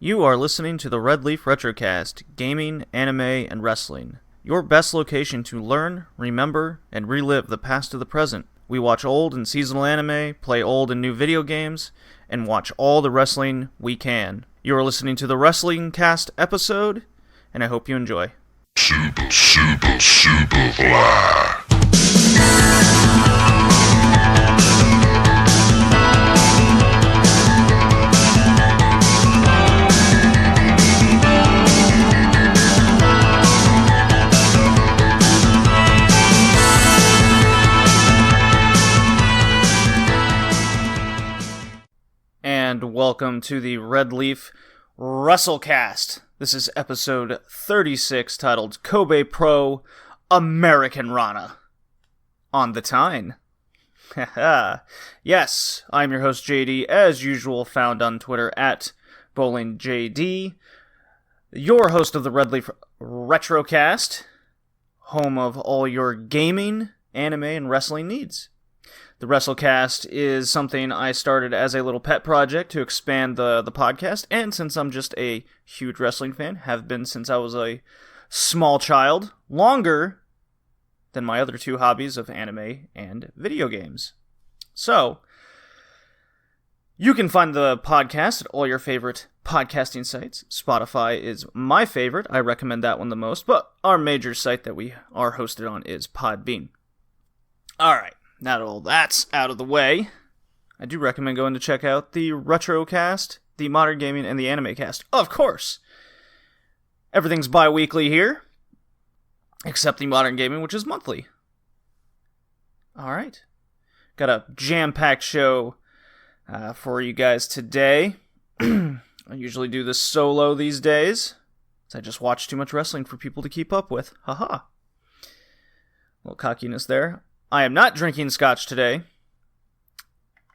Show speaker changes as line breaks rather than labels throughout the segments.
You are listening to the Red Leaf Retrocast, gaming, anime, and wrestling. Your best location to learn, remember, and relive the past to the present. We watch old and seasonal anime, play old and new video games, and watch all the wrestling we can. You are listening to the Wrestling Cast episode, and I hope you enjoy. Superfly. And welcome to the Red Leaf Wrestlecast. This is episode 36, titled Kobe Pro Americanrana on the Tyne. Yes, I'm your host JD, as usual, found on Twitter at BowlingJD, your host of the Red Leaf Retrocast, home of all your gaming, anime, and wrestling needs. The Wrestlecast is something I started as a little pet project to expand the podcast, and since I'm just a huge wrestling fan, have been since I was a small child, longer than my other two hobbies of anime and video games. So, you can find the podcast at all your favorite podcasting sites. Spotify is my favorite. I recommend that one the most, but our major site that we are hosted on is Podbean. Alright. Now that all that's out of the way, I do recommend going to check out the Retrocast, the Modern Gaming, and the Anime Cast. Of course! Everything's bi-weekly here, except the Modern Gaming, which is monthly. Alright. Got a jam-packed show for you guys today. I usually do this solo these days, so I just watch too much wrestling for people to keep up with. Haha. A little cockiness there. I am not drinking scotch today.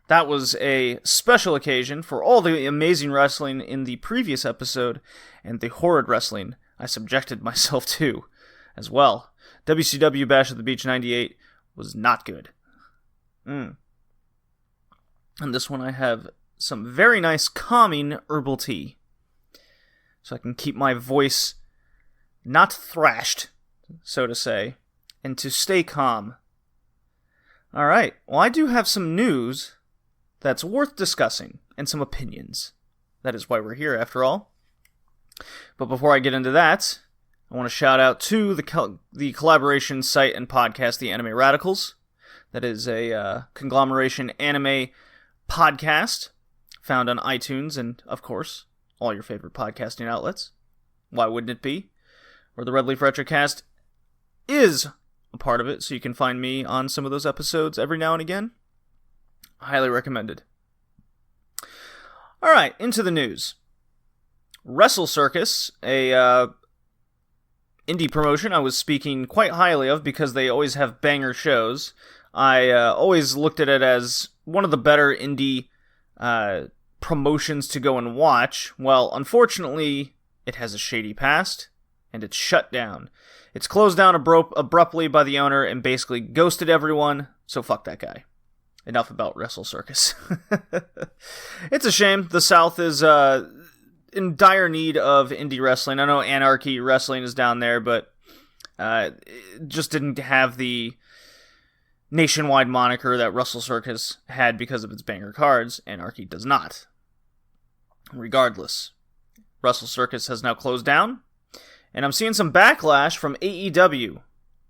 That was a special occasion for all the amazing wrestling in the previous episode and the horrid wrestling I subjected myself to as well. WCW Bash at the Beach 98 was not good. And this one I have some very nice calming herbal tea, so I can keep my voice not thrashed, so to say, and to stay calm. Alright, well, I do have some news that's worth discussing, and some opinions. That is why we're here, after all. But before I get into that, I want to shout out to the collaboration site and podcast, The Anime Radicals. That is a conglomeration anime podcast found on iTunes and, of course, all your favorite podcasting outlets. Why wouldn't it be? Where the Red Leaf Retrocast is a part of it, so you can find me on some of those episodes every now and again. Highly recommended. Alright, into the news. Wrestle Circus, a indie promotion I was speaking quite highly of because they always have banger shows. I always looked at it as one of the better indie promotions to go and watch. Well, unfortunately, it has a shady past, and it's shut down. It's closed down abruptly by the owner and basically ghosted everyone, so fuck that guy. Enough about Wrestle Circus. It's a shame. The South is in dire need of indie wrestling. I know Anarchy Wrestling is down there, but it just didn't have the nationwide moniker that Wrestle Circus had because of its banger cards. Anarchy does not. Regardless, Wrestle Circus has now closed down. And I'm seeing some backlash from AEW,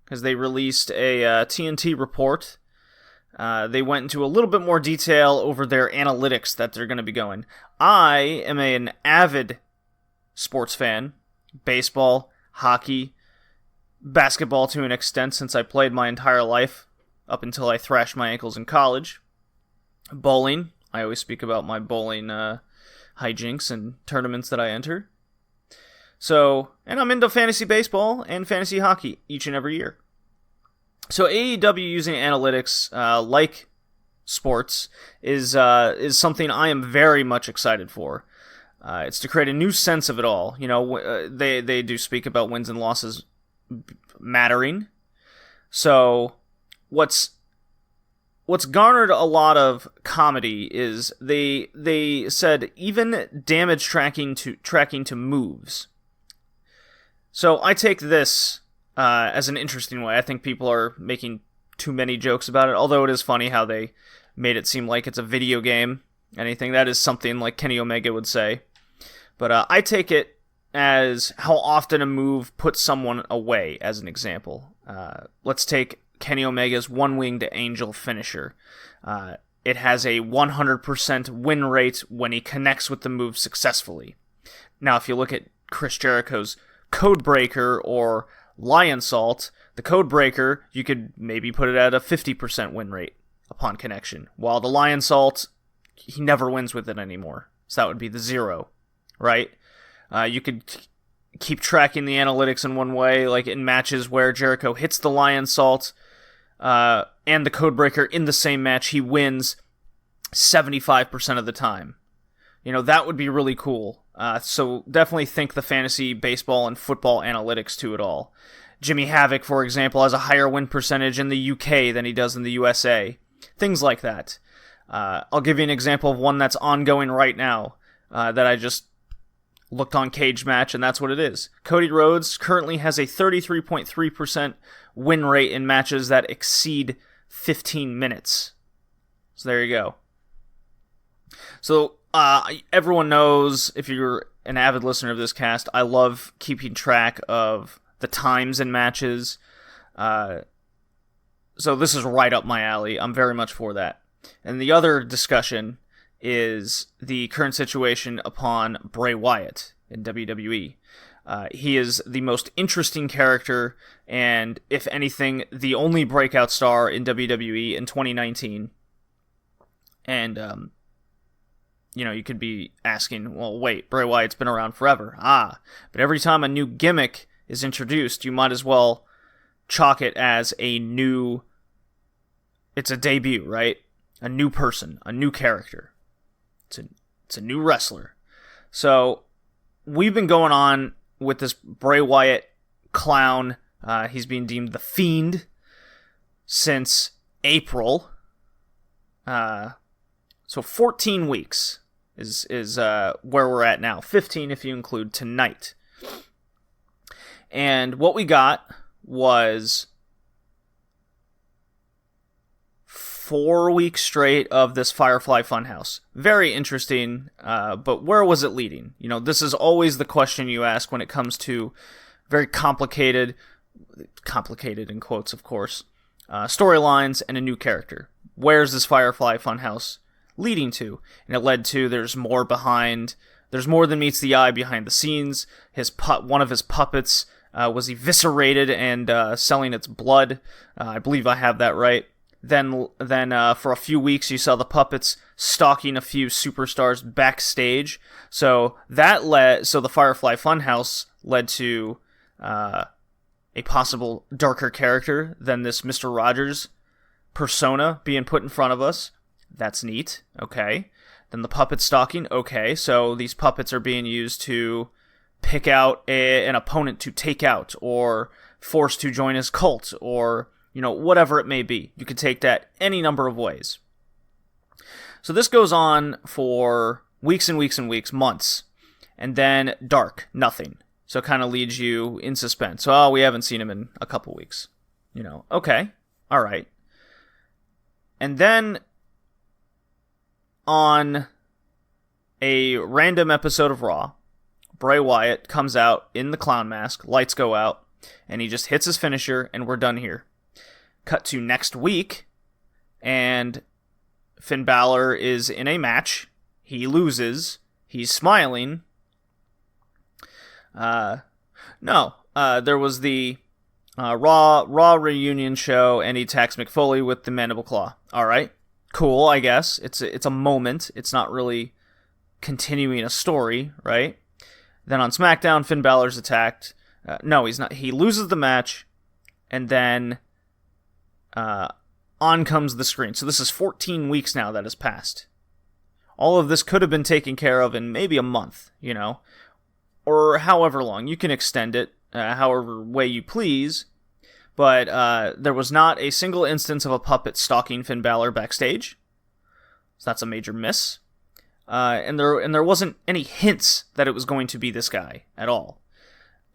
because they released a TNT report. They went into a little bit more detail over their analytics that they're going to be going. I am an avid sports fan. Baseball, hockey, basketball to an extent, since I played my entire life, up until I thrashed my ankles in college. Bowling. I always speak about my bowling hijinks and tournaments that I enter. So, and I'm into fantasy baseball and fantasy hockey each and every year. So AEW using analytics, like sports, is something I am very much excited for. It's to create a new sense of it all. You know, they do speak about wins and losses mattering. So, what's what's garnered a lot of comedy is they said even damage tracking to moves. So I take this as an interesting way. I think people are making too many jokes about it, although it is funny how they made it seem like it's a video game. Anything that is something like Kenny Omega would say. But I take it as how often a move puts someone away, as an example. Let's take Kenny Omega's one-winged angel finisher. It has a 100% win rate when he connects with the move successfully. Now, if you look at Chris Jericho's Codebreaker or Lionsault, the Codebreaker, you could maybe put it at a 50% win rate upon connection, while the Lionsault, he never wins with it anymore. So that would be the 0, right? You could keep tracking the analytics in one way, like in matches where Jericho hits the Lionsault and the Codebreaker in the same match, he wins 75% of the time. That would be really cool. So definitely think the fantasy baseball and football analytics to it all. Jimmy Havoc, for example, has a higher win percentage in the UK than he does in the USA. Things like that. I'll give you an example of one that's ongoing right now that I just looked on Cage Match, and that's what it is. Cody Rhodes currently has a 33.3% win rate in matches that exceed 15 minutes. So there you go. So everyone knows, if you're an avid listener of this cast, I love keeping track of the times in matches. So this is right up my alley. I'm very much for that. And the other discussion is the current situation upon Bray Wyatt in WWE. He is the most interesting character, and if anything, the only breakout star in WWE in 2019. And, you could be asking, well, wait, Bray Wyatt's been around forever. But every time a new gimmick is introduced, you might as well chalk it as it's a debut, right? A new person, a new character. It's a new wrestler. So we've been going on with this Bray Wyatt clown. He's being deemed the Fiend since April. So 14 weeks is where we're at now. 15 if you include tonight. And what we got was 4 weeks straight of this Firefly Funhouse. Very interesting, but where was it leading? This is always the question you ask when it comes to very complicated in quotes, of course, storylines and a new character. Where's this Firefly Funhouse leading to? And it led to there's more than meets the eye behind the scenes. One of his puppets was eviscerated and selling its blood. I believe I have that right. Then for a few weeks, you saw the puppets stalking a few superstars backstage. So the Firefly Funhouse led to a possible darker character than this Mr. Rogers persona being put in front of us. That's neat. Okay. Then the puppet stalking. Okay. So these puppets are being used to pick out an opponent to take out, or force to join his cult, or whatever it may be. You could take that any number of ways. So this goes on for weeks and weeks and weeks, months. And then dark, nothing. So it kind of leaves you in suspense. So, we haven't seen him in a couple weeks. Okay, all right. And then on a random episode of Raw, Bray Wyatt comes out in the clown mask, lights go out, and he just hits his finisher, and we're done here. Cut to next week, and Finn Balor is in a match. He loses. He's smiling. There was the Raw reunion show, and he attacks Mick Foley with the mandible claw. All right, cool. I guess it's a moment. It's not really continuing a story, right? Then on SmackDown, Finn Balor's attacked. No, he's not. He loses the match, and then on comes the screen. So this is 14 weeks now that has passed. All of this could have been taken care of in maybe a month, or however long. You can extend it however way you please, but there was not a single instance of a puppet stalking Finn Balor backstage. So that's a major miss. And there wasn't any hints that it was going to be this guy at all.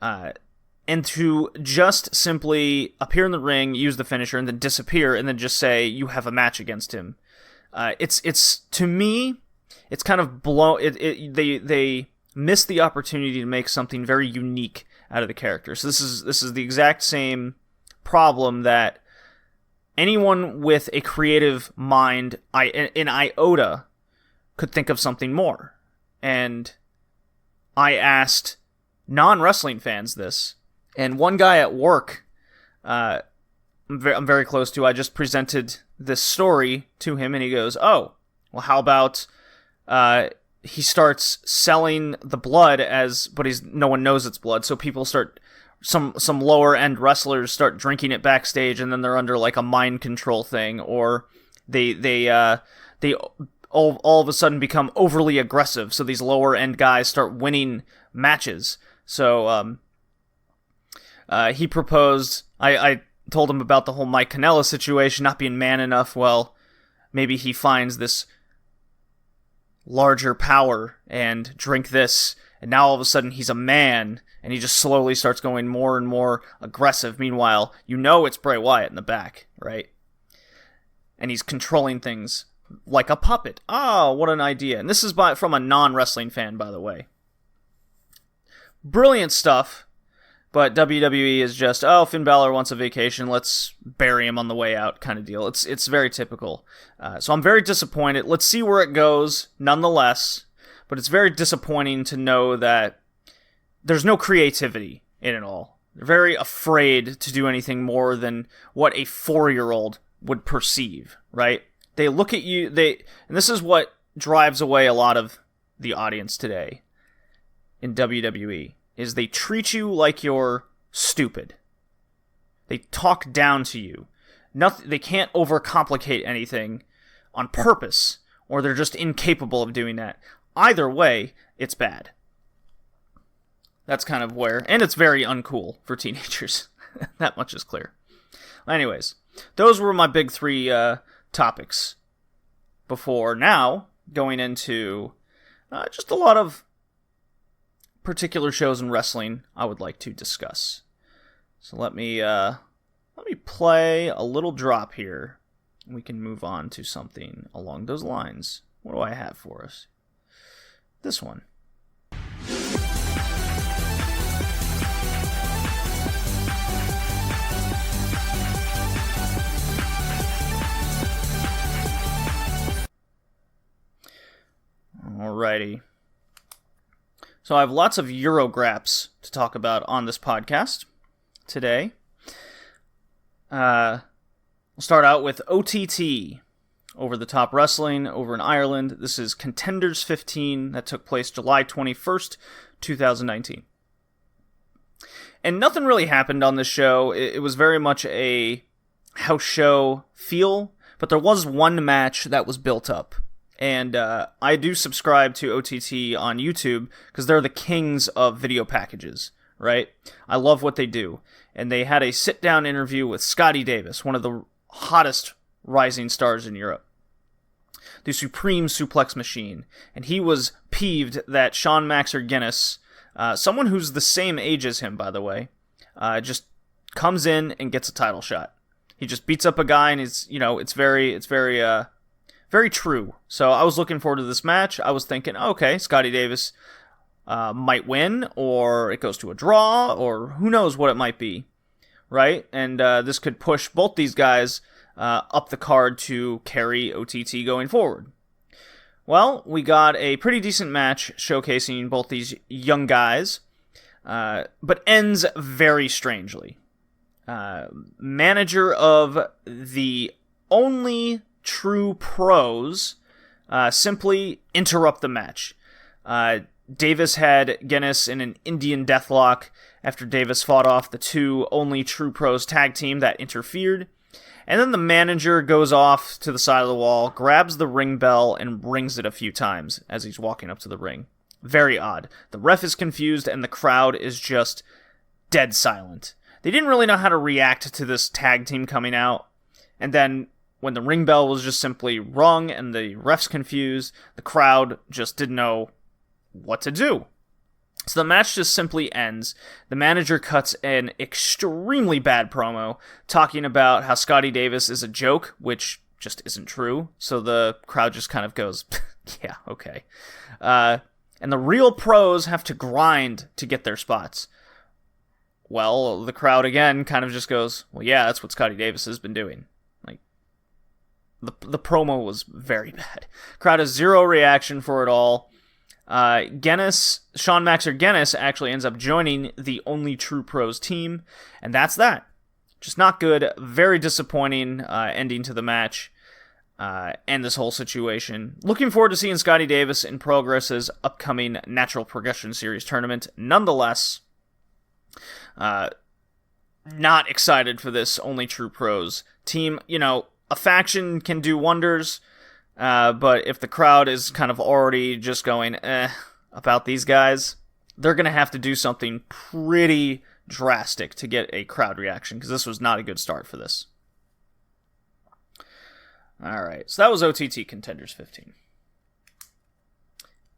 And to just simply appear in the ring, use the finisher, and then disappear, and then just say you have a match against him. It's to me, it's kind of they missed the opportunity to make something very unique out of the character. So this is the exact same problem that anyone with a creative mind, in iota, could think of something more. And I asked non-wrestling fans this, and one guy at work, I'm very close to, I just presented this story to him, and he goes, "Oh, well, how about he starts selling the blood but no one knows it's blood, so people start, some lower end wrestlers start drinking it backstage, and then they're under like a mind control thing, or they all of a sudden become overly aggressive, so these lower end guys start winning matches." So he proposed, I told him about the whole Mike Kanellis situation, not being man enough. Well, maybe he finds this larger power and drink this, and now all of a sudden he's a man, and he just slowly starts going more and more aggressive. Meanwhile, it's Bray Wyatt in the back, right? And he's controlling things like a puppet. Oh, what an idea. And this is from a non-wrestling fan, by the way. Brilliant stuff, but WWE is just, oh, Finn Balor wants a vacation, let's bury him on the way out kind of deal. It's very typical. So I'm very disappointed. Let's see where it goes, nonetheless, but it's very disappointing to know that there's no creativity in it all. They're very afraid to do anything more than what a 4-year-old would perceive, right? They look at you, and this is what drives away a lot of the audience today in WWE, is they treat you like you're stupid. They talk down to you. They can't overcomplicate anything on purpose, or they're just incapable of doing that. Either way, it's bad. That's kind of where, and it's very uncool for teenagers. That much is clear. Anyways, those were my big 3 topics before now going into just a lot of particular shows in wrestling I would like to discuss. So let me play a little drop here. We can move on to something along those lines. What do I have for us? This one. Alrighty. So I have lots of Eurograps to talk about on this podcast today. We'll start out with OTT, Over the Top Wrestling, over in Ireland. This is Contenders 15 that took place July 21st, 2019. And nothing really happened on this show. It was very much a house show feel, but there was one match that was built up. And I do subscribe to OTT on YouTube because they're the kings of video packages, right? I love what they do. And they had a sit-down interview with Scotty Davis, one of the hottest rising stars in Europe, the Supreme Suplex Machine. And he was peeved that Sean Maxer Guinness, someone who's the same age as him, by the way, just comes in and gets a title shot. He just beats up a guy, and it's very true. So I was looking forward to this match. I was thinking, okay, Scotty Davis might win, or it goes to a draw, or who knows what it might be, right? And this could push both these guys up the card to carry OTT going forward. Well, we got a pretty decent match showcasing both these young guys, but ends very strangely. Manager of the only true pros simply interrupt the match. Davis had Guinness in an Indian deathlock after Davis fought off the two only true pros tag team that interfered. And then the manager goes off to the side of the wall, grabs the ring bell, and rings it a few times as he's walking up to the ring. Very odd. The ref is confused, and the crowd is just dead silent. they didn't really know how to react to this tag team coming out. And then when the ring bell was just simply rung and the refs confused, the crowd just didn't know what to do. So the match just simply ends. The manager cuts an extremely bad promo talking about how Scotty Davis is a joke, which just isn't true. So the crowd just kind of goes, yeah, okay. And the real pros have to grind to get their spots. Well, the crowd again kind of just goes, well, yeah, that's what Scotty Davis has been doing. Like, the promo was very bad. Crowd has zero reaction for it all. Sean Max or Guinness actually ends up joining the Only True Pros team, and that's that. Just not good, very disappointing ending to the match, and this whole situation. Looking forward to seeing Scotty Davis in Progress's upcoming Natural Progression Series tournament. Nonetheless, not excited for this Only True Pros team. You know, a faction can do wonders, but if the crowd is kind of already just going, about these guys, they're going to have to do something pretty drastic to get a crowd reaction, because this was not a good start for this. Alright, so that was OTT Contenders 15.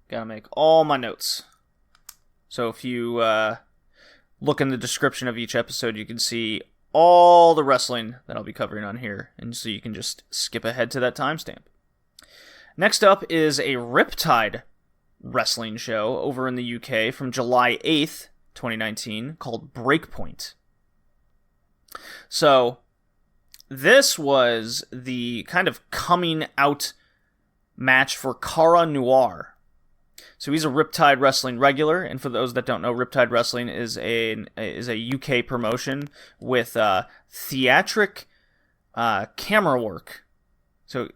Gotta make all my notes. So if you look in the description of each episode, you can see all the wrestling that I'll be covering on here, and so you can just skip ahead to that timestamp. Next up is a Riptide wrestling show over in the UK from July 8th, 2019, called Breakpoint. So, this was the kind of coming out match for Cara Noir. So he's a Riptide Wrestling regular, and for those that don't know, Riptide Wrestling is a UK promotion with theatric camera work. So,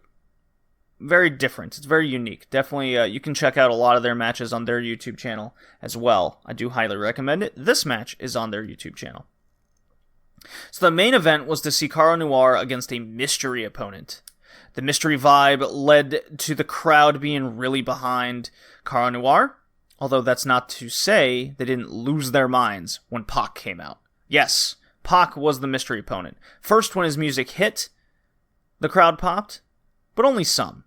very different. It's very unique. Definitely, you can check out a lot of their matches on their YouTube channel as well. I do highly recommend it. This match is on their YouTube channel. So the main event was to see Cara Noir against a mystery opponent. The mystery vibe led to the crowd being really behind Cara Noir, although that's not to say they didn't lose their minds when Pac came out. Yes, Pac was the mystery opponent. First, when his music hit, the crowd popped, but only some.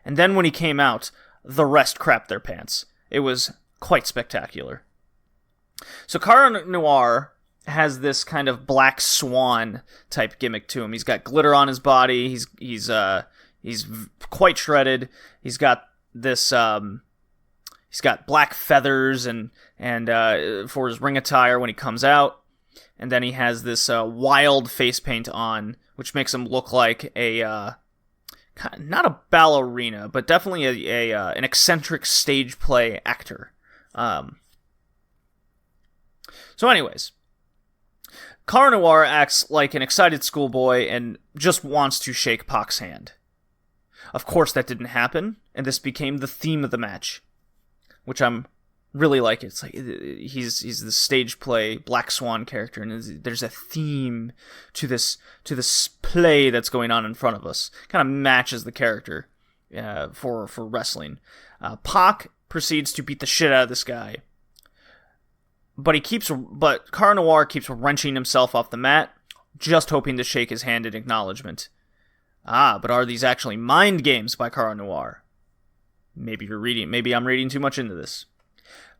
And then when he came out, the rest crapped their pants. It was quite spectacular. So Cara Noir has this kind of black swan type gimmick to him. He's got glitter on his body. He's quite shredded. He's got this he's got black feathers and for his ring attire when he comes out. And then he has this wild face paint on, which makes him look like a not a ballerina, but definitely an eccentric stage play actor. So anyways, Cara Noir acts like an excited schoolboy and just wants to shake Pac's hand. Of course that didn't happen, and this became the theme of the match, which I'm really like. It's like he's the stage play Black Swan character, and there's a theme to this play that's going on in front of us. Kind of matches the character for wrestling. Pac proceeds to beat the shit out of this guy, but Cara Noir keeps wrenching himself off the mat, just hoping to shake his hand in acknowledgement. But are these actually mind games by Cara Noir? Maybe I'm reading too much into this.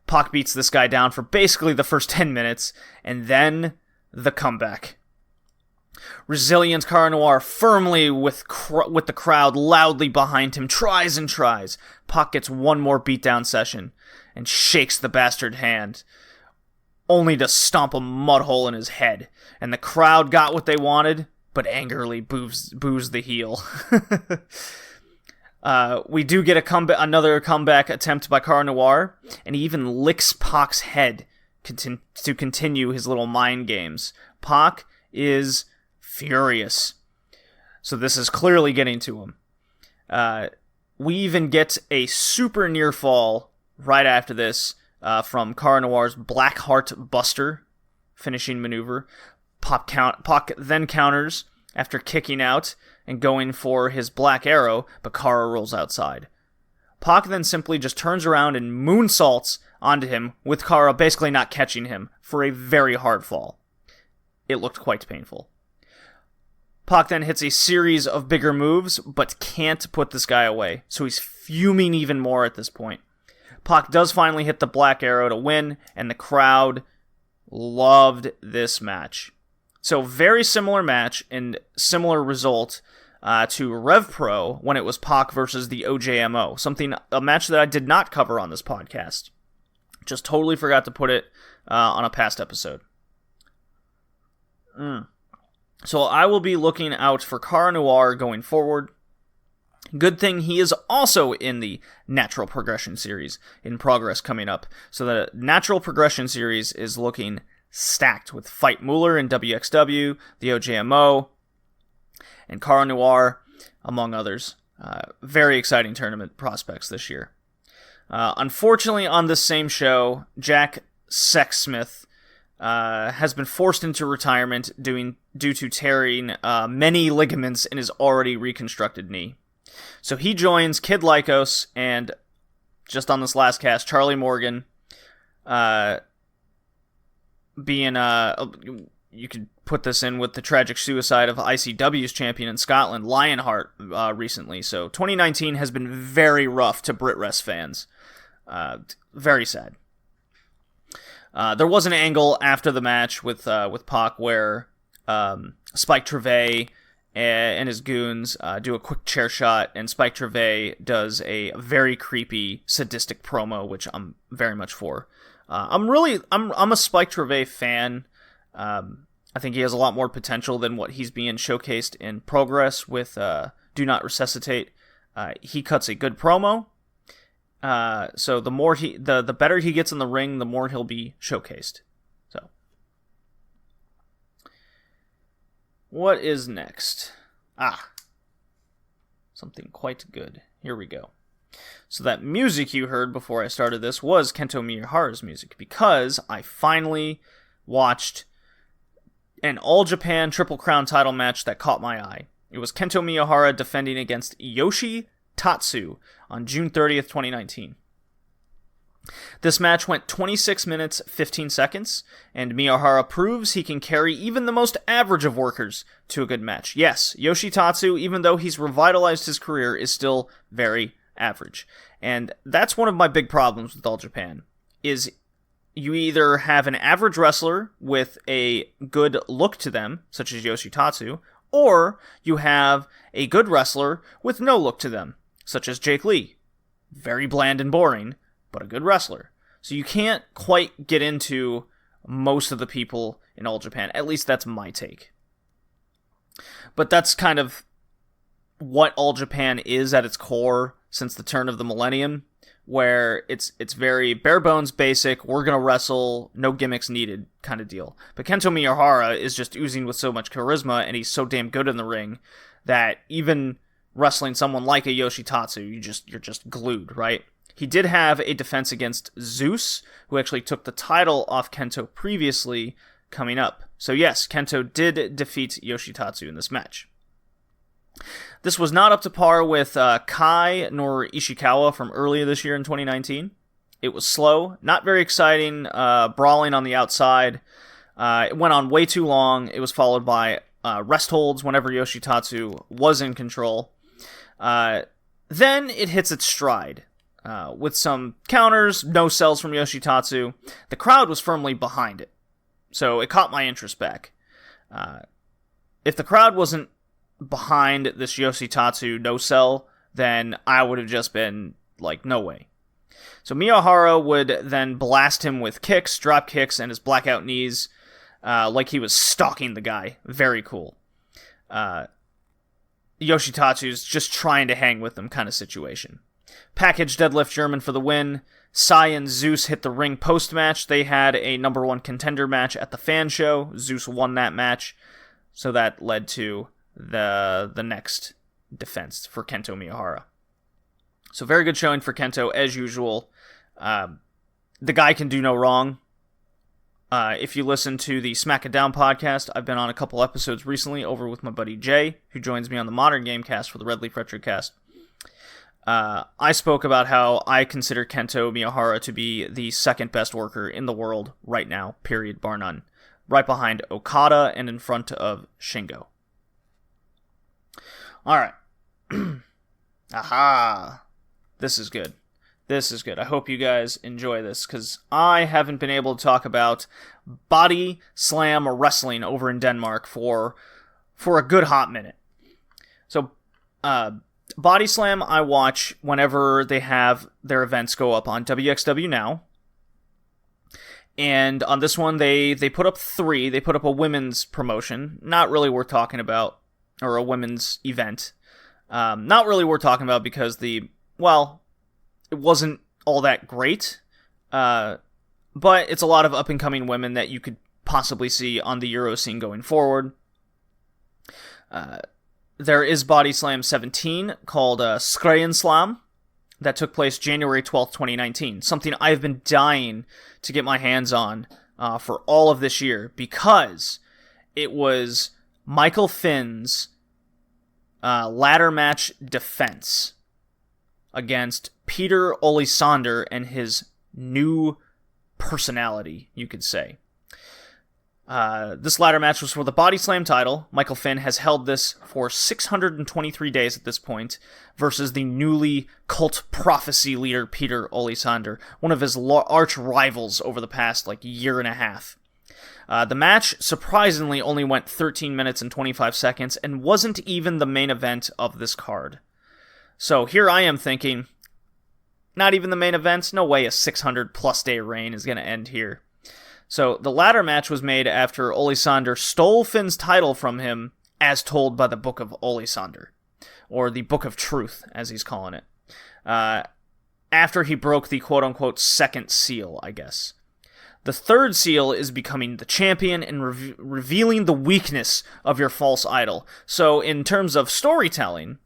Pac beats this guy down for basically the first 10 minutes, and then the comeback. Resilient Cara Noir, firmly with the crowd loudly behind him, tries and tries. Pac gets one more beatdown session, and shakes the bastard hand, only to stomp a mud hole in his head. And the crowd got what they wanted, but angrily boos the heel. We do get another comeback attempt by Cara Noir, and he even licks Pac's head to continue his little mind games. Pac is furious. So this is clearly getting to him. We even get a super near fall right after this from Cara Noir's Black Heart Buster finishing maneuver. Pac then counters after kicking out and going for his Black Arrow, but Cara rolls outside. Pac then simply just turns around and moonsaults onto him, with Cara basically not catching him for a very hard fall. it looked quite painful. Pac then hits a series of bigger moves, but can't put this guy away, so he's fuming even more at this point. Pac does finally hit the Black Arrow to win, and the crowd loved this match. So very similar match and similar result to Rev Pro when it was Pac versus the OJMO, a match that I did not cover on this podcast. Just totally forgot to put it on a past episode. So I will be looking out for Cara Noir going forward. Good thing he is also in the Natural Progression Series in progress coming up. So the Natural Progression Series is looking stacked with Fight Mueller in WXW, the OJMO, and Cara Noir, among others. Very exciting tournament prospects this year. Unfortunately, on this same show, Jack Sexsmith has been forced into retirement due to tearing many ligaments in his already reconstructed knee. So he joins Kid Lycos and, just on this last cast, Charlie Morgan, being, you could put this in with the tragic suicide of ICW's champion in Scotland, Lionheart, recently. So 2019 has been very rough to BritWres fans. Very sad. There was an angle after the match with Pac where Spike Trivet and his goons do a quick chair shot, and Spike Trivet does a very creepy, sadistic promo, which I'm very much for. I'm a Spike Trivet fan. I think he has a lot more potential than what he's being showcased in Progress with Do Not Resuscitate. He cuts a good promo. So the better he gets in the ring, the more he'll be showcased. So, what is next? Something quite good. Here we go. So that music you heard before I started this was Kento Miyahara's music, because I finally watched an All Japan Triple Crown title match that caught my eye. It was Kento Miyahara defending against Yoshi Tatsu on June 30th, 2019. This match went 26 minutes, 15 seconds, and Miyahara proves he can carry even the most average of workers to a good match. Yes, Yoshi Tatsu, even though he's revitalized his career, is still very average. And that's one of my big problems with All Japan, is you either have an average wrestler with a good look to them, such as Yoshi Tatsu, or you have a good wrestler with no look to them, such as Jake Lee. Very bland and boring, but a good wrestler. So you can't quite get into most of the people in All Japan. At least that's my take. But that's kind of what All Japan is at its core since the turn of the millennium, where it's very bare bones, basic, we're gonna wrestle, no gimmicks needed kind of deal. But Kento Miyahara is just oozing with so much charisma, and he's so damn good in the ring that even wrestling someone like a Yoshi Tatsu, you're just glued, right? He did have a defense against Zeus, who actually took the title off Kento previously, coming up. So yes, Kento did defeat Yoshi Tatsu in this match. This was not up to par with Kai nor Ishikawa from earlier this year in 2019. It was slow, not very exciting, brawling on the outside. It went on way too long. It was followed by rest holds whenever Yoshi Tatsu was in control. Then it hits its stride. With some counters, no sells from Yoshi Tatsu. The crowd was firmly behind it, so it caught my interest back. If the crowd wasn't behind this Yoshi Tatsu no sell, then I would have just been like, no way. So Miyahara would then blast him with kicks, drop kicks, and his blackout knees, like he was stalking the guy. Very cool. Yoshi Tatsu's just trying to hang with him kind of situation. Package deadlift German for the win. Sai and Zeus hit the ring post-match. They had a number one contender match at the fan show. Zeus won that match, so that led to the next defense for Kento Miyahara. So very good showing for Kento, as usual. The guy can do no wrong. If you listen to the Smack It Down podcast, I've been on a couple episodes recently over with my buddy Jay, who joins me on the Modern Gamecast for the Red Leaf Retrocast. I spoke about how I consider Kento Miyahara to be the second best worker in the world right now, period, bar none. right behind Okada and in front of Shingo. Alright. Aha! This is good. This is good. I hope you guys enjoy this, because I haven't been able to talk about Bodyslam wrestling over in Denmark for a good hot minute. So, Bodyslam I watch whenever they have their events go up on WXW Now. And on this one, they put up 3. They put up a women's promotion. Not really worth talking about. Or a women's event. Not really worth talking about because it wasn't all that great. But it's a lot of up-and-coming women that you could possibly see on the Euro scene going forward. There is Bodyslam 17 called Slam that took place January 12th, 2019. Something I've been dying to get my hands on for all of this year, because it was Michael Finn's ladder match defense against Peter Olisander and his new personality, you could say. This ladder match was for the Bodyslam title. Michael Finn has held this for 623 days at this point, versus the newly cult prophecy leader Peter Olisander, one of his arch rivals over the past year and a half. The match surprisingly only went 13 minutes and 25 seconds and wasn't even the main event of this card. So here I am thinking, not even the main event? No way a 600 plus day reign is going to end here. So the ladder match was made after Olisander stole Finn's title from him, as told by the Book of Olisander, or the Book of Truth, as he's calling it, after he broke the quote-unquote second seal, I guess. The third seal is becoming the champion and revealing the weakness of your false idol. So in terms of storytelling,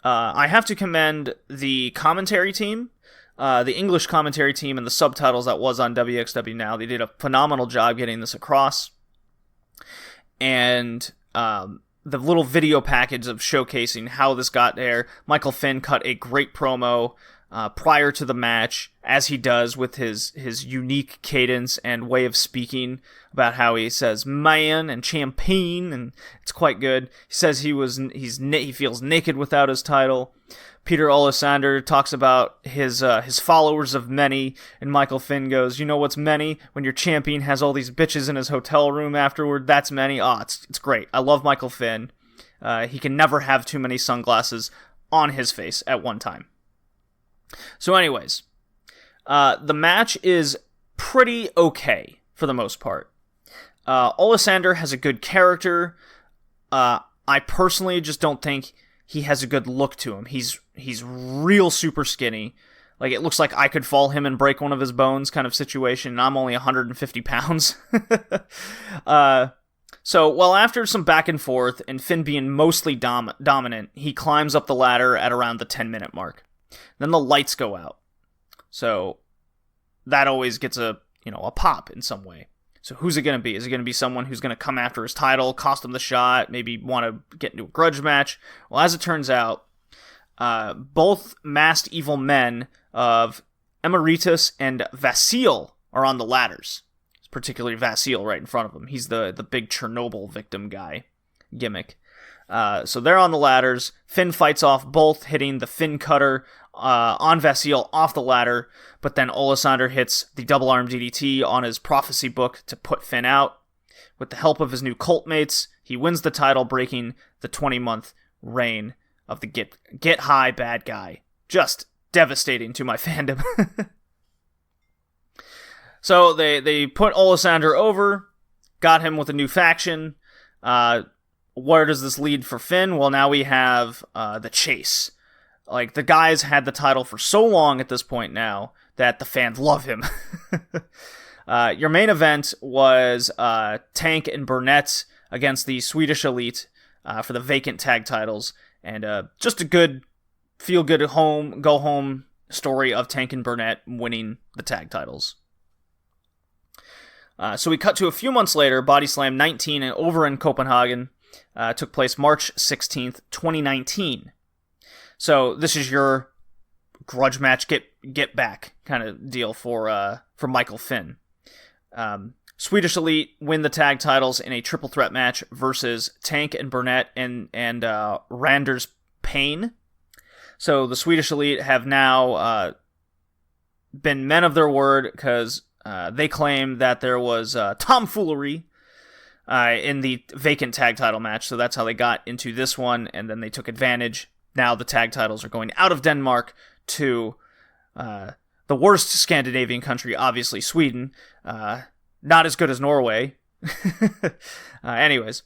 I have to commend the commentary team, the English commentary team, and the subtitles that was on WXW Now. They did a phenomenal job getting this across. And the little video package of showcasing how this got there. Michael Finn cut a great promo prior to the match, as he does with his unique cadence and way of speaking, about how he says "man" and "champagne," and it's quite good. He says he feels naked without his title. Peter Olisander talks about his followers of many, and Michael Finn goes, "You know what's many? When your champion has all these bitches in his hotel room afterward, that's many." It's great. I love Michael Finn. He can never have too many sunglasses on his face at one time. So anyways, the match is pretty okay for the most part. Olisander has a good character. I personally just don't think he has a good look to him. He's real super skinny. It looks like I could fall him and break one of his bones kind of situation, and I'm only 150 pounds. So, after some back and forth, and Finn being mostly dominant, he climbs up the ladder at around the 10-minute mark. Then the lights go out. So, that always gets a pop in some way. So who's it going to be? Is it going to be someone who's going to come after his title, cost him the shot, maybe want to get into a grudge match? Well, as it turns out, both masked evil men of Emeritus and Vasile are on the ladders. It's particularly Vasile right in front of him. He's the big Chernobyl victim guy gimmick. So they're on the ladders. Finn fights off both, hitting the Finn cutter on Vasile off the ladder, but then Olisander hits the double arm DDT on his prophecy book to put Finn out. With the help of his new cult mates, he wins the title, breaking the 20-month reign of the get high bad guy. Just devastating to my fandom. So they put Olisander over, got him with a new faction. Where does this lead for Finn? Well, now we have the chase. The guys had the title for so long at this point now that the fans love him. Your main event was Tank and Burnett against the Swedish Elite for the vacant tag titles. And just a good, feel-good go-home story of Tank and Burnett winning the tag titles. So we cut to a few months later, Bodyslam 19 over in Copenhagen. Took place March 16th, 2019. So this is your grudge match, get back kind of deal for Michael Finn. Swedish Elite win the tag titles in a triple threat match versus Tank and Burnett and Randers Payne. So the Swedish Elite have now been men of their word because they claim that there was tomfoolery in the vacant tag title match. So that's how they got into this one, and then they took advantage. Now the tag titles are going out of Denmark to the worst Scandinavian country, obviously Sweden. Not as good as Norway. Anyways,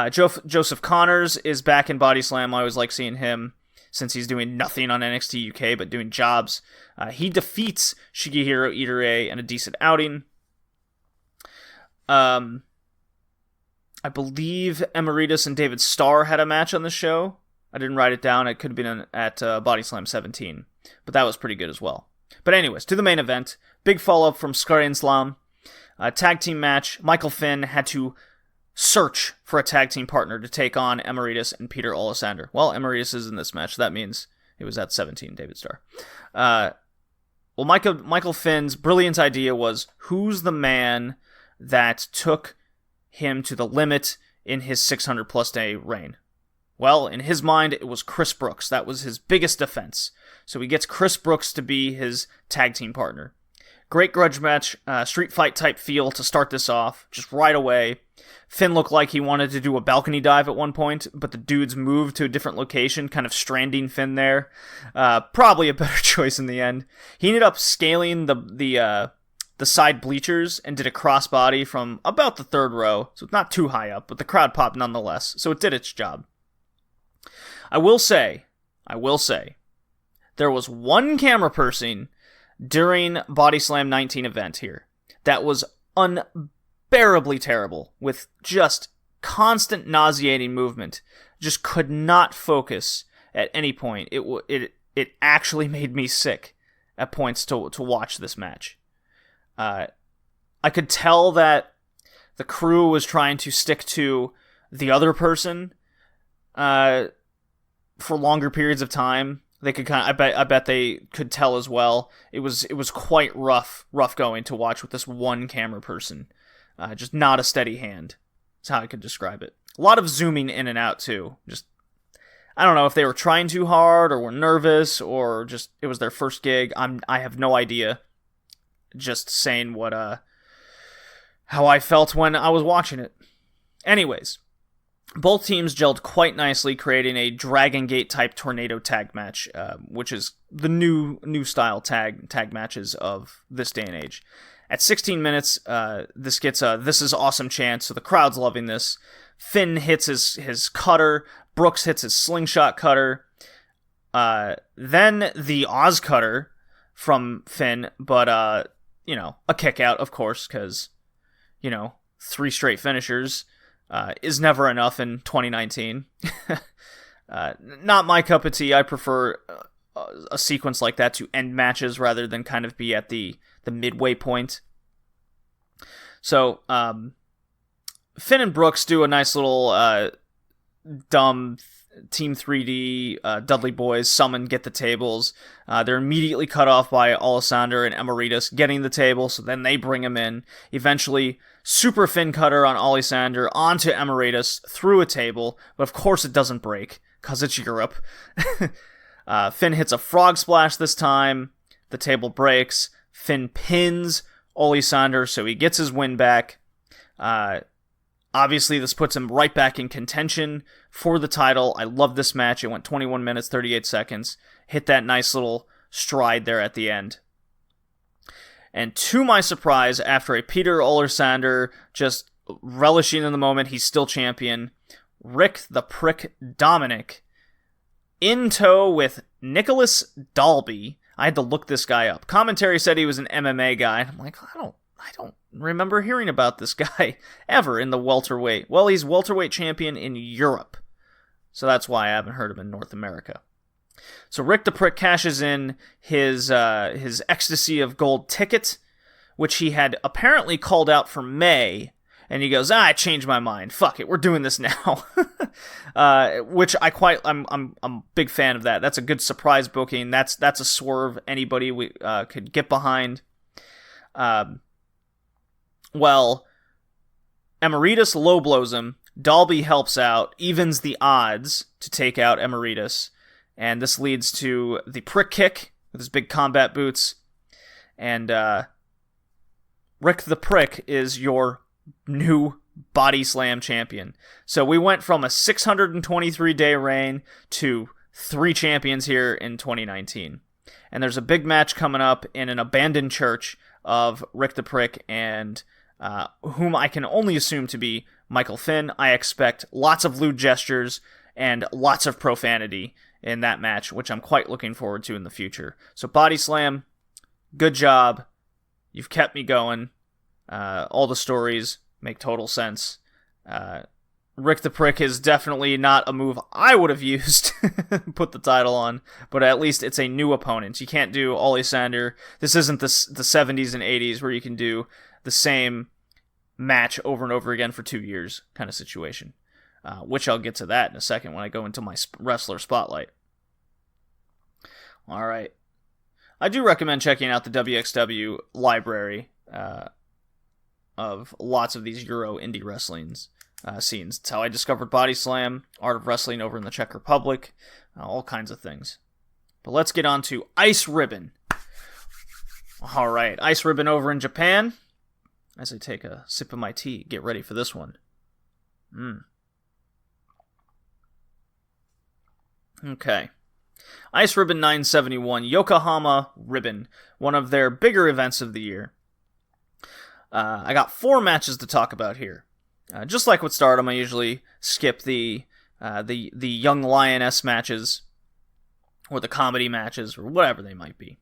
Joseph Connors is back in Bodyslam. I always like seeing him since he's doing nothing on NXT UK but doing jobs. He defeats Shigehiro Irie in a decent outing. I believe Emeritus and David Starr had a match on the show. I didn't write it down. It could have been at Bodyslam 17. But that was pretty good as well. But anyways, to the main event. Big follow-up from Skarinslam. Tag team match. Michael Finn had to search for a tag team partner to take on Emeritus and Peter Olisander. Well, Emeritus is in this match. So that means it was at 17, David Starr. Well, Michael Finn's brilliant idea was, who's the man that took him to the limit in his 600-plus day reign? Well, in his mind, it was Chris Brooks. That was his biggest defense. So he gets Chris Brooks to be his tag team partner. Great grudge match, street fight type feel to start this off, just right away. Finn looked like he wanted to do a balcony dive at one point, but the dudes moved to a different location, kind of stranding Finn there. Probably a better choice in the end. He ended up scaling the side bleachers and did a crossbody from about the third row, so it's not too high up, but the crowd popped nonetheless, so it did its job. I will say, there was one camera person during Bodyslam 19 event here that was unbearably terrible, with just constant nauseating movement. Just could not focus at any point. It actually made me sick at points to watch this match. I could tell that the crew was trying to stick to the other person for longer periods of time. They could I bet they could tell as well. It was quite rough going to watch with this one camera person. Just not a steady hand. That's how I could describe it. A lot of zooming in and out too. Just, I don't know if they were trying too hard or were nervous or just it was their first gig. I have no idea. Just saying what how I felt when I was watching it. Anyways, both teams gelled quite nicely, creating a Dragon Gate type tornado tag match, which is the new style tag matches of this day and age. At 16 minutes, this gets a "This is awesome" chant, so the crowd's loving this. Finn hits his cutter, Brooks hits his slingshot cutter, then the Oz cutter from Finn, but a kick out, of course, because 3 straight finishers is never enough in 2019. Not my cup of tea. I prefer a sequence like that to end matches rather than kind of be at the midway point. So, Finn and Brooks do a nice little dumb Team 3D Dudley Boys summon, get the tables. They're immediately cut off by Olisander and Emeritus getting the table, so then they bring him in. Eventually, super Finn cutter on Olisander onto Emeritus through a table, but of course it doesn't break, because it's Europe. Finn hits a frog splash this time. The table breaks. Finn pins Olisander, so he gets his win back. Obviously, this puts him right back in contention for the title. I love this match. It went 21 minutes, 38 seconds. Hit that nice little stride there at the end. And to my surprise, after a Peter Olisander just relishing in the moment, he's still champion, Rick the Prick Dominic in tow with Nicholas Dalby. I had to look this guy up. Commentary said he was an MMA guy. And I'm like, I don't remember hearing about this guy ever in the welterweight. Well, he's welterweight champion in Europe, so that's why I haven't heard him in North America. So Rick the Prick cashes in his Ecstasy of Gold ticket, which he had apparently called out for May, and he goes, I changed my mind. Fuck it, we're doing this now. Which I'm a big fan of that. That's a good surprise booking. That's a swerve anybody could get behind. Well, Emeritus low blows him. Dalby helps out, evens the odds to take out Emeritus. And this leads to the prick kick with his big combat boots. And Rick the Prick is your new Bodyslam champion. So we went from a 623-day reign to 3 champions here in 2019. And there's a big match coming up in an abandoned church of Rick the Prick and whom I can only assume to be Michael Finn. I expect lots of lewd gestures and lots of profanity in that match, which I'm quite looking forward to in the future. So Bodyslam, good job. You've kept me going. All the stories make total sense. Rick the Prick is definitely not a move I would have used, put the title on, but at least it's a new opponent. You can't do Ollie Sander. This isn't the 70s and 80s where you can do the same match over and over again for 2 years kind of situation, which I'll get to that in a second when I go into my wrestler spotlight. All right. I do recommend checking out the WXW library of lots of these Euro indie wrestlings scenes. It's how I discovered Bodyslam, Art of Wrestling over in the Czech Republic, all kinds of things. But let's get on to Ice Ribbon. All right, Ice Ribbon over in Japan. As I take a sip of my tea, get ready for this one. Okay. Ice Ribbon 971, Yokohama Ribbon, one of their bigger events of the year. I got 4 matches to talk about here. Just like with Stardom, I usually skip the Young Lioness matches, or the comedy matches, or whatever they might be.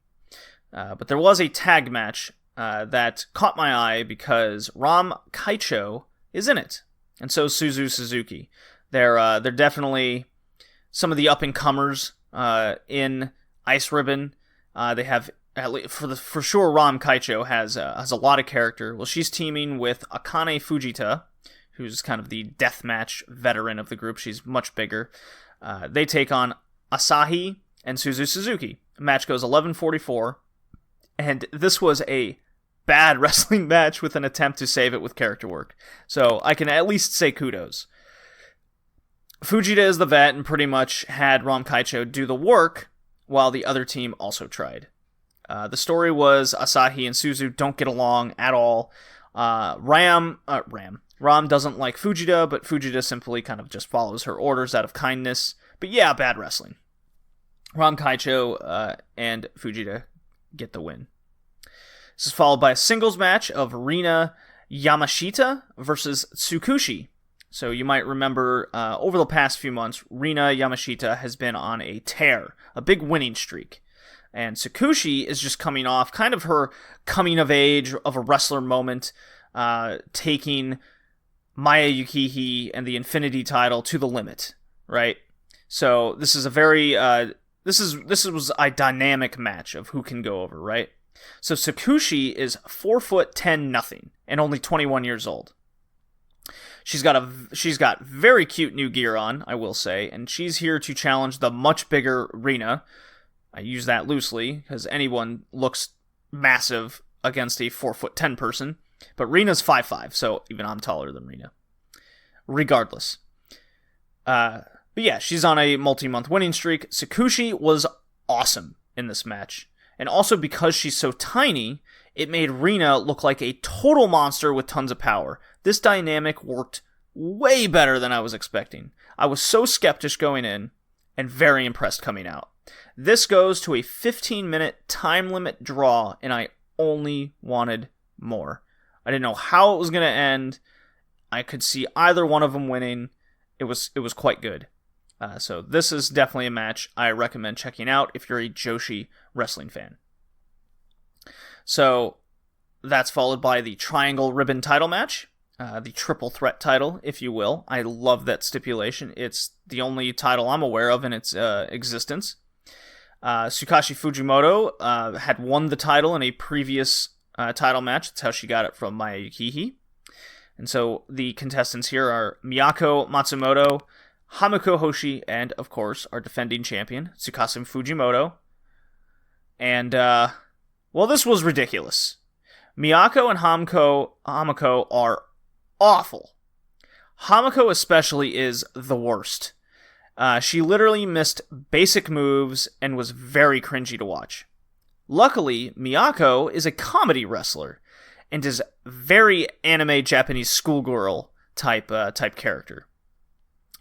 But there was a tag match that caught my eye because Ram Kaicho is in it, and so is Suzu Suzuki. They're definitely some of the up-and-comers in Ice Ribbon. They have, at least for sure, Ram Kaicho has a lot of character. Well, she's teaming with Akane Fujita, who's kind of the deathmatch veteran of the group. She's much bigger. They take on Asahi and Suzu Suzuki. The match goes 11:44, and this was a bad wrestling match with an attempt to save it with character work. So I can at least say kudos. Fujita is the vet and pretty much had Ram Kaicho do the work while the other team also tried. The story was Asahi and Suzu don't get along at all. Ram doesn't like Fujita, but Fujita simply kind of just follows her orders out of kindness. But yeah, bad wrestling. Ram Kaicho and Fujita get the win. This is followed by a singles match of Rina Yamashita versus Tsukushi. So you might remember over the past few months, Rina Yamashita has been on a tear, a big winning streak. And Tsukushi is just coming off kind of her coming of age of a wrestler moment, taking Maya Yukihi and the Infinity title to the limit, right? So this is a very this was a dynamic match of who can go over, right? So Tsukushi is 4'10" and only 21 years old. She's got very cute new gear on, I will say, and she's here to challenge the much bigger Rina. I use that loosely because anyone looks massive against a 4'10" person, but Rina's 5'5", so even I'm taller than Rina. Regardless. But yeah, she's on a multi-month winning streak. Tsukushi was awesome in this match. And also because she's so tiny, it made Rina look like a total monster with tons of power. This dynamic worked way better than I was expecting. I was so skeptical going in and very impressed coming out. This goes to a 15-minute time limit draw, and I only wanted more. I didn't know how it was going to end. I could see either one of them winning. It was quite good. So this is definitely a match I recommend checking out if you're a Joshi wrestling fan. So that's followed by the Triangle Ribbon title match, the triple threat title, if you will. I love that stipulation. It's the only title I'm aware of in its existence. Tsukashi Fujimoto had won the title in a previous title match. That's how she got it from Maya Yukihi. And so the contestants here are Miyako Matsumoto, Hamiko Hoshi, and, of course, our defending champion, Tsukasa Fujimoto. And, well, this was ridiculous. Miyako and Hamiko are awful. Hamako especially is the worst. She literally missed basic moves and was very cringy to watch. Luckily, Miyako is a comedy wrestler and is very anime Japanese schoolgirl type character.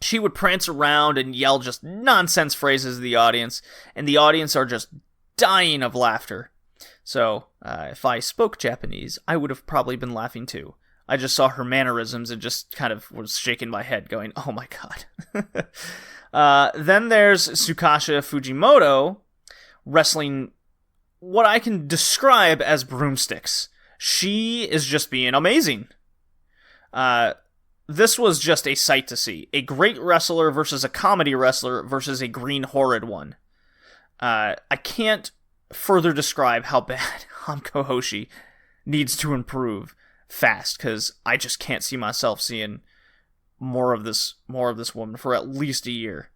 She would prance around and yell just nonsense phrases to the audience, and the audience are just dying of laughter. So, if I spoke Japanese, I would have probably been laughing too. I just saw her mannerisms and just kind of was shaking my head going, oh my god. Then there's Tsukasa Fujimoto wrestling what I can describe as broomsticks. She is just being amazing. This was just a sight to see. A great wrestler versus a comedy wrestler versus a green horrid one. I can't further describe how bad Hamko Hoshi needs to improve fast, because I just can't see myself seeing more of this woman for at least a year.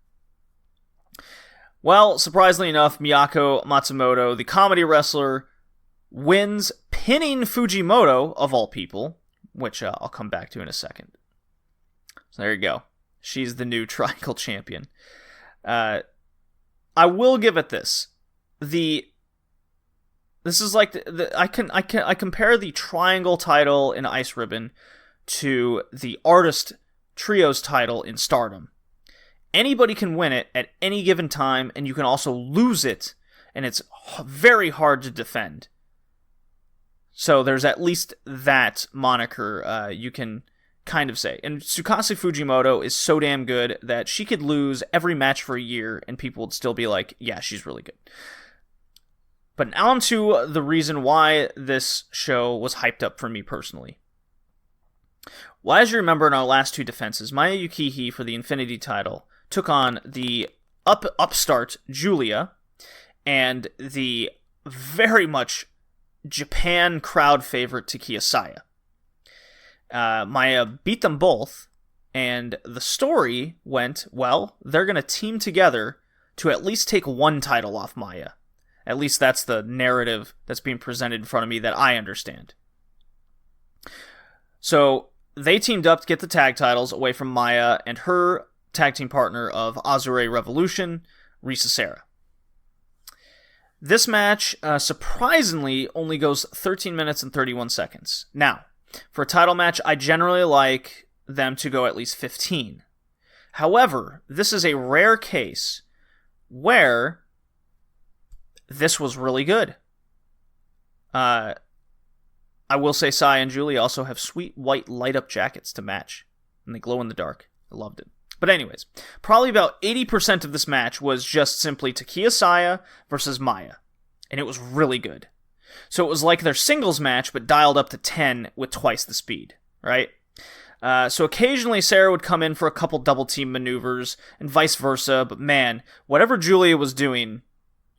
Well, surprisingly enough, Miyako Matsumoto, the comedy wrestler, wins, pinning Fujimoto, of all people, which I'll come back to in a second. So there you go. She's the new Triangle Champion. I will give it this. This is like I compare the Triangle title in Ice Ribbon to the Artist Trios title in Stardom. Anybody can win it at any given time, and you can also lose it, and it's very hard to defend. So there's at least that moniker you can kind of say. And Tsukasa Fujimoto is so damn good that she could lose every match for a year, and people would still be like, yeah, she's really good. But now on to the reason why this show was hyped up for me personally. Well, as you remember in our last two defenses, Maya Yukihi for the Infinity title took on the upstart Julia and the very much Japan crowd favorite Takiya Saya. Maya beat them both, and the story went, well, they're going to team together to at least take one title off Maya. At least that's the narrative that's being presented in front of me that I understand. So they teamed up to get the tag titles away from Maya and her tag team partner of Azure Revolution, Risa Sera. This match, surprisingly, only goes 13 minutes and 31 seconds. Now, for a title match, I generally like them to go at least 15. However, this is a rare case where this was really good. I will say Sai and Julie also have sweet white light-up jackets to match, and they glow in the dark. I loved it. But anyways, probably about 80% of this match was just simply Takiya Saya versus Maya, and it was really good. So it was like their singles match, but dialed up to 10 with twice the speed, right? So occasionally Sarah would come in for a couple double team maneuvers, and vice versa, but man, whatever Julia was doing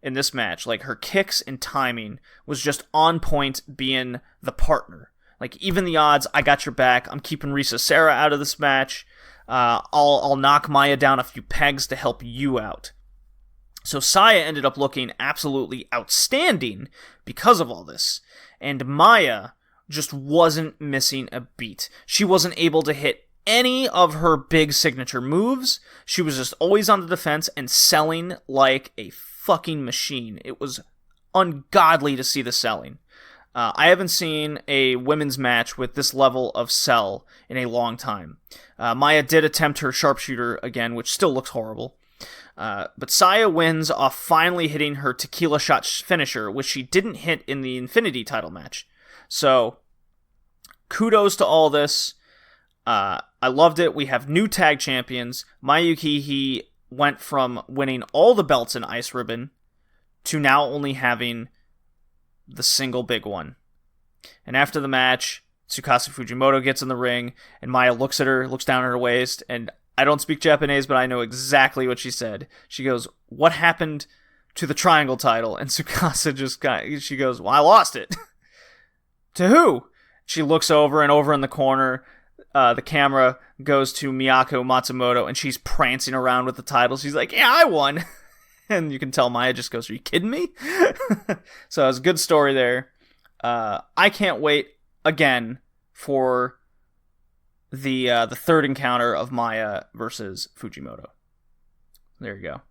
in this match, like her kicks and timing was just on point being the partner. Like, even the odds, I got your back, I'm keeping Risa Sera out of this match, I'll knock Maya down a few pegs to help you out. So Saya ended up looking absolutely outstanding because of all this, and Maya just wasn't missing a beat. She wasn't able to hit any of her big signature moves. She was just always on the defense and selling like a fucking machine. It was ungodly to see the selling. I haven't seen a women's match with this level of sell in a long time. Maya did attempt her sharpshooter again, which still looks horrible. But Saya wins off finally hitting her tequila shot finisher, which she didn't hit in the Infinity title match. So, kudos to all this. I loved it. We have new tag champions. Maya Yukihi went from winning all the belts in Ice Ribbon to now only having the single big one. And after the match, Tsukasa Fujimoto gets in the ring, and Maya looks at her, looks down at her waist, and I don't speak Japanese, but I know exactly what she said. She goes, "What happened to the Triangle title?" And Tsukasa she goes, "Well, I lost it." To who? She looks over, and over in the corner, the camera goes to Miyako Matsumoto, and she's prancing around with the title. She's like, "Yeah, I won." And you can tell Maya just goes, "Are you kidding me?" So it was a good story there. I can't wait, again, for the third encounter of Maya versus Fujimoto. There you go.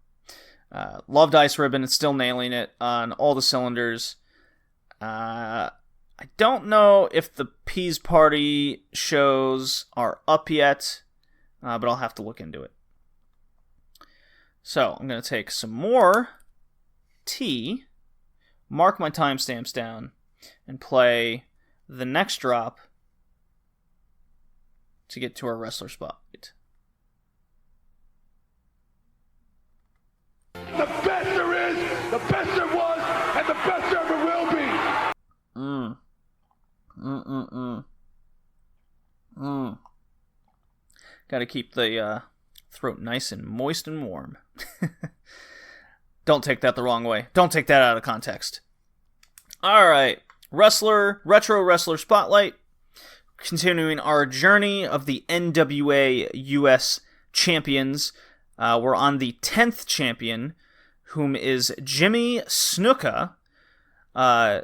Loved Ice Ribbon. It's still nailing it on all the cylinders. I don't know if the Peas Party shows are up yet, but I'll have to look into it. So, I'm going to take some more tea, mark my timestamps down, and play the next drop to get to our wrestler spotlight.
The best there is, the best there was, and the best there ever will be.
Gotta keep the throat nice and moist and warm. Don't take that the wrong way. Don't take that out of context. Alright, Retro Wrestler Spotlight. Continuing our journey of the NWA US Champions. We're on the 10th champion, whom is Jimmy Snuka.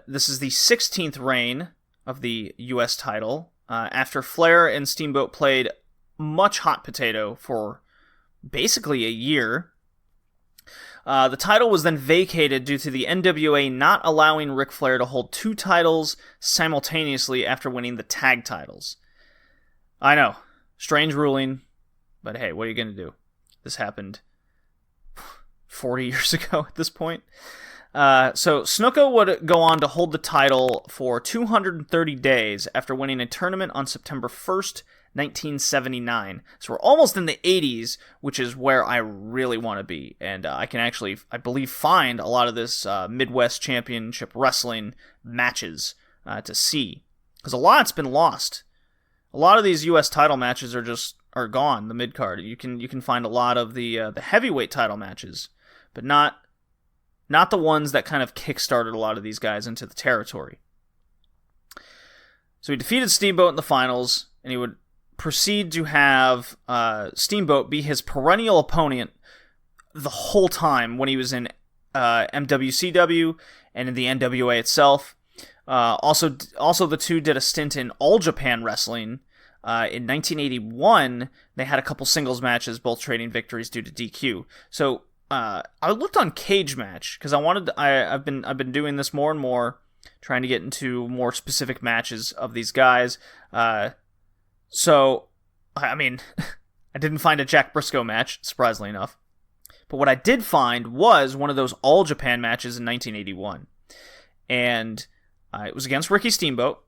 This is the 16th reign of the US title, after Flair and Steamboat played much hot potato for basically a year. The title was then vacated due to the NWA not allowing Ric Flair to hold two titles simultaneously after winning the tag titles. I know, strange ruling, but hey, what are you going to do? This happened 40 years ago at this point. So Snuka would go on to hold the title for 230 days after winning a tournament on September 1st, 1979. So we're almost in the 80s, which is where I really want to be. And I can actually, I believe, find a lot of this Midwest Championship Wrestling matches to see. Because a lot's been lost. A lot of these U.S. title matches are gone, the mid-card. You can find a lot of the heavyweight title matches, but not the ones that kind of kickstarted a lot of these guys into the territory. So he defeated Steamboat in the finals, and he would proceed to have Steamboat be his perennial opponent the whole time when he was in MWCW and in the NWA itself. Also, the two did a stint in All Japan Wrestling. In 1981, they had a couple singles matches, both trading victories due to DQ. So I looked on Cage Match because I've been doing this more and more, trying to get into more specific matches of these guys. So I mean, I didn't find a Jack Briscoe match, surprisingly enough. But what I did find was one of those All Japan matches in 1981, and it was against Ricky Steamboat.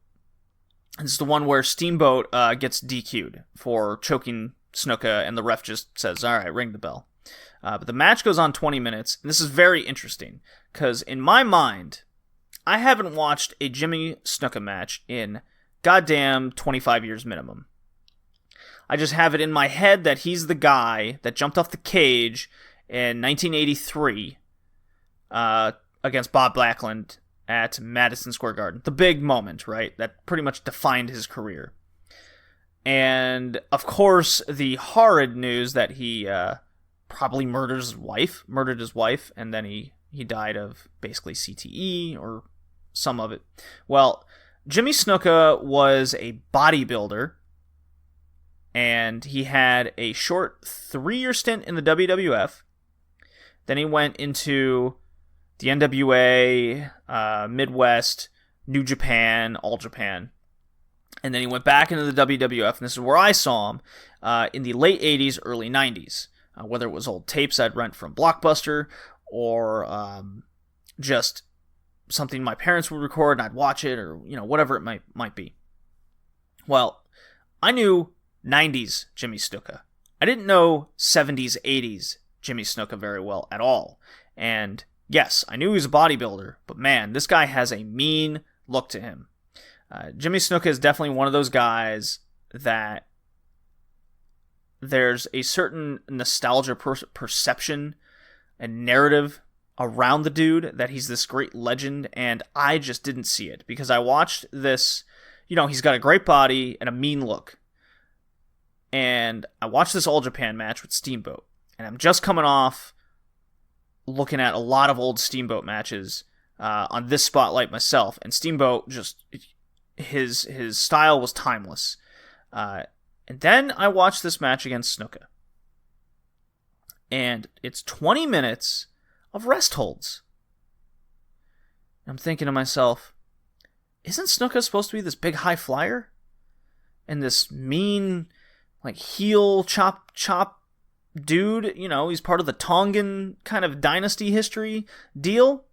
This is the one where Steamboat gets DQ'd for choking Snuka, and the ref just says, all right, ring the bell. But the match goes on 20 minutes, and this is very interesting, because in my mind, I haven't watched a Jimmy Snuka match in goddamn 25 years minimum. I just have it in my head that he's the guy that jumped off the cage in 1983 against Bob Backlund at Madison Square Garden. The big moment, right? That pretty much defined his career. And, of course, the horrid news that he probably murdered his wife, and then he died of basically CTE, or some of it. Well, Jimmy Snuka was a bodybuilder, and he had a short 3-year stint in the WWF. Then he went into the NWA, Midwest, New Japan, All Japan. And then he went back into the WWF, and this is where I saw him in the late 80s, early 90s. Whether it was old tapes I'd rent from Blockbuster, or just something my parents would record and I'd watch it, or whatever it might be. Well, I knew 90s Jimmy Snuka. I didn't know 70s, 80s Jimmy Snuka very well at all. And yes, I knew he was a bodybuilder, but man, this guy has a mean look to him. Jimmy Snuka is definitely one of those guys that there's a certain nostalgia perception and narrative around the dude that he's this great legend, and I just didn't see it because I watched this. He's got a great body and a mean look. And I watched this All Japan match with Steamboat, and I'm just coming off looking at a lot of old Steamboat matches on this spotlight myself, and Steamboat just his style was timeless. And then I watched this match against Snuka. And it's 20 minutes of rest holds. I'm thinking to myself, isn't Snuka supposed to be this big high flyer? And this mean, like, heel chop dude? You know, he's part of the Tongan kind of dynasty history deal?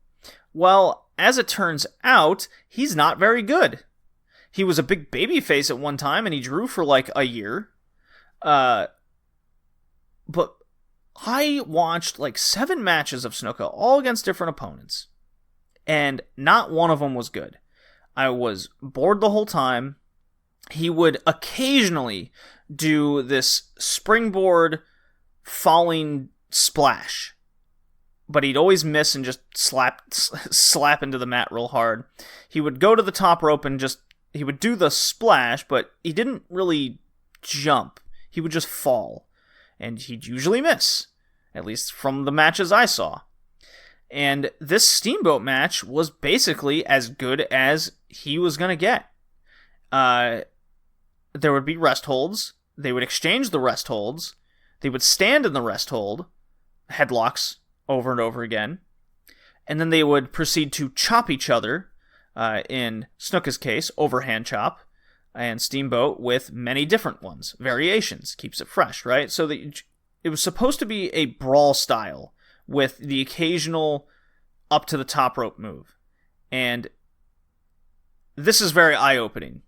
Well, as it turns out, he's not very good. He was a big babyface at one time, and he drew for like a year. But I watched like 7 matches of Snuka, all against different opponents. And not one of them was good. I was bored the whole time. He would occasionally do this springboard falling splash. But he'd always miss and just slap into the mat real hard. He would go to the top rope and he would do the splash, but he didn't really jump. He would just fall. And he'd usually miss. At least from the matches I saw. And this Steamboat match was basically as good as he was going to get. There would be rest holds. They would exchange the rest holds. They would stand in the rest hold. Headlocks over and over again. And then they would proceed to chop each other. In Snuka's case, overhand chop. And Steamboat with many different ones. Variations. Keeps it fresh, right? So it was supposed to be a brawl style with the occasional up to the top rope move. And this is very eye-opening.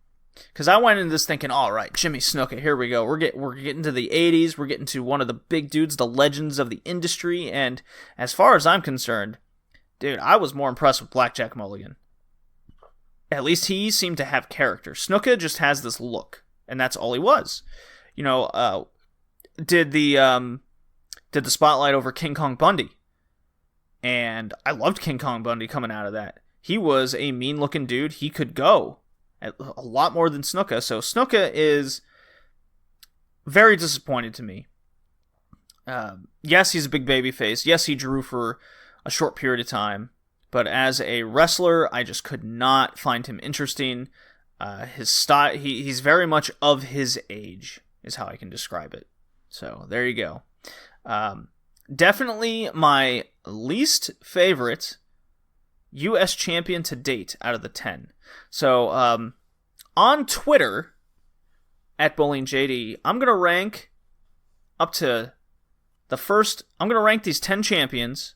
Because I went into this thinking, all right, Jimmy Snuka, here we go. We're getting to the 80s. We're getting to one of the big dudes, the legends of the industry. And as far as I'm concerned, dude, I was more impressed with Blackjack Mulligan. At least he seemed to have character. Snuka just has this look. And that's all he was. You know, did the spotlight over King Kong Bundy. And I loved King Kong Bundy coming out of that. He was a mean-looking dude. He could go a lot more than Snuka. So Snuka is very disappointed to me. Yes, he's a big baby face. Yes, he drew for a short period of time. But as a wrestler, I just could not find him interesting. His style, he's very much of his age, is how I can describe it. So there you go. Definitely my least favorite U.S. champion to date out of the 10. So on Twitter, at BowlingJD, I'm going to rank up to the first. I'm going to rank these 10 champions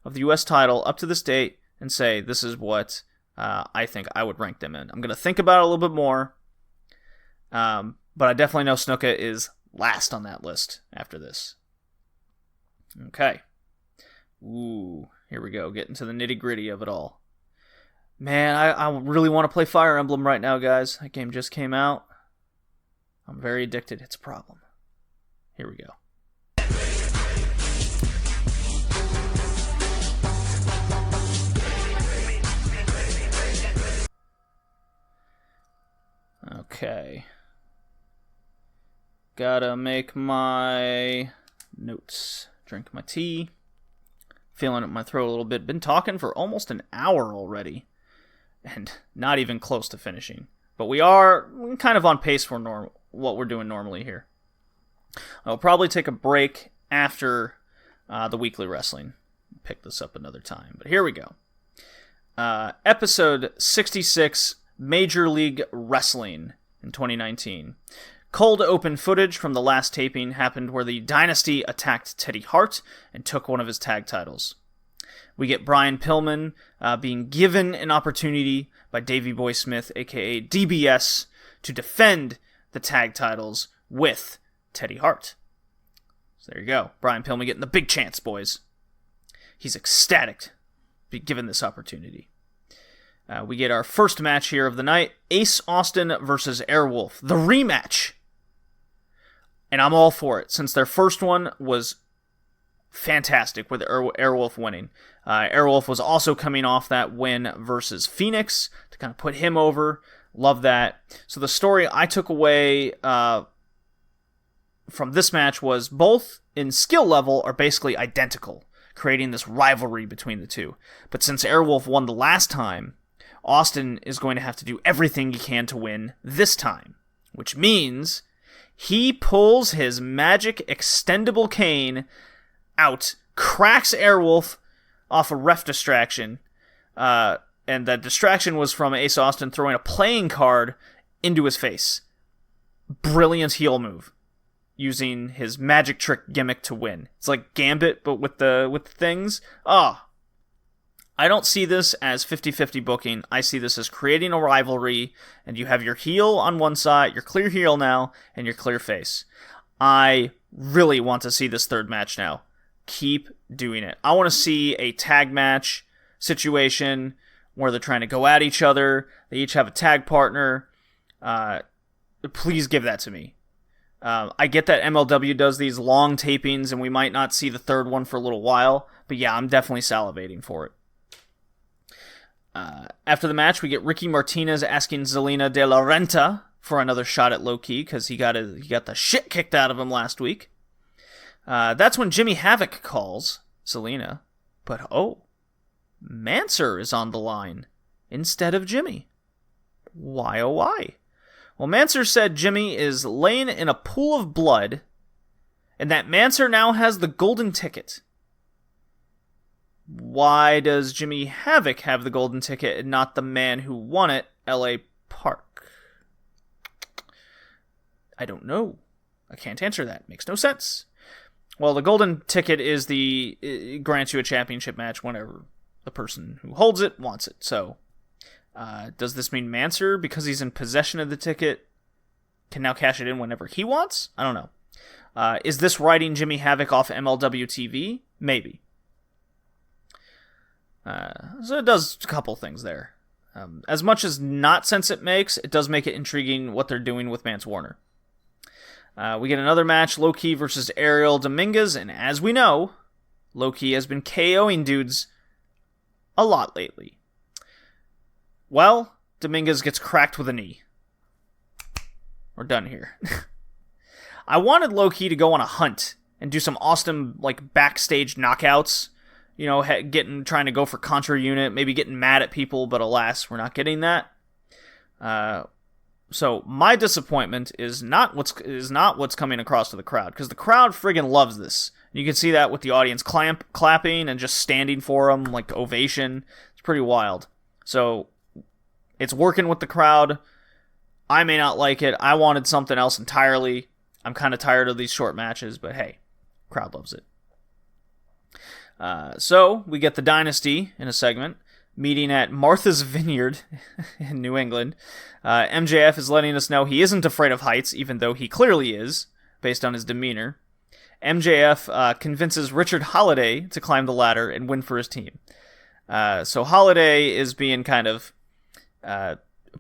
of the U.S. title up to this date and say this is what I think I would rank them in. I'm going to think about it a little bit more. But I definitely know Snuka is last on that list after this. Okay. Ooh, here we go. Getting to the nitty-gritty of it all. Man, I really want to play Fire Emblem right now, guys. That game just came out. I'm very addicted. It's a problem. Here we go. Okay. Gotta make my notes. Drink my tea. Feeling it in my throat a little bit. Been talking for almost an hour already. And not even close to finishing. But we are kind of on pace for what we're doing normally here. I'll probably take a break after the weekly wrestling. Pick this up another time. But here we go. Episode 66, Major League Wrestling in 2019. Cold open footage from the last taping happened where the Dynasty attacked Teddy Hart and took one of his tag titles. We get Brian Pillman being given an opportunity by Davey Boy Smith, aka DBS, to defend the tag titles with Teddy Hart. So there you go. Brian Pillman getting the big chance, boys. He's ecstatic to be given this opportunity. We get our first match here of the night, Ace Austin versus Airwolf, the rematch. And I'm all for it, since their first one was fantastic with Airwolf winning. Airwolf was also coming off that win versus Phoenix to kind of put him over. Love that. So the story I took away from this match was both in skill level are basically identical, creating this rivalry between the two. But since Airwolf won the last time, Austin is going to have to do everything he can to win this time, which means He pulls his magic extendable cane out, cracks Airwolf off a ref distraction, and that distraction was from Ace Austin throwing a playing card into his face. Brilliant heel move, using his magic trick gimmick to win. It's like Gambit, but with the things. I don't see this as 50-50 booking. I see this as creating a rivalry, and you have your heel on one side, your clear heel now, and your clear face. I really want to see this third match now. Keep doing it. I want to see a tag match situation where they're trying to go at each other. They each have a tag partner. Please give that to me. I get that MLW does these long tapings, and we might not see the third one for a little while, but yeah, I'm definitely salivating for it. After the match, we get Ricky Martinez asking Zelina De La Renta for another shot at Low Ki, because he got the shit kicked out of him last week. That's when Jimmy Havoc calls Zelina, but Manser is on the line instead of Jimmy. Why, oh why? Well, Manser said Jimmy is laying in a pool of blood, and that Manser now has the golden ticket. Why does Jimmy Havoc have the golden ticket and not the man who won it, L.A. Park? I don't know. I can't answer that. Makes no sense. Well, the golden ticket is it grants you a championship match whenever the person who holds it wants it. So, does this mean Manser, because he's in possession of the ticket, can now cash it in whenever he wants? I don't know. Is this writing Jimmy Havoc off MLW TV? Maybe. So it does a couple things there. As much as not sense it makes, it does make it intriguing what they're doing with Mance Warner. We get another match, Low Ki versus Ariel Dominguez, and as we know, Low Ki has been KOing dudes a lot lately. Well, Dominguez gets cracked with a knee. We're done here. I wanted Low Ki to go on a hunt and do some awesome backstage knockouts. You know, trying to go for contra unit, maybe getting mad at people, but alas, we're not getting that. So my disappointment is not what's coming across to the crowd, because the crowd friggin' loves this. You can see that with the audience clapping and just standing for him, like ovation. It's pretty wild. So it's working with the crowd. I may not like it. I wanted something else entirely. I'm kind of tired of these short matches, but hey, crowd loves it. So we get the Dynasty in a segment, meeting at Martha's Vineyard in New England. MJF is letting us know he isn't afraid of heights, even though he clearly is, based on his demeanor. MJF convinces Richard Holiday to climb the ladder and win for his team. So Holiday is being kind of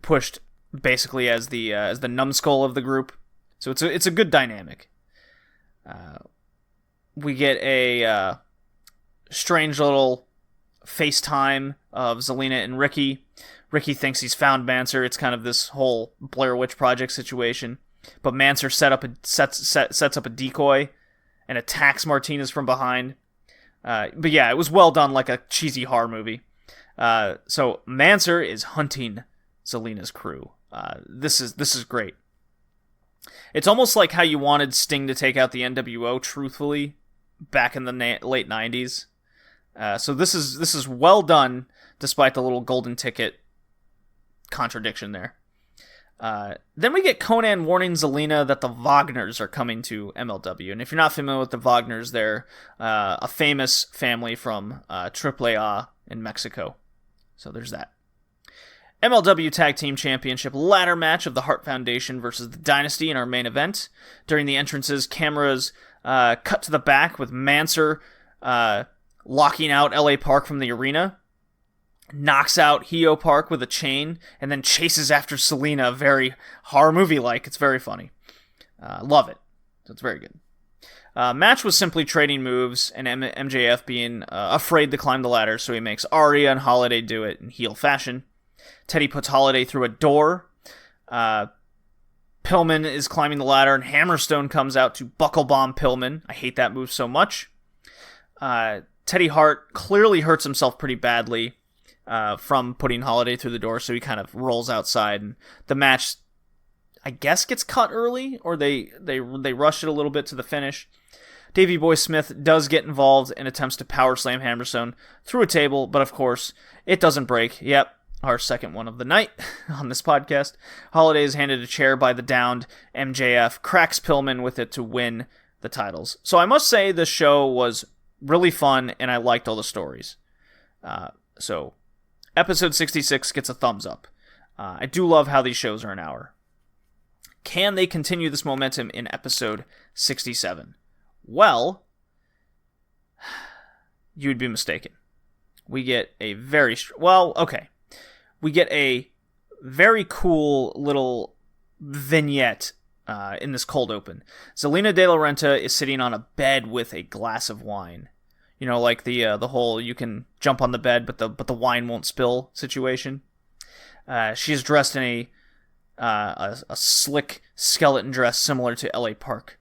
pushed basically as the numbskull of the group. So it's a good dynamic. We get a strange little FaceTime of Zelina and Ricky. Ricky thinks he's found Manser. It's kind of this whole Blair Witch Project situation. But Manser sets up a decoy and attacks Martinez from behind. But yeah, it was well done, like a cheesy horror movie. So Manser is hunting Zelina's crew. This is great. It's almost like how you wanted Sting to take out the NWO, truthfully, back in the late 90s. So this is well done, despite the little golden ticket contradiction there. Then we get Conan warning Zelina that the Wagners are coming to MLW. And if you're not familiar with the Wagners, they're a famous family from AAA in Mexico. So there's that. MLW Tag Team Championship ladder match of the Hart Foundation versus the Dynasty in our main event. During the entrances, cameras cut to the back with Manser locking out LA Park from the arena, knocks out Hio Park with a chain, and then chases after Selena, very horror movie-like. It's very funny. Love it. So it's very good. Match was simply trading moves, and MJF being afraid to climb the ladder, so he makes Arya and Holiday do it in heel fashion. Teddy puts Holiday through a door. Pillman is climbing the ladder, and Hammerstone comes out to buckle bomb Pillman. I hate that move so much. Teddy Hart clearly hurts himself pretty badly from putting Holiday through the door, so he kind of rolls outside. And the match I guess gets cut early, or they rush it a little bit to the finish. Davey Boy Smith does get involved and attempts to power slam Hammerstone through a table, but of course, it doesn't break. Yep, our second one of the night on this podcast. Holiday is handed a chair by the downed MJF, cracks Pillman with it to win the titles. So I must say this show was really fun, and I liked all the stories. So episode 66 gets a thumbs up. I do love how these shows are an hour. Can they continue this momentum in episode 67? Well, you'd be mistaken. We get a very... We get a very cool little vignette in this cold open. Zelina De La Renta is sitting on a bed with a glass of wine. You know, like the whole you can jump on the bed, but the wine won't spill situation. She is dressed in a slick skeleton dress similar to L.A. Park.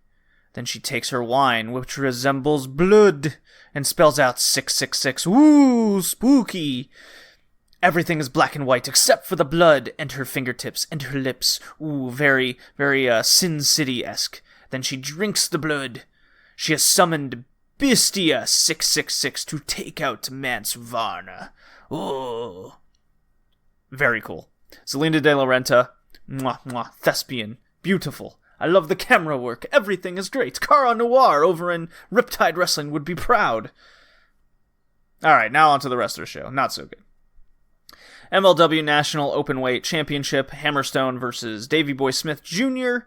Then she takes her wine, which resembles blood, and spells out 666. Ooh, spooky! Everything is black and white except for the blood and her fingertips and her lips. Ooh, very, very Sin City-esque. Then she drinks the blood. She has summoned Bestia 666 to take out Mance Varna. Ooh. Very cool. Zelina De La Renta, mwah, mwah, thespian, beautiful. I love the camera work. Everything is great. Cara Noir over in Riptide Wrestling would be proud. Alright, now on to the rest of the show. Not so good. MLW National Openweight Championship, Hammerstone versus Davey Boy Smith Jr.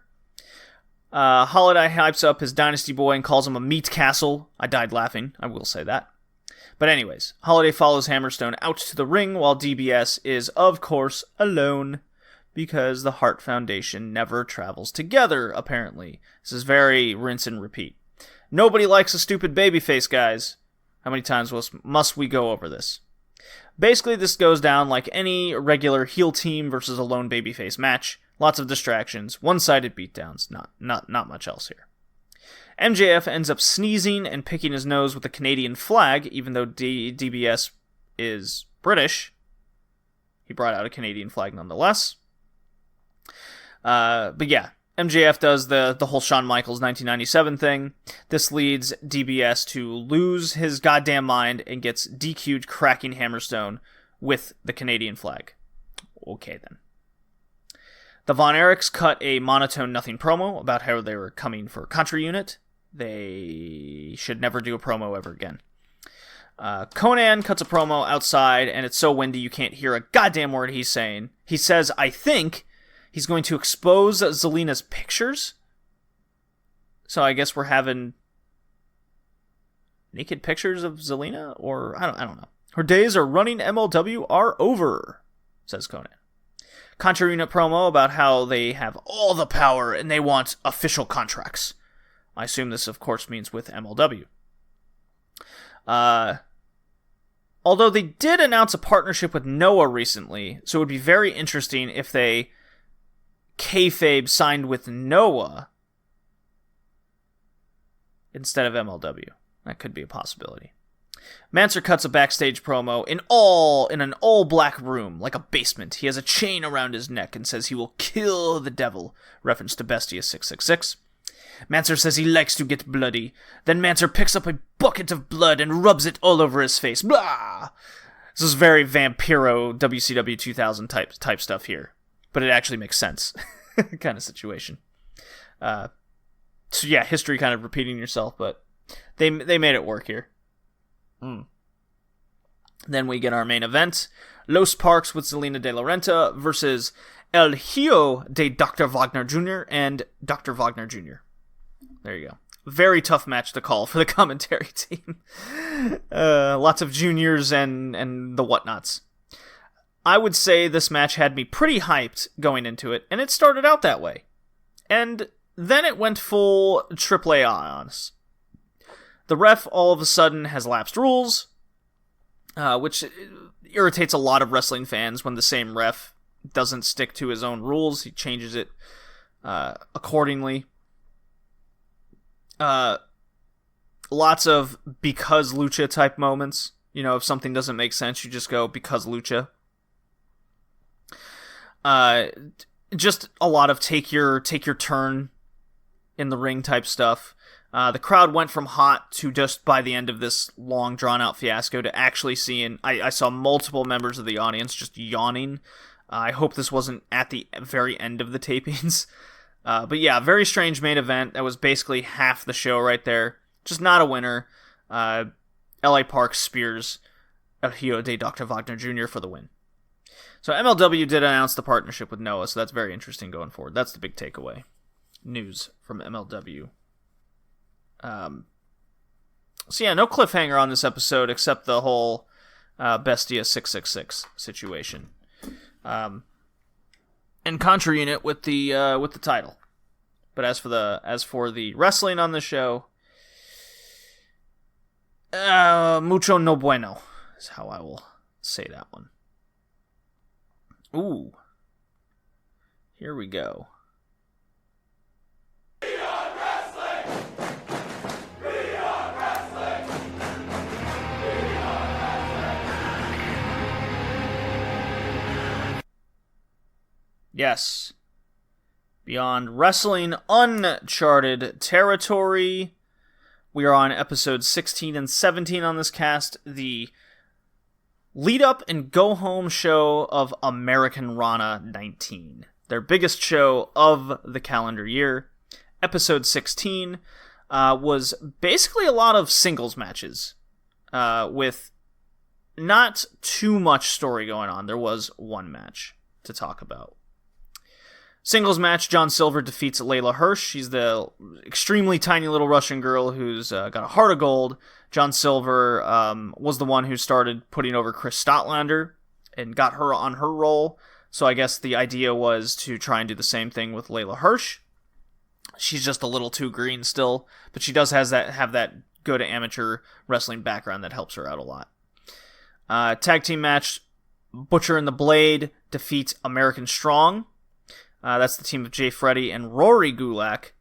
Holiday hypes up his Dynasty Boy and calls him a meat castle. I died laughing, I will say that. But anyways, Holiday follows Hammerstone out to the ring while DBS is, of course, alone. Because the Hart Foundation never travels together, apparently. This is very rinse and repeat. Nobody likes a stupid babyface, guys. How many times must we go over this? Basically, this goes down like any regular heel team versus a lone babyface match. Lots of distractions, one-sided beatdowns, not much else here. MJF ends up sneezing and picking his nose with a Canadian flag, even though DBS is British. He brought out a Canadian flag nonetheless. But yeah, MJF does the whole Shawn Michaels 1997 thing. This leads DBS to lose his goddamn mind and gets DQ'd, cracking Hammerstone with the Canadian flag. Okay then. The Von Erichs cut a monotone nothing promo about how they were coming for a country unit. They should never do a promo ever again. Conan cuts a promo outside, and it's so windy you can't hear a goddamn word he's saying. He says, I think... he's going to expose Zelina's pictures. So I guess we're having naked pictures of Zelina? Or, I don't know. Her days of running MLW are over, says Conan. Contra Unit promo about how they have all the power and they want official contracts. I assume this, of course, means with MLW. Although they did announce a partnership with Noah recently, so it would be very interesting if they... kayfabe signed with Noah instead of MLW. That could be a possibility. Manser cuts a backstage promo in an all-black room, like a basement. He has a chain around his neck and says he will kill the devil, reference to Bestia 666. Manser says he likes to get bloody. Then Manser picks up a bucket of blood and rubs it all over his face. Blah! This is very Vampiro WCW 2000 type stuff here. But it actually makes sense. Kind of situation. So yeah, history kind of repeating yourself, but they made it work here. Then we get our main event. Los Parks with Zelina De La Renta versus El Hijo de Dr. Wagner Jr. and Dr. Wagner Jr. There you go. Very tough match to call for the commentary team. Lots of juniors and the whatnots. I would say this match had me pretty hyped going into it, and it started out that way. And then it went full AAA on us. The ref all of a sudden has lapsed rules, which irritates a lot of wrestling fans when the same ref doesn't stick to his own rules. He changes it accordingly. Lots of because lucha type moments. You know, if something doesn't make sense, you just go because lucha. just a lot of take your turn in the ring type stuff. The crowd went from hot to just by the end of this long drawn out fiasco to actually seeing, I saw multiple members of the audience just yawning. I hope this wasn't at the very end of the tapings. But yeah, very strange main event. That was basically half the show right there. Just not a winner. LA Park spears El Hijo de Dr. Wagner Jr. for the win. So MLW did announce the partnership with Noah, so that's very interesting going forward. That's the big takeaway. News from MLW. So yeah, no cliffhanger on this episode except the whole Bestia 666 situation. And contra unit with the title. But as for the wrestling on the show, mucho no bueno is how I will say that one. Ooh. Here we go.
Beyond Wrestling! Beyond Wrestling! Beyond Wrestling!
Yes. Beyond Wrestling, Uncharted territory. We are on episodes 16 and 17 on this cast. The lead up and go home show of Americanrana 19. Their biggest show of the calendar year. Episode 16 was basically a lot of singles matches with not too much story going on. There was one match to talk about. Singles match, John Silver defeats Layla Hirsch. She's the extremely tiny little Russian girl who's got a heart of gold. John Silver was the one who started putting over Chris Statlander and got her on her roll. So I guess the idea was to try and do the same thing with Layla Hirsch. She's just a little too green still, but she does have that good amateur wrestling background that helps her out a lot. Tag team match, Butcher and the Blade defeat American Strong. That's the team of Jay Freddy and Rory Gulak.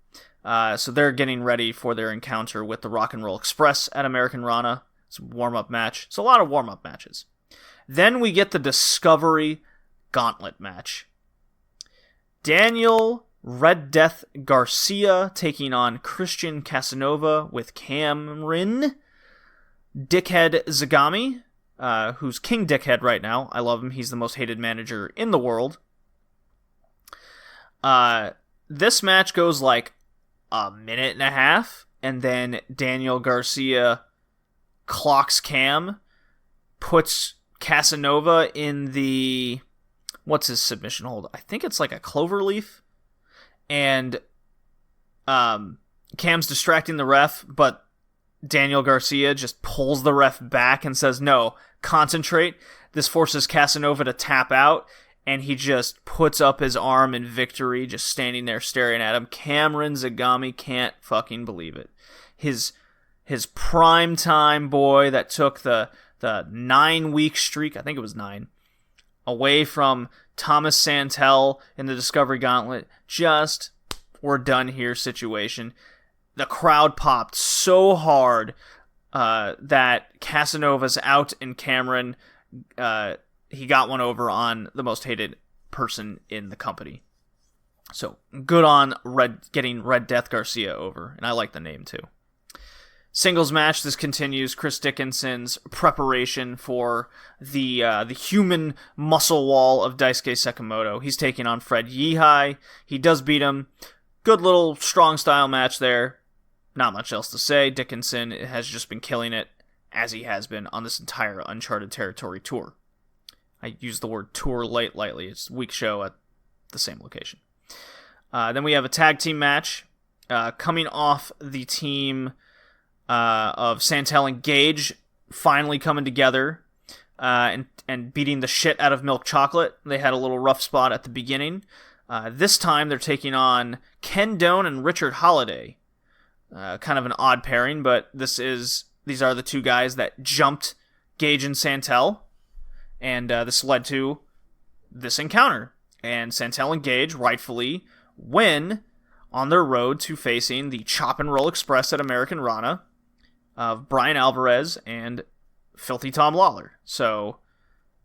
So they're getting ready for their encounter with the Rock and Roll Express at Americanrana. It's a warm-up match. It's a lot of warm-up matches. Then we get the Discovery Gauntlet match. Daniel Red Death Garcia taking on Christian Casanova with Cameron Dickhead Zagami, who's King Dickhead right now. I love him. He's the most hated manager in the world. This match goes like a minute and a half, and then Daniel Garcia clocks Cam, puts Casanova in the, what's his submission hold? I think it's like a cloverleaf, and Cam's distracting the ref, but Daniel Garcia just pulls the ref back and says, no, concentrate. This forces Casanova to tap out, and he just puts up his arm in victory, just standing there staring at him. Cameron Zagami can't fucking believe it. His prime time boy that took the 9-week streak, I think it was 9, away from Thomas Santel in the Discovery Gauntlet. Just, we're done here situation. The crowd popped so hard that Casanova's out, and Cameron, he got one over on the most hated person in the company. So, good on getting Red Death Garcia over, and I like the name too. Singles match, this continues Chris Dickinson's preparation for the human muscle wall of Daisuke Sekimoto. He's taking on Fred Yehai. He does beat him. Good little strong style match there. Not much else to say. Dickinson has just been killing it, as he has been on this entire Uncharted Territory tour. I use the word tour lightly. It's a week show at the same location. Then we have a tag team match coming off the team of Santel and Gage finally coming together and beating the shit out of Milk Chocolate. They had a little rough spot at the beginning. This time they're taking on Ken Doane and Richard Holiday. Kind of an odd pairing, but these are the two guys that jumped Gage and Santel. And this led to this encounter. And Santel and Gage rightfully win on their road to facing the Chop and Roll Express at Americanrana of Brian Alvarez and Filthy Tom Lawler. So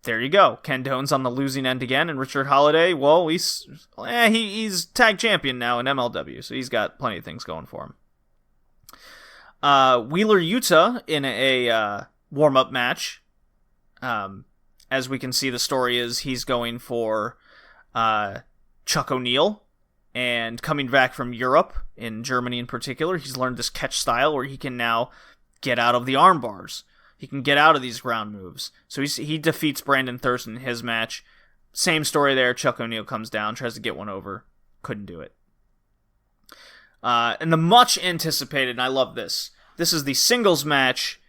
there you go. Kento's on the losing end again, and Richard Holiday, well, he's tag champion now in MLW, so he's got plenty of things going for him. Wheeler Yuta in a warm-up match. As we can see, the story is he's going for Chuck O'Neil, and coming back from Europe, in Germany in particular, he's learned this catch style where he can now get out of the arm bars. He can get out of these ground moves. So he defeats Brandon Thurston in his match. Same story there. Chuck O'Neil comes down, tries to get one over. Couldn't do it. And the much anticipated, and I love this. This is the singles match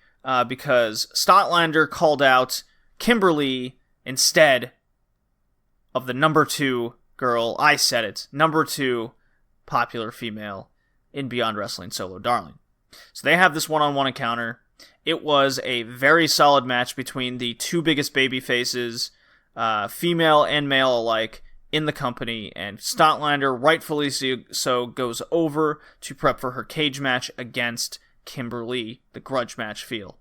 because Statlander called out Kimberly instead of the number 2 girl. I said it. Number 2 popular female in Beyond Wrestling, Solo Darling. So they have this one-on-one encounter. It was a very solid match between the two biggest baby faces, female and male alike, in the company, and Statlander, rightfully so, goes over to prep for her cage match against Kimberly, the grudge match feel.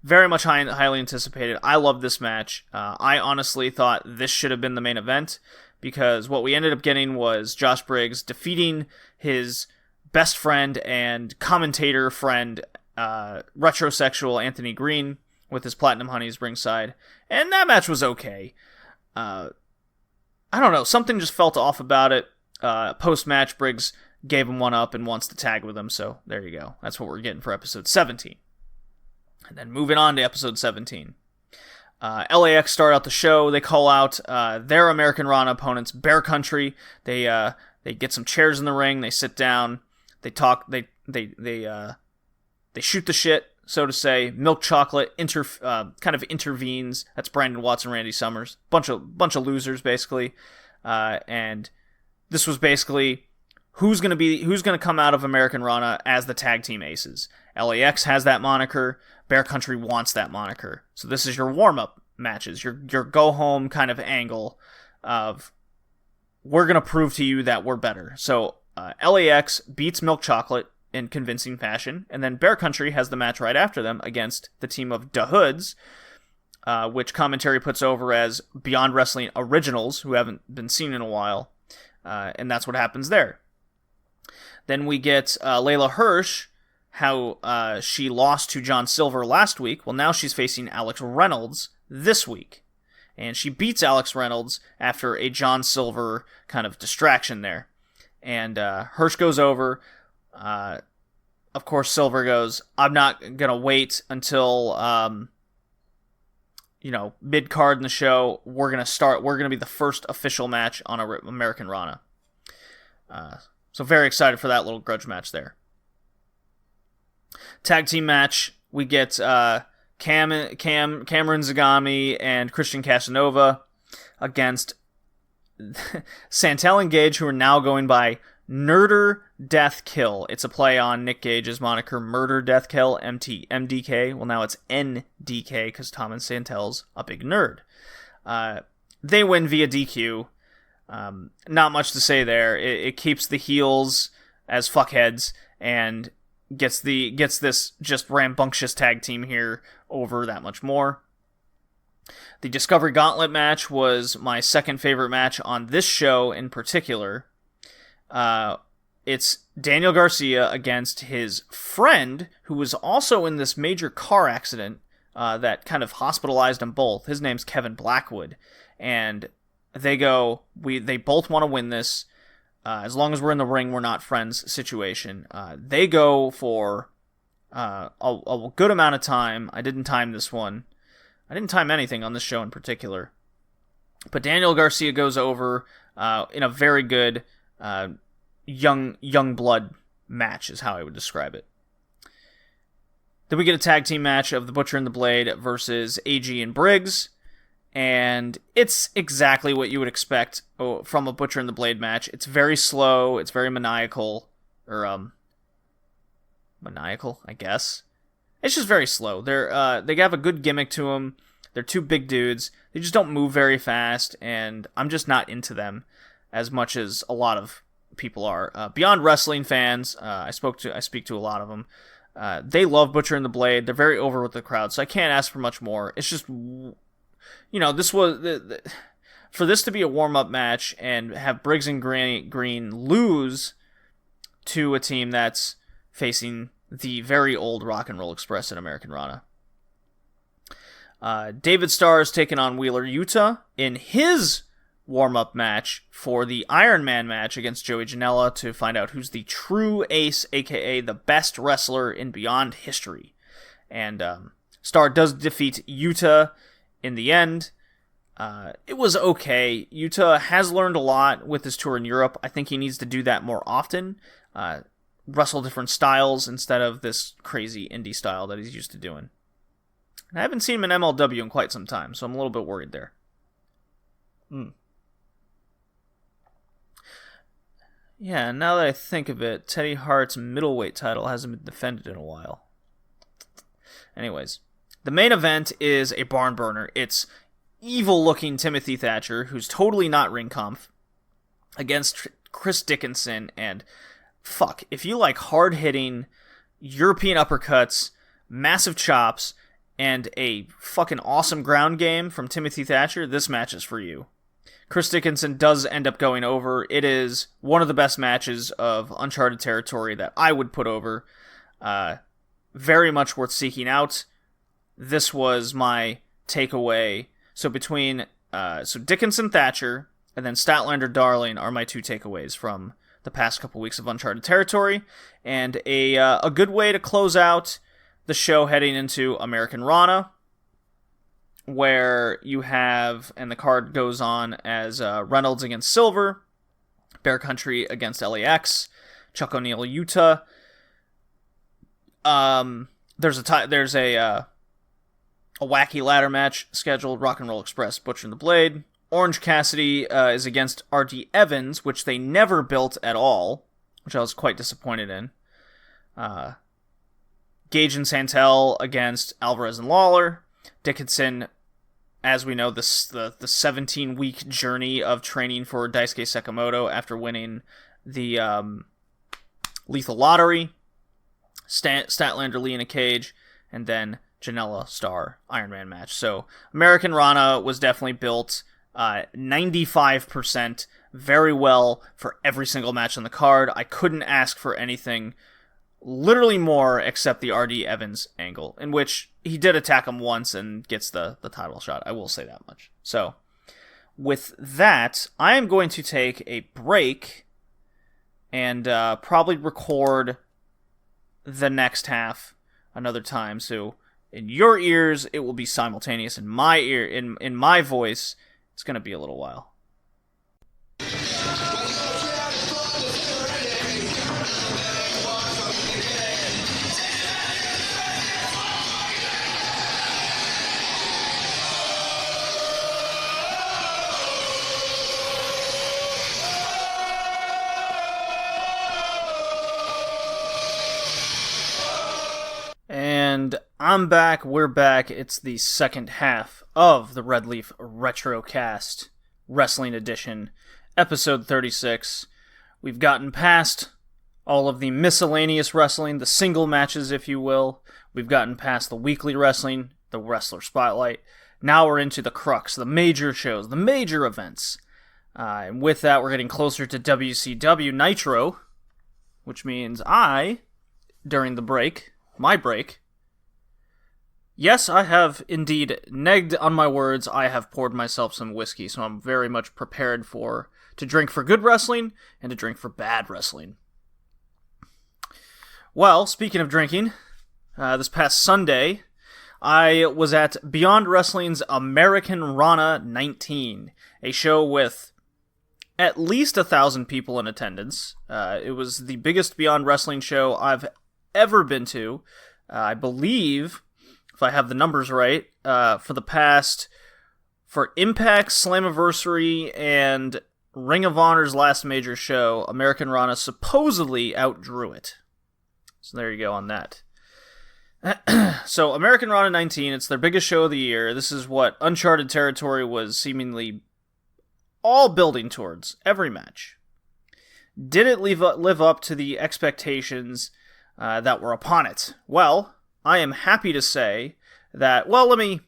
Very much highly anticipated. I love this match. I honestly thought this should have been the main event, because what we ended up getting was Josh Briggs defeating his best friend and commentator friend, retrosexual Anthony Green, with his Platinum Honeys ringside, and that match was okay. I don't know, something just felt off about it. Post-match, Briggs gave him one up and wants to tag with him, so there you go. That's what we're getting for episode 17. And then moving on to episode 17. LAX start out the show. They call out their Americanrana opponents, Bear Country. They get some chairs in the ring. They sit down. They talk. They shoot the shit, so to say. Milk Chocolate kind of intervenes. That's Brandon Watson, Randy Summers, bunch of losers basically. And this was basically who's gonna come out of Americanrana as the tag team aces. LAX has that moniker. Bear Country wants that moniker. So this is your warm-up matches, your go-home kind of angle of, we're going to prove to you that we're better. So LAX beats Milk Chocolate in convincing fashion, and then Bear Country has the match right after them against the team of Da Hoods, which commentary puts over as Beyond Wrestling Originals, who haven't been seen in a while, and that's what happens there. Then we get Layla Hirsch, how she lost to John Silver last week. Well, now she's facing Alex Reynolds this week. And she beats Alex Reynolds after a John Silver kind of distraction there. And Hirsch goes over. Of course, Silver goes, I'm not going to wait until, mid-card in the show. We're going to be the first official match on Americanrana. So very excited for that little grudge match there. Tag team match, we get Cameron Zagami and Christian Casanova against Santel and Gage, who are now going by Nerder Death Kill. It's a play on Nick Gage's moniker, Murder Death Kill, MDK. Well, now it's NDK, because Tom and Santel's a big nerd. They win via DQ. Not much to say there. It keeps the heels as fuckheads, and gets this just rambunctious tag team here over that much more. The Discovery Gauntlet match was my second favorite match on this show in particular. It's Daniel Garcia against his friend, who was also in this major car accident that kind of hospitalized them both. His name's Kevin Blackwood, and they both want to win this. As long as we're in the ring, we're not friends situation. They go for a good amount of time. I didn't time this one. I didn't time anything on this show in particular. But Daniel Garcia goes over in a very good young blood match, is how I would describe it. Then we get a tag team match of the Butcher and the Blade versus AG and Briggs. And it's exactly what you would expect from a Butcher and the Blade match. It's very slow. It's very maniacal. Maniacal, I guess. It's just very slow. They have a good gimmick to them. They're two big dudes. They just don't move very fast, and I'm just not into them as much as a lot of people are. Beyond Wrestling fans, I speak to a lot of them. They love Butcher and the Blade. They're very over with the crowd, so I can't ask for much more. It's just this was for this to be a warm-up match and have Briggs and Green lose to a team that's facing the very old Rock and Roll Express in Americanrana. David Starr is taking on Wheeler Yuta in his warm-up match for the Iron Man match against Joey Janela to find out who's the true ace, aka the best wrestler in Beyond history. And Starr does defeat Yuta in the end. It was okay. Yuta has learned a lot with his tour in Europe. I think he needs to do that more often. Wrestle different styles instead of this crazy indie style that he's used to doing. And I haven't seen him in MLW in quite some time, so I'm a little bit worried there. Yeah, now that I think of it, Teddy Hart's middleweight title hasn't been defended in a while. Anyways, the main event is a barn burner. It's evil-looking Timothy Thatcher, who's totally not ring conf, against Chris Dickinson, and fuck, if you like hard-hitting European uppercuts, massive chops, and a fucking awesome ground game from Timothy Thatcher, this match is for you. Chris Dickinson does end up going over. It is one of the best matches of Uncharted territory that I would put over. Very much worth seeking out. This was my takeaway. So between Dickinson Thatcher and then Statlander Darling are my two takeaways from the past couple weeks of Uncharted territory, and a good way to close out the show heading into Americanrana, where you have, and the card goes on as Reynolds against Silver, Bear Country against LAX, Chuck O'Neill Yuta. There's a wacky ladder match scheduled, Rock and Roll Express, Butcher and the Blade. Orange Cassidy is against R.D. Evans, which they never built at all, which I was quite disappointed in. Gage and Santel against Alvarez and Lawler. Dickinson, as we know, the 17-week journey of training for Daisuke Sekimoto after winning the Lethal Lottery. Statlander Lee in a cage, and then Janela Starr Iron Man match. So Americanrana was definitely built 95% very well for every single match on the card. I couldn't ask for anything literally more except the R.D. Evans angle, in which he did attack him once and gets the title shot. I will say that much. So with that, I am going to take a break and probably record the next half another time. So in your ears, it will be simultaneous. In my ear, in my voice, it's going to be a little while. And I'm back, we're back. It's the second half of the Red Leaf Retrocast Wrestling Edition, episode 36. We've gotten past all of the miscellaneous wrestling, the single matches, if you will. We've gotten past the weekly wrestling, the Wrestler Spotlight. Now we're into the crux, the major shows, the major events. And with that, we're getting closer to WCW Nitro, which means during the break, my break, yes, I have indeed negged on my words. I have poured myself some whiskey, so I'm very much prepared to drink for good wrestling and to drink for bad wrestling. Well, speaking of drinking, this past Sunday, I was at Beyond Wrestling's Americanrana 19, a show with at least 1,000 people in attendance. It was the biggest Beyond Wrestling show I've ever been to. I believe, if I have the numbers right, for Impact, Slammiversary, and Ring of Honor's last major show, Americanrana supposedly outdrew it. So there you go on that. So Americanrana 19, it's their biggest show of the year. This is what Uncharted territory was seemingly all building towards, every match. Did it live up to the expectations that were upon it? Well, I am happy to say that, well, let me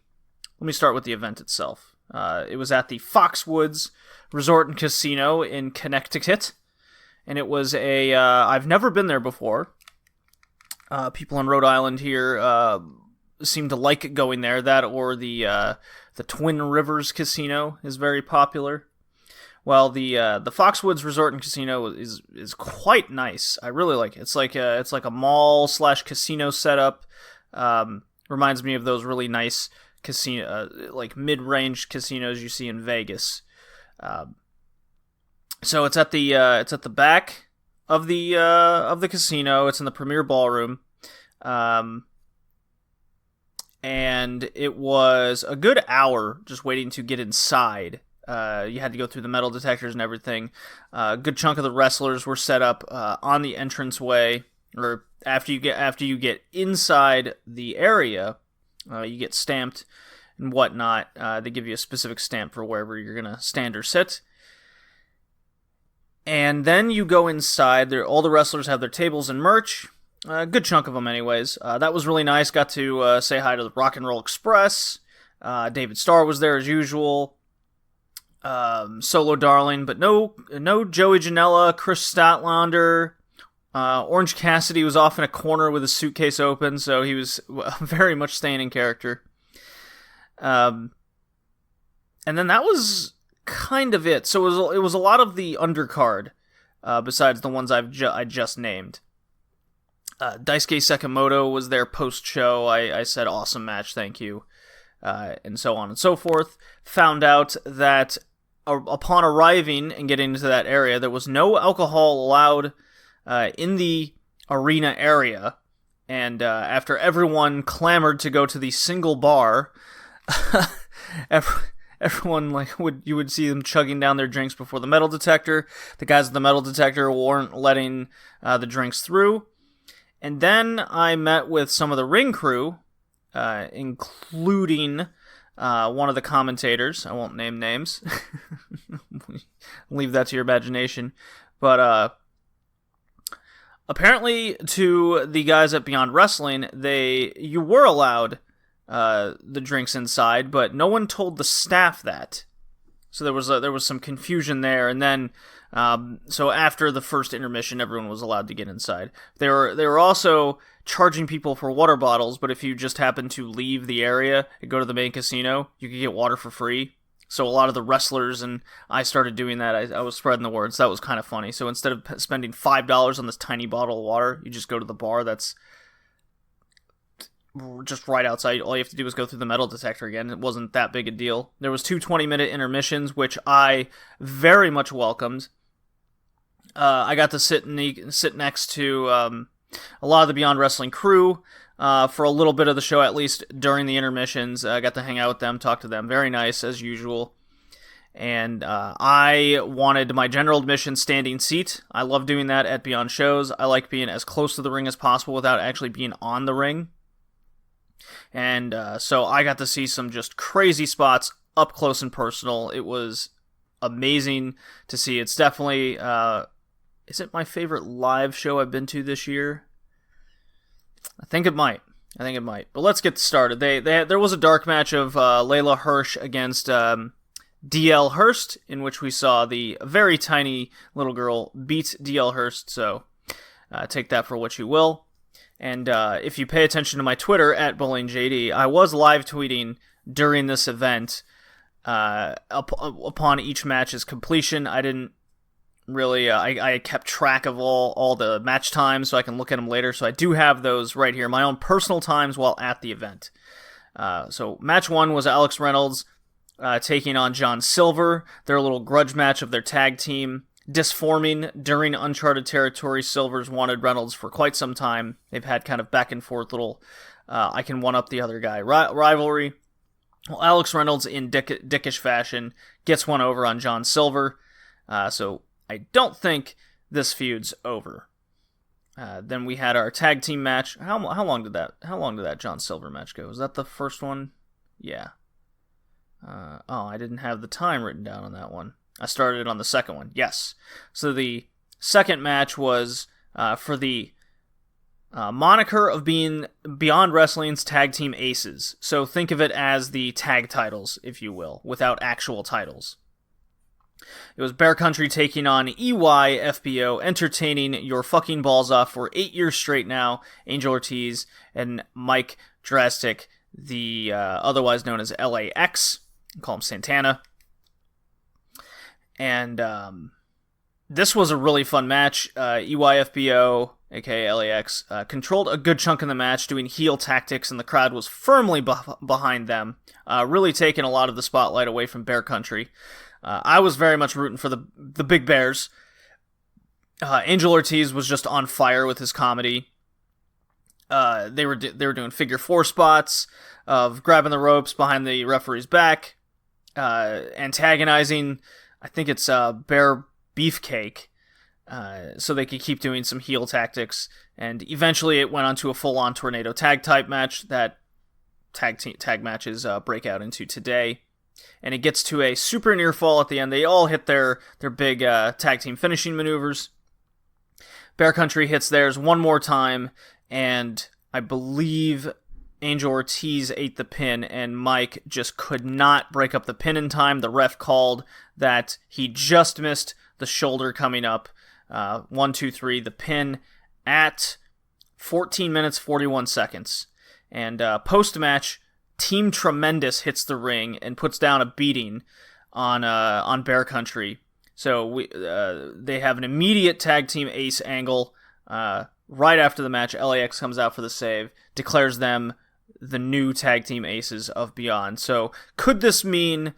let me start with the event itself. It was at the Foxwoods Resort and Casino in Connecticut, and it was I've never been there before. People in Rhode Island here seem to like going there. That or the Twin Rivers Casino is very popular. Well, the Foxwoods Resort and Casino is quite nice. I really like it. It's like a mall / casino setup. Reminds me of those really nice casino, like mid-range casinos you see in Vegas. So it's at the back of the casino. It's in the premier ballroom. And it was a good hour just waiting to get inside. You had to go through the metal detectors and everything. A good chunk of the wrestlers were set up on the entranceway, or after you get inside the area, you get stamped and whatnot. They give you a specific stamp for wherever you're gonna stand or sit. And then you go inside. All the wrestlers have their tables and merch. A good chunk of them, anyways. That was really nice. Got to say hi to the Rock and Roll Express. David Starr was there as usual. Solo Darling, but no Joey Janela, Chris Statlander. Orange Cassidy was off in a corner with his suitcase open, so he was very much staying in character. And then that was kind of it. So it was a lot of the undercard, besides the ones I just named. Daisuke Sekimoto was there post-show. I said, awesome match, thank you. And so on and so forth. Found out that upon arriving and getting into that area, there was no alcohol allowed in the arena area. And after everyone clamored to go to the single bar, everyone you would see them chugging down their drinks before the metal detector. The guys at the metal detector weren't letting the drinks through. And then I met with some of the ring crew, including one of the commentators. I won't name names. Leave that to your imagination. But apparently to the guys at Beyond Wrestling, you were allowed the drinks inside, but no one told the staff that. So there was some confusion there, and then so after the first intermission, everyone was allowed to get inside. They were also charging people for water bottles, but if you just happened to leave the area and go to the main casino, you could get water for free. So a lot of the wrestlers and I started doing that. I was spreading the word, so that was kind of funny. So instead of spending $5 on this tiny bottle of water, you just go to the bar that's just right outside. All you have to do is go through the metal detector again. It wasn't that big a deal. There was 2 20-minute intermissions, which I very much welcomed. I got to sit next to a lot of the Beyond Wrestling crew for a little bit of the show, at least during the intermissions. I got to hang out with them, talk to them. Very nice, as usual. And I wanted my general admission standing seat. I love doing that at Beyond shows. I like being as close to the ring as possible without actually being on the ring. And so I got to see some just crazy spots up close and personal. It was amazing to see. It's definitely, is it my favorite live show I've been to this year? I think it might. But let's get started. There was a dark match of Layla Hirsch against DL Hurst, in which we saw the very tiny little girl beat DL Hurst, so take that for what you will. And if you pay attention to my Twitter, @BowlingJD, I was live tweeting during this event upon each match's completion. I didn't really, I kept track of all the match times so I can look at them later, so I do have those right here, my own personal times while at the event. So match 1 was Alex Reynolds taking on John Silver, their little grudge match of their tag team. Disforming during Uncharted territory. Silver's wanted Reynolds for quite some time. They've had kind of back and forth little I can one up the other guy rivalry. Well, Alex Reynolds in dickish fashion gets one over on John Silver. So I don't think this feud's over. Then we had our tag team match. How long did that John Silver match go? Was that the first one? Yeah. I didn't have the time written down on that one. I started on the second one, yes. So the second match was for the moniker of being Beyond Wrestling's tag team aces. So think of it as the tag titles, if you will, without actual titles. It was Bear Country taking on EYFBO, entertaining your fucking balls off for 8 years straight now. Angel Ortiz and Mike Drastic, the otherwise known as LAX. Call him Santana. And this was a really fun match. EYFBO, aka LAX, controlled a good chunk of the match, doing heel tactics, and the crowd was firmly behind them, really taking a lot of the spotlight away from Bear Country. I was very much rooting for the Big Bears. Angel Ortiz was just on fire with his comedy. They were doing figure four spots of grabbing the ropes behind the referee's back, antagonizing, I think it's Bear Beefcake, so they could keep doing some heel tactics. And eventually it went on to a full-on tornado tag type match that tag matches break out into today. And it gets to a super near fall at the end. They all hit their big tag team finishing maneuvers. Bear Country hits theirs one more time, and I believe Angel Ortiz ate the pin, and Mike just could not break up the pin in time. The ref called that he just missed the shoulder coming up. 1, 2, 3, the pin at 14 minutes, 41 seconds. And post-match, Team Tremendous hits the ring and puts down a beating on Bear Country. So they have an immediate tag team ace angle. Right after the match, LAX comes out for the save, declares them the new tag team aces of Beyond. So could this mean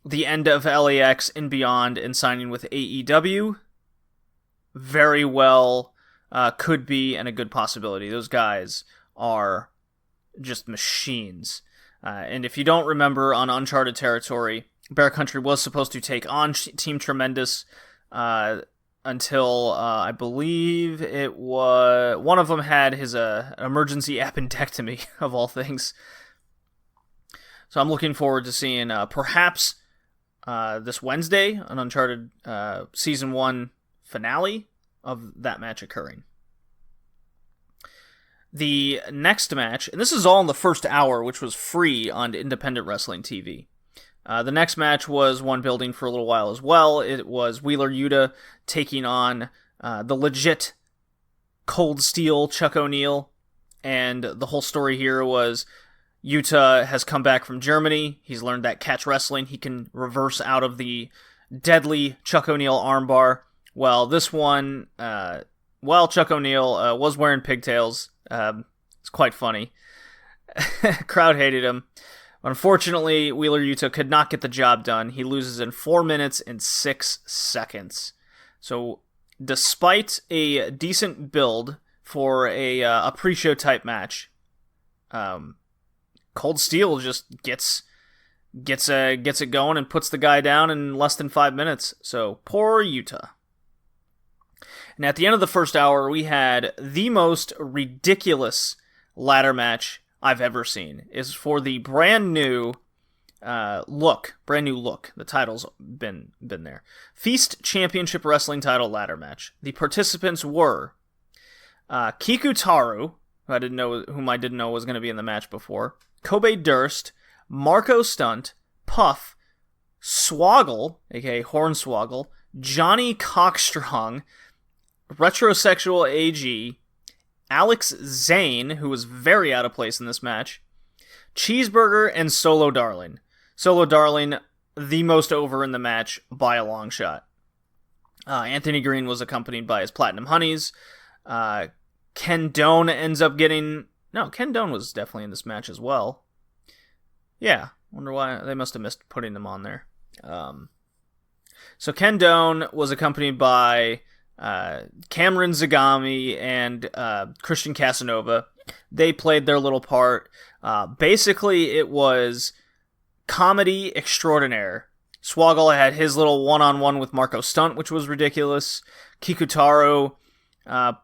the end of LAX and Beyond and signing with AEW? Very well could be, and a good possibility. Those guys are just machines. And if you don't remember, on Uncharted territory, Bear Country was supposed to take on Team Tremendous until I believe it was one of them had his emergency appendectomy, of all things. So I'm looking forward to seeing perhaps this Wednesday an Uncharted Season 1 finale of that match occurring. The next match, and this is all in the first hour, which was free on Independent Wrestling TV. The next match was one building for a little while as well. It was Wheeler Yuta taking on the legit Cold Steel Chuck O'Neil. And the whole story here was Yuta has come back from Germany. He's learned that catch wrestling, he can reverse out of the deadly Chuck O'Neil armbar. Well, this one, Chuck O'Neil was wearing pigtails. It's quite funny. Crowd hated him. Unfortunately, Wheeler Yuta could not get the job done. He loses in 4 minutes and 6 seconds. So, despite a decent build for a pre-show type match, Cold Steel just gets it going and puts the guy down in less than 5 minutes. So, poor Yuta. And at the end of the first hour, we had the most ridiculous ladder match I've ever seen. Is for the brand new look. The title's been there. Feast Championship Wrestling title ladder match. The participants were Kikutaru, whom I didn't know was going to be in the match before, Kobe Durst, Marco Stunt, Puff, Swoggle, aka Hornswoggle, Johnny Cockstrong, Retrosexual AG, Alex Zane, who was very out of place in this match, Cheeseburger, and Solo Darling. Solo Darling, the most over in the match by a long shot. Anthony Green was accompanied by his Platinum Honeys. Ken Doane ends up getting... No, Ken Doane was definitely in this match as well. Yeah, wonder why they must have missed putting them on there. So Ken Doane was accompanied by Cameron Zagami and Christian Casanova. They played their little part. Basically, it was comedy extraordinaire. Swoggle had his little one-on-one with Marco Stunt, which was ridiculous. Kikutaro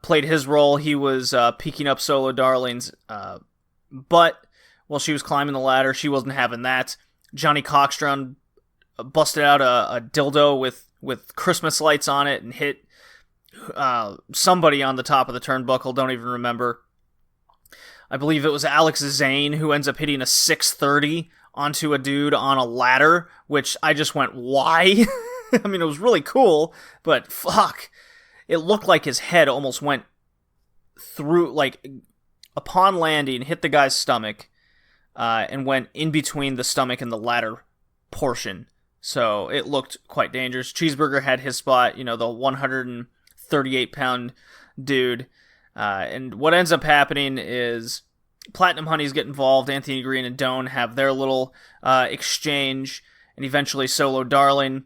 played his role. He was peeking up Solo Darling's butt while she was climbing the ladder. She wasn't having that. Johnny Cockstrong busted out a dildo with Christmas lights on it and hit somebody on the top of the turnbuckle, don't even remember. I believe it was Alex Zane who ends up hitting a 630 onto a dude on a ladder, which I just went, why? I mean, it was really cool, but fuck. It looked like his head almost went through, like, upon landing, hit the guy's stomach, and went in between the stomach and the ladder portion. So it looked quite dangerous. Cheeseburger had his spot, the 138-pound dude. And what ends up happening is Platinum Honeys get involved. Anthony Green and Doan have their little exchange. And eventually Solo Darling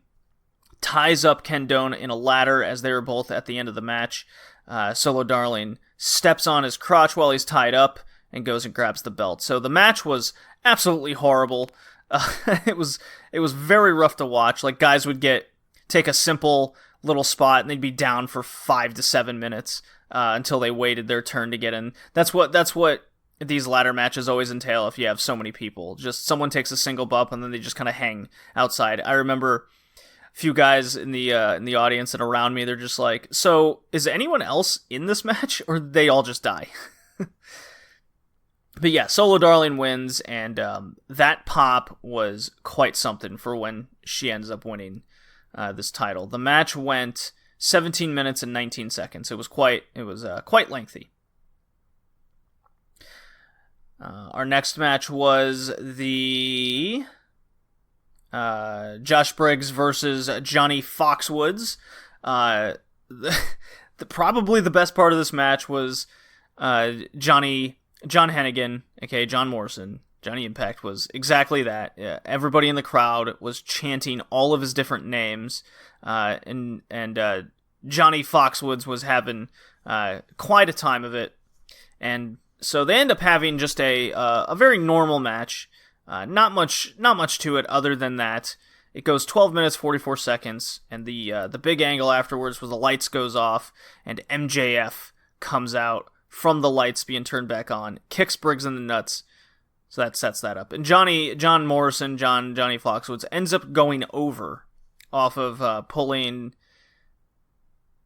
ties up Ken Doan in a ladder as they were both at the end of the match. Solo Darling steps on his crotch while he's tied up and goes and grabs the belt. So the match was absolutely horrible. It was very rough to watch. Like, guys would take a simple little spot and they'd be down for 5 to 7 minutes until they waited their turn to get in. That's what these ladder matches always entail if you have so many people. Just someone takes a single bump and then they just kind of hang outside. I remember a few guys in the audience and around me, they're just like, so is anyone else in this match or did they all just die? But yeah, Solo Darling wins, and that pop was quite something for when she ends up winning this title. The match went 17 minutes and 19 seconds. It was quite lengthy. Our next match was the Josh Briggs versus Johnny Foxwoods. Probably the best part of this match was John Hennigan, aka John Morrison, Johnny Impact, was exactly that. Yeah, everybody in the crowd was chanting all of his different names, and Johnny Foxwoods was having quite a time of it. And so they end up having just a very normal match. Not much to it other than that. It goes 12 minutes 44 seconds, and the big angle afterwards was the lights goes off and MJF comes out from the lights being turned back on, kicks Briggs in the nuts, so that sets that up. And Johnny Foxwoods ends up going over off of pulling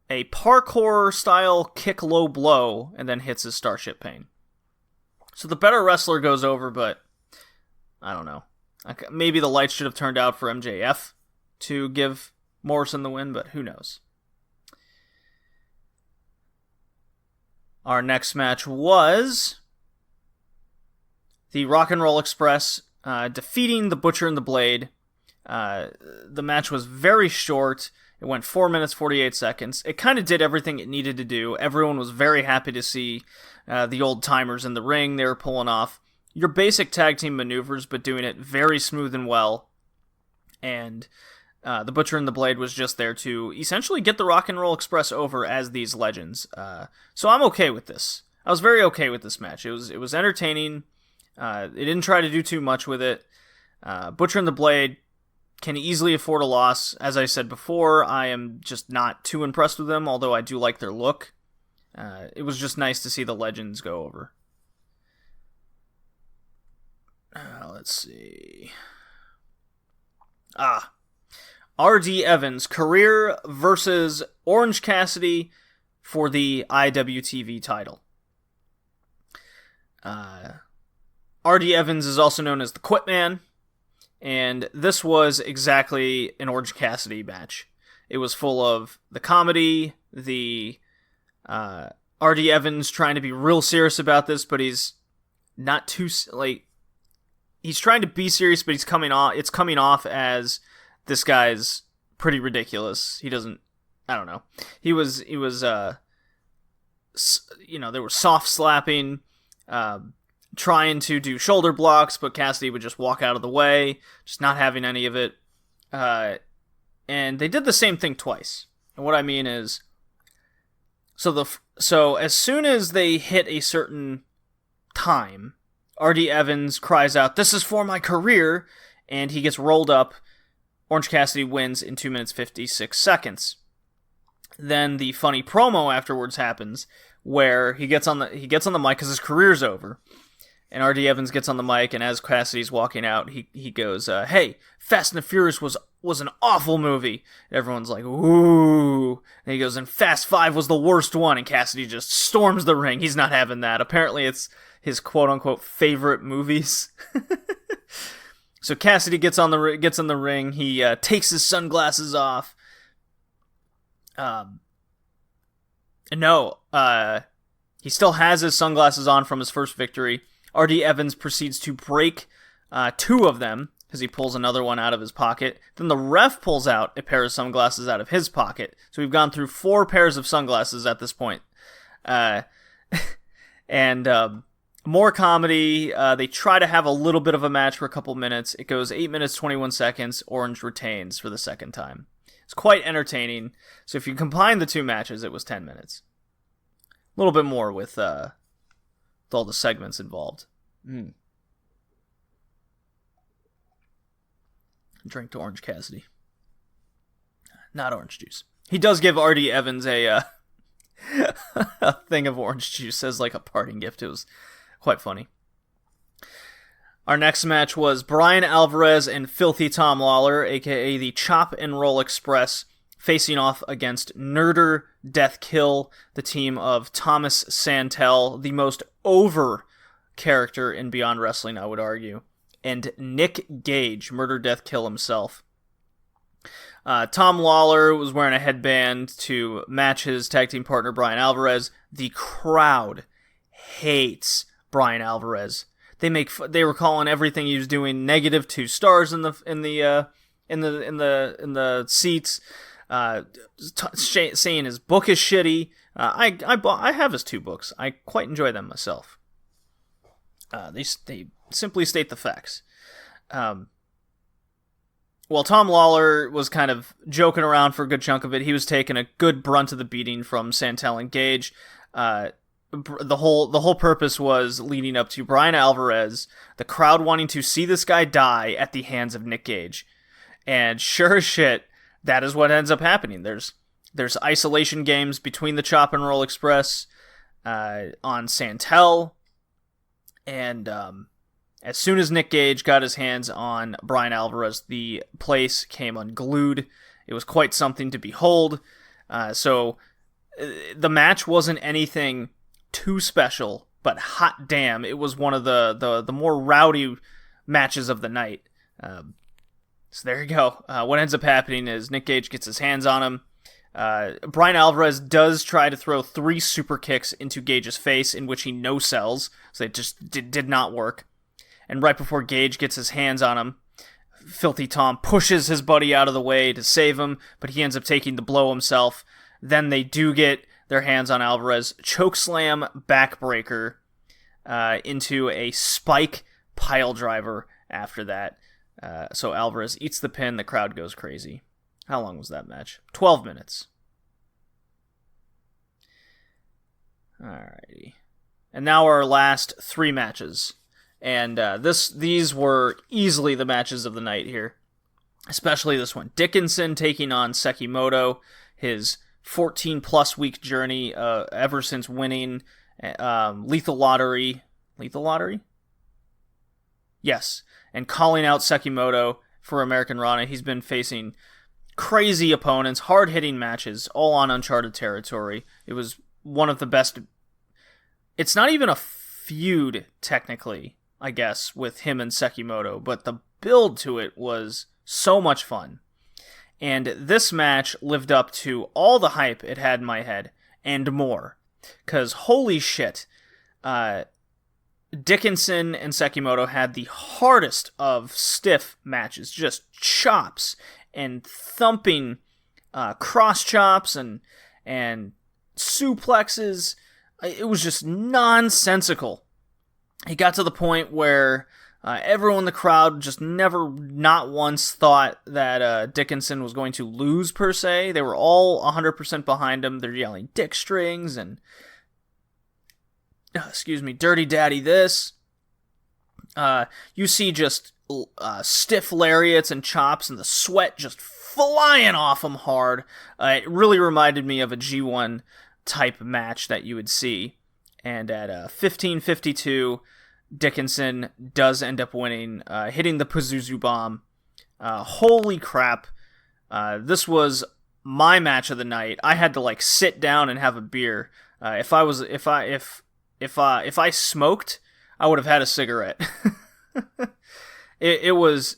a parkour-style kick low blow, and then hits his Starship Pain. So the better wrestler goes over, but I don't know. Maybe the lights should have turned out for MJF to give Morrison the win, but who knows. Our next match was the Rock and Roll Express defeating the Butcher and the Blade. The match was very short. It went 4 minutes, 48 seconds. It kind of did everything it needed to do. Everyone was very happy to see the old timers in the ring. They were pulling off your basic tag team maneuvers, but doing it very smooth and well. And the Butcher and the Blade was just there to essentially get the Rock and Roll Express over as these legends. So I'm okay with this. I was very okay with this match. It was entertaining. It didn't try to do too much with it. Butcher and the Blade can easily afford a loss. As I said before, I am just not too impressed with them, although I do like their look. It was just nice to see the legends go over. Let's see. R.D. Evans, career versus Orange Cassidy for the IWTV title. R.D. Evans is also known as the Quit Man, and this was exactly an Orange Cassidy match. It was full of the comedy, the R.D. Evans trying to be real serious about this, but he's not too, he's trying to be serious, but it's coming off as this guy's pretty ridiculous. He doesn't, I don't know. He was, they were soft slapping, trying to do shoulder blocks, but Cassidy would just walk out of the way, just not having any of it. And they did the same thing twice. And what I mean is, so as soon as they hit a certain time, R.D. Evans cries out, "This is for my career," and he gets rolled up. Orange Cassidy wins in 2 minutes 56 seconds. Then the funny promo afterwards happens, where he gets on the mic because his career's over, and R.D. Evans gets on the mic, and as Cassidy's walking out, he goes, "Hey, Fast and the Furious was was an awful movie. Everyone's like, ooh. And he goes, and Fast 5 was the worst one. And Cassidy just storms the ring. He's not having that. Apparently it's his quote-unquote favorite movies. So Cassidy gets in the ring. He takes his sunglasses off. He still has his sunglasses on from his first victory. R.D. Evans proceeds to break 2 of them, because he pulls another one out of his pocket. Then the ref pulls out a pair of sunglasses out of his pocket. So we've gone through 4 pairs of sunglasses at this point. More comedy. They try to have a little bit of a match for a couple minutes. It goes 8 minutes, 21 seconds. Orange retains for the second time. It's quite entertaining. So if you combine the 2 matches, it was 10 minutes. A little bit more with all the segments involved. Drink to Orange Cassidy. Not orange juice. He does give R.D. Evans a thing of orange juice as like a parting gift. It was quite funny. Our next match was Bryan Alvarez and Filthy Tom Lawler, aka the Chop and Roll Express, facing off against Nerder Death Kill, the team of Thomas Santel, the most over character in Beyond Wrestling, I would argue, and Nick Gage, Murder Death Kill himself. Tom Lawler was wearing a headband to match his tag team partner Bryan Alvarez. The crowd hates Bryan Alvarez. They were calling everything he was doing negative 2 stars in the seats. Saying his book is shitty. I have his 2 books. I quite enjoy them myself. They simply state the facts. Well, Tom Lawler was kind of joking around for a good chunk of it. He was taking a good brunt of the beating from Santel and Gage. The whole purpose was leading up to Bryan Alvarez, the crowd wanting to see this guy die at the hands of Nick Gage. And sure as shit, that is what ends up happening. There's isolation games between the Chop and Roll Express on Santel, and as soon as Nick Gage got his hands on Bryan Alvarez, the place came unglued. It was quite something to behold. So the match wasn't anything too special, but hot damn, it was one of the more rowdy matches of the night. So there you go. What ends up happening is Nick Gage gets his hands on him. Bryan Alvarez does try to throw 3 super kicks into Gage's face, in which he no-sells, so it just did not work. And right before Gage gets his hands on him, Filthy Tom pushes his buddy out of the way to save him, but he ends up taking the blow himself. Then they do get their hands on Alvarez. Chokeslam backbreaker into a spike pile driver after that. So Alvarez eats the pin, the crowd goes crazy. How long was that match? 12 minutes. Alrighty. And now our last 3 matches. And these were easily the matches of the night here. Especially this one. Dickinson taking on Sekimoto, his 14-plus week journey ever since winning Lethal Lottery. Lethal Lottery? Yes. And calling out Sekimoto for Americanrana. He's been facing crazy opponents, hard-hitting matches, all on Uncharted territory. It was one of the best. It's not even a feud, technically, I guess, with him and Sekimoto, but the build to it was so much fun. And this match lived up to all the hype it had in my head, and more. Because holy shit, Dickinson and Sekimoto had the hardest of stiff matches, just chops and thumping cross chops and suplexes. It was just nonsensical. It got to the point where everyone in the crowd just not once thought that Dickinson was going to lose, per se. They were all 100% behind him. They're yelling dick strings and dirty daddy this. You see just stiff lariats and chops and the sweat just flying off him hard. It really reminded me of a G1 type match that you would see. And at 15:52, Dickinson does end up winning, hitting the Pazuzu bomb Holy crap. This was my match of the night. I had to sit down and have a beer. If I smoked, I would have had a cigarette. It was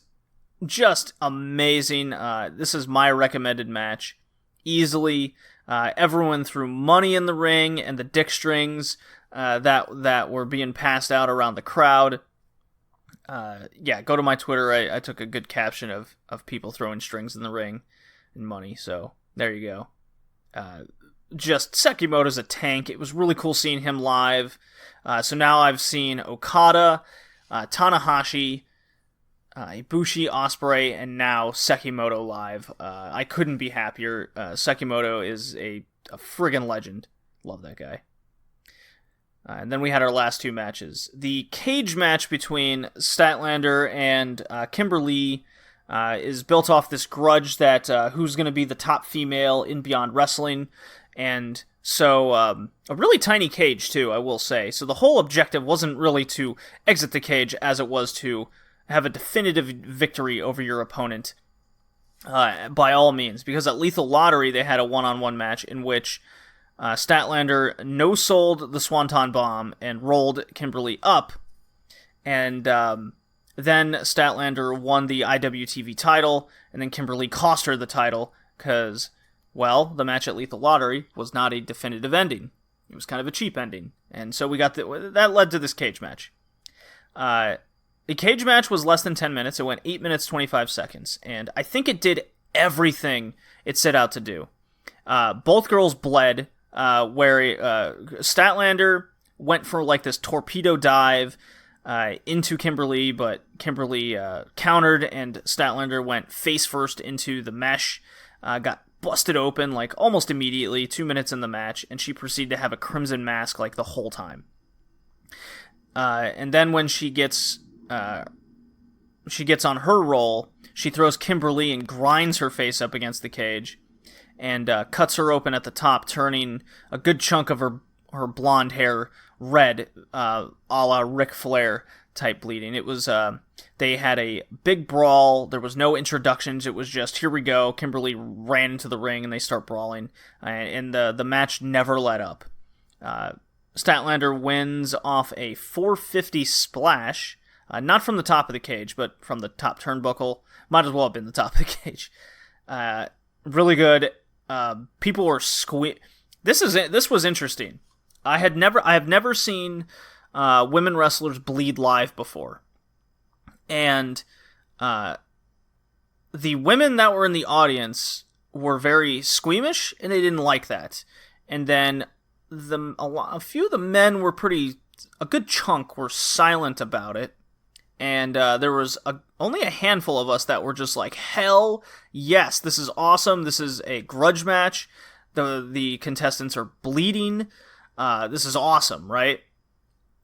just amazing. This is my recommended match. Easily, everyone threw money in the ring and the dick strings that were being passed out around the crowd. Go to my Twitter. I took a good caption of people throwing strings in the ring and money. So there you go. Just Sekimoto's a tank. It was really cool seeing him live. So now I've seen Okada, Tanahashi, Ibushi, Ospreay, and now Sekimoto live. I couldn't be happier. Sekimoto is a friggin' legend. Love that guy. And then we had our last two matches. The cage match between Statlander and Kimberly is built off this grudge that who's going to be the top female in Beyond Wrestling. And so a really tiny cage, too, I will say. So the whole objective wasn't really to exit the cage as it was to have a definitive victory over your opponent by all means. Because at Lethal Lottery, they had a one-on-one match in which Statlander no-sold the Swanton Bomb and rolled Kimberly up. And then Statlander won the IWTV title, and then Kimberly cost her the title because, well, the match at Lethal Lottery was not a definitive ending. It was kind of a cheap ending. And so we got that led to this cage match. The cage match was less than 10 minutes. It went 8 minutes, 25 seconds. And I think it did everything it set out to do. Both girls bled, where Statlander went for this torpedo dive into Kimberly, but Kimberly countered, and Statlander went face first into the mesh, got busted open almost immediately, 2 minutes in the match, and she proceeded to have a crimson mask the whole time. And then when she gets on her roll, she throws Kimberly and grinds her face up against the cage and cuts her open at the top, turning a good chunk of her blonde hair red, a la Ric Flair type bleeding. It was, they had a big brawl. There was no introductions. It was just, here we go. Kimberly ran into the ring and they start brawling. And the match never let up. Statlander wins off a 450 splash. Not from the top of the cage, but from the top turnbuckle. Might as well have been the top of the cage. Really good. People were This was interesting. I have never seen women wrestlers bleed live before, and the women that were in the audience were very squeamish, and they didn't like that. And then a few of the men were a good chunk were silent about it. And there was only a handful of us that were just hell yes, this is awesome. This is a grudge match. The contestants are bleeding. This is awesome, right?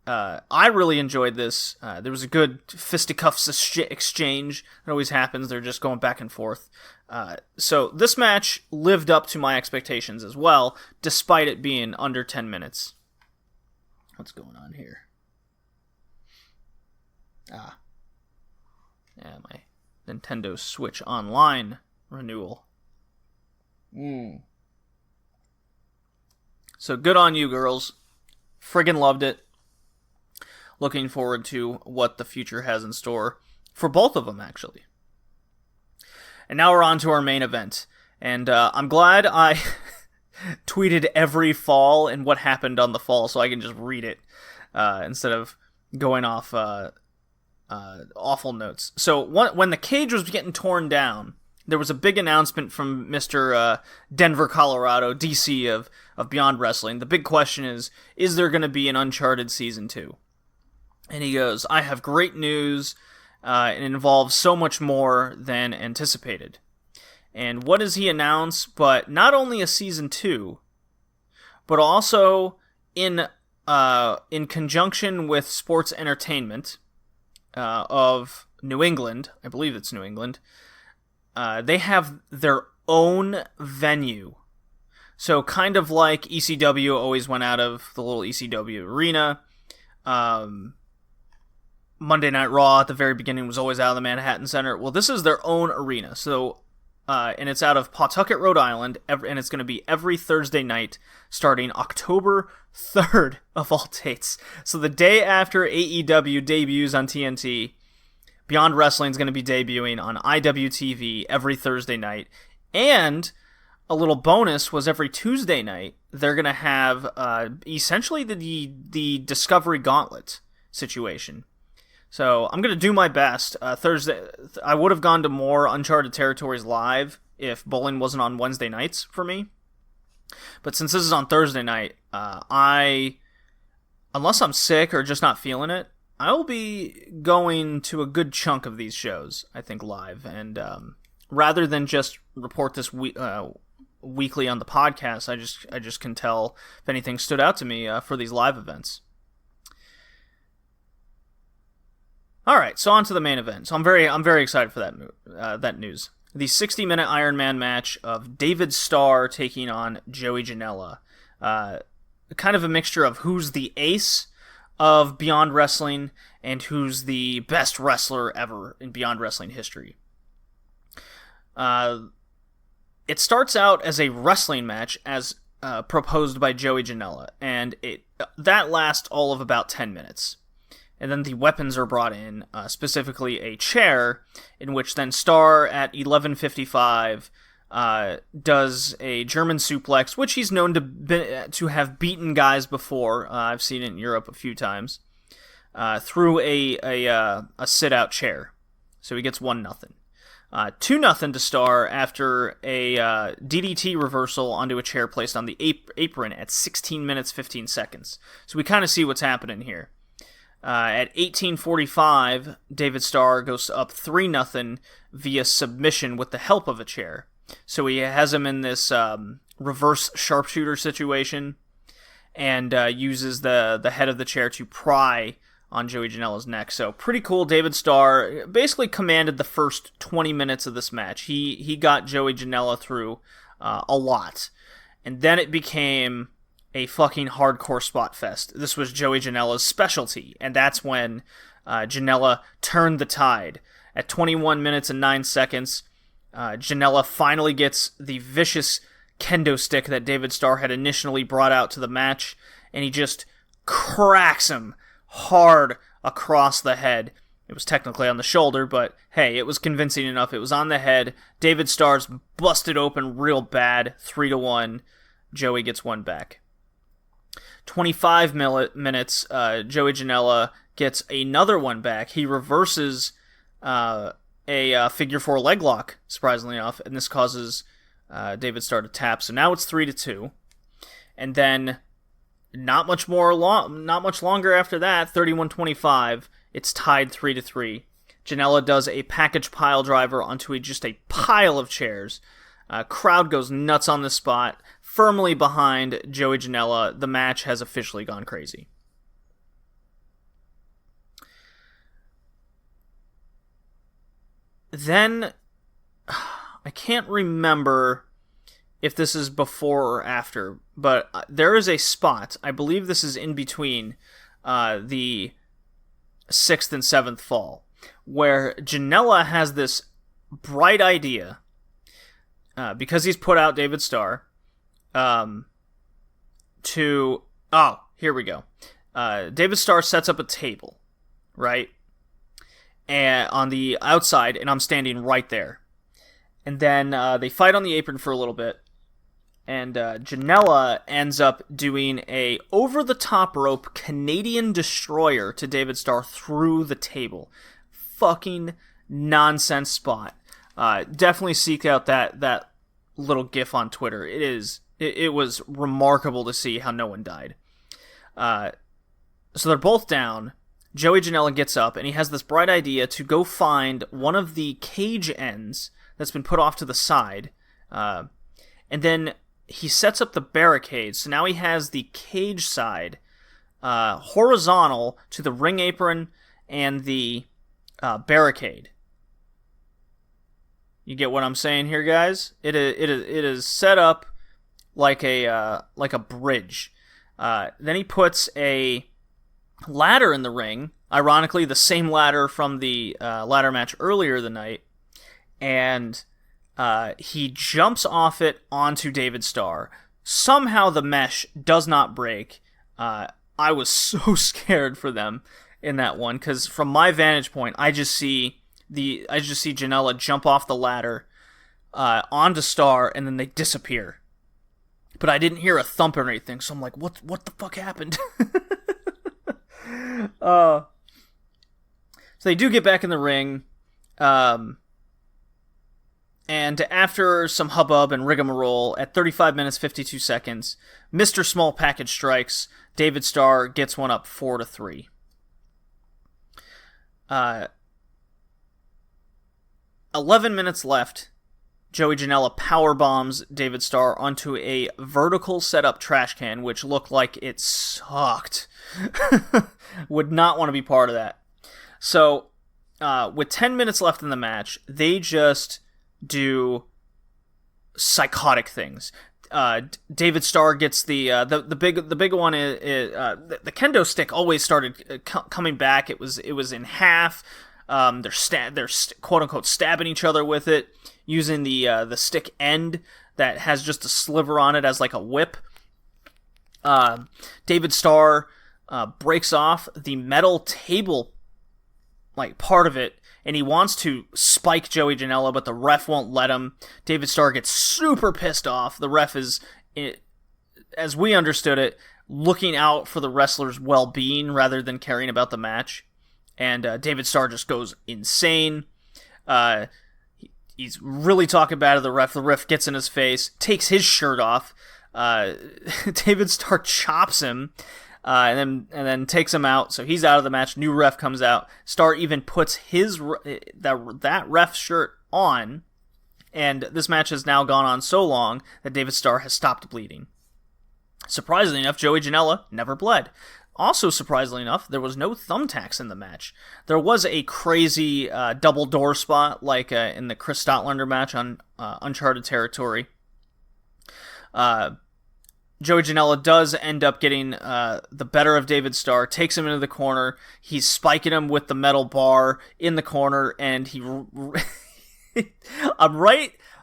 I really enjoyed this. There was a good fisticuffs exchange. It always happens. They're just going back and forth. So this match lived up to my expectations as well, despite it being under 10 minutes. What's going on here? Yeah, my Nintendo Switch Online renewal. So good on you, girls. Friggin' loved it. Looking forward to what the future has in store for both of them, actually. And now we're on to our main event. And I'm glad I tweeted every fall and what happened on the fall so I can just read it instead of going off awful notes. So when the cage was getting torn down, there was a big announcement from Mr. Denver, Colorado, DC of Beyond Wrestling. The big question is there going to be an Uncharted Season 2? And he goes, I have great news. It involves so much more than anticipated. And what does he announce? But not only a Season 2, but also in conjunction with Sports Entertainment of New England, I believe it's New England, they have their own venue. So kind of like ECW always went out of the little ECW arena, Monday Night Raw at the very beginning was always out of the Manhattan Center. Well, this is their own arena. So, and it's out of Pawtucket, Rhode Island, and it's going to be every Thursday night starting October 3rd of all dates. So the day after AEW debuts on TNT, Beyond Wrestling is going to be debuting on IWTV every Thursday night. And a little bonus was every Tuesday night, they're going to have essentially the Discovery Gauntlet situation. So I'm going to do my best. Thursday, I would have gone to more Uncharted Territories live if bowling wasn't on Wednesday nights for me. But since this is on Thursday night, unless I'm sick or just not feeling it, I will be going to a good chunk of these shows, I think, live. And rather than just report this weekly on the podcast, I just can tell if anything stood out to me for these live events. All right, so on to the main event. So I'm very excited for that news. The 60-minute Iron Man match of David Starr taking on Joey Janela. Kind of a mixture of who's the ace of Beyond Wrestling and who's the best wrestler ever in Beyond Wrestling history. It starts out as a wrestling match as proposed by Joey Janela, and that lasts all of about 10 minutes. And then the weapons are brought in, specifically a chair, in which then Starr at 11:55 does a German suplex, which he's known to have beaten guys before. I've seen it in Europe a few times, through a sit-out chair. So he gets 1-0. 2-0 to Starr after a DDT reversal onto a chair placed on the apron at 16 minutes 15 seconds. So we kind of see what's happening here. At 18:45, David Starr goes up 3-0 via submission with the help of a chair. So he has him in this reverse sharpshooter situation and uses the head of the chair to pry on Joey Janela's neck. So pretty cool. David Starr basically commanded the first 20 minutes of this match. He got Joey Janela through a lot. And then it became a fucking hardcore spot fest. This was Joey Janela's specialty, and that's when Janela turned the tide. At 21 minutes and 9 seconds, Janela finally gets the vicious kendo stick that David Starr had initially brought out to the match, and he just cracks him hard across the head. It was technically on the shoulder, but hey, it was convincing enough. It was on the head. David Starr's busted open real bad, 3-1. Joey gets one back. 25 minutes, Joey Janela gets another one back. He reverses a figure 4 leg lock, surprisingly enough, and this causes David Starr to tap. So now it's 3-2. And then not much longer after that, 31-25, it's tied 3-3. Janela does a package pile driver onto just a pile of chairs. Crowd goes nuts on the spot. Firmly behind Joey Janela, the match has officially gone crazy. Then, I can't remember if this is before or after, but there is a spot, I believe this is in between the 6th and 7th fall, where Janela has this bright idea, because he's put out David Starr, here we go. David Starr sets up a table, right? And on the outside, and I'm standing right there. And then they fight on the apron for a little bit, and Janela ends up doing a over-the-top rope Canadian Destroyer to David Starr through the table. Fucking nonsense spot. Definitely seek out that little gif on Twitter. It was remarkable to see how no one died. So they're both down. Joey Janela gets up, and he has this bright idea to go find one of the cage ends that's been put off to the side. And then he sets up the barricade. So now he has the cage side horizontal to the ring apron and the barricade. You get what I'm saying here, guys? It is set up like a bridge. Then he puts a ladder in the ring ironically, the same ladder from the ladder match earlier the night, and he jumps off it onto David Starr. Somehow the mesh does not break. I was so scared for them in that one, because from my vantage point, I just see Janela jump off the ladder onto Starr, and then they disappear. But I didn't hear a thump or anything, so I'm like, what the fuck happened? So they do get back in the ring, and after some hubbub and rigmarole, at 35 minutes 52 seconds, Mr. Small Package strikes. David Starr gets one up 4-3. 11 minutes left. Joey Janela powerbombs David Starr onto a vertical setup trash can, which looked like it sucked. Would not want to be part of that. So, with 10 minutes left in the match, they just do psychotic things. David Starr gets the big one is the kendo stick always started coming back. It was in half. They're quote unquote stabbing each other with it, using the stick end that has just a sliver on it as like a whip. David Starr breaks off the metal table, like part of it, and he wants to spike Joey Janela, but the ref won't let him. David Starr gets super pissed off. The ref is, as we understood it, looking out for the wrestler's well-being rather than caring about the match. And David Starr just goes insane. He's really talking bad to the ref. The ref gets in his face, takes his shirt off. David Starr chops him, and then takes him out. So he's out of the match. New ref comes out. Starr even puts that ref shirt on, and this match has now gone on so long that David Starr has stopped bleeding. Surprisingly enough, Joey Janela never bled. Also, surprisingly enough, there was no thumbtacks in the match. There was a crazy double door spot, like in the Chris Statlander match on Uncharted territory. Joey Janela does end up getting the better of David Starr, takes him into the corner. He's spiking him with the metal bar in the corner, and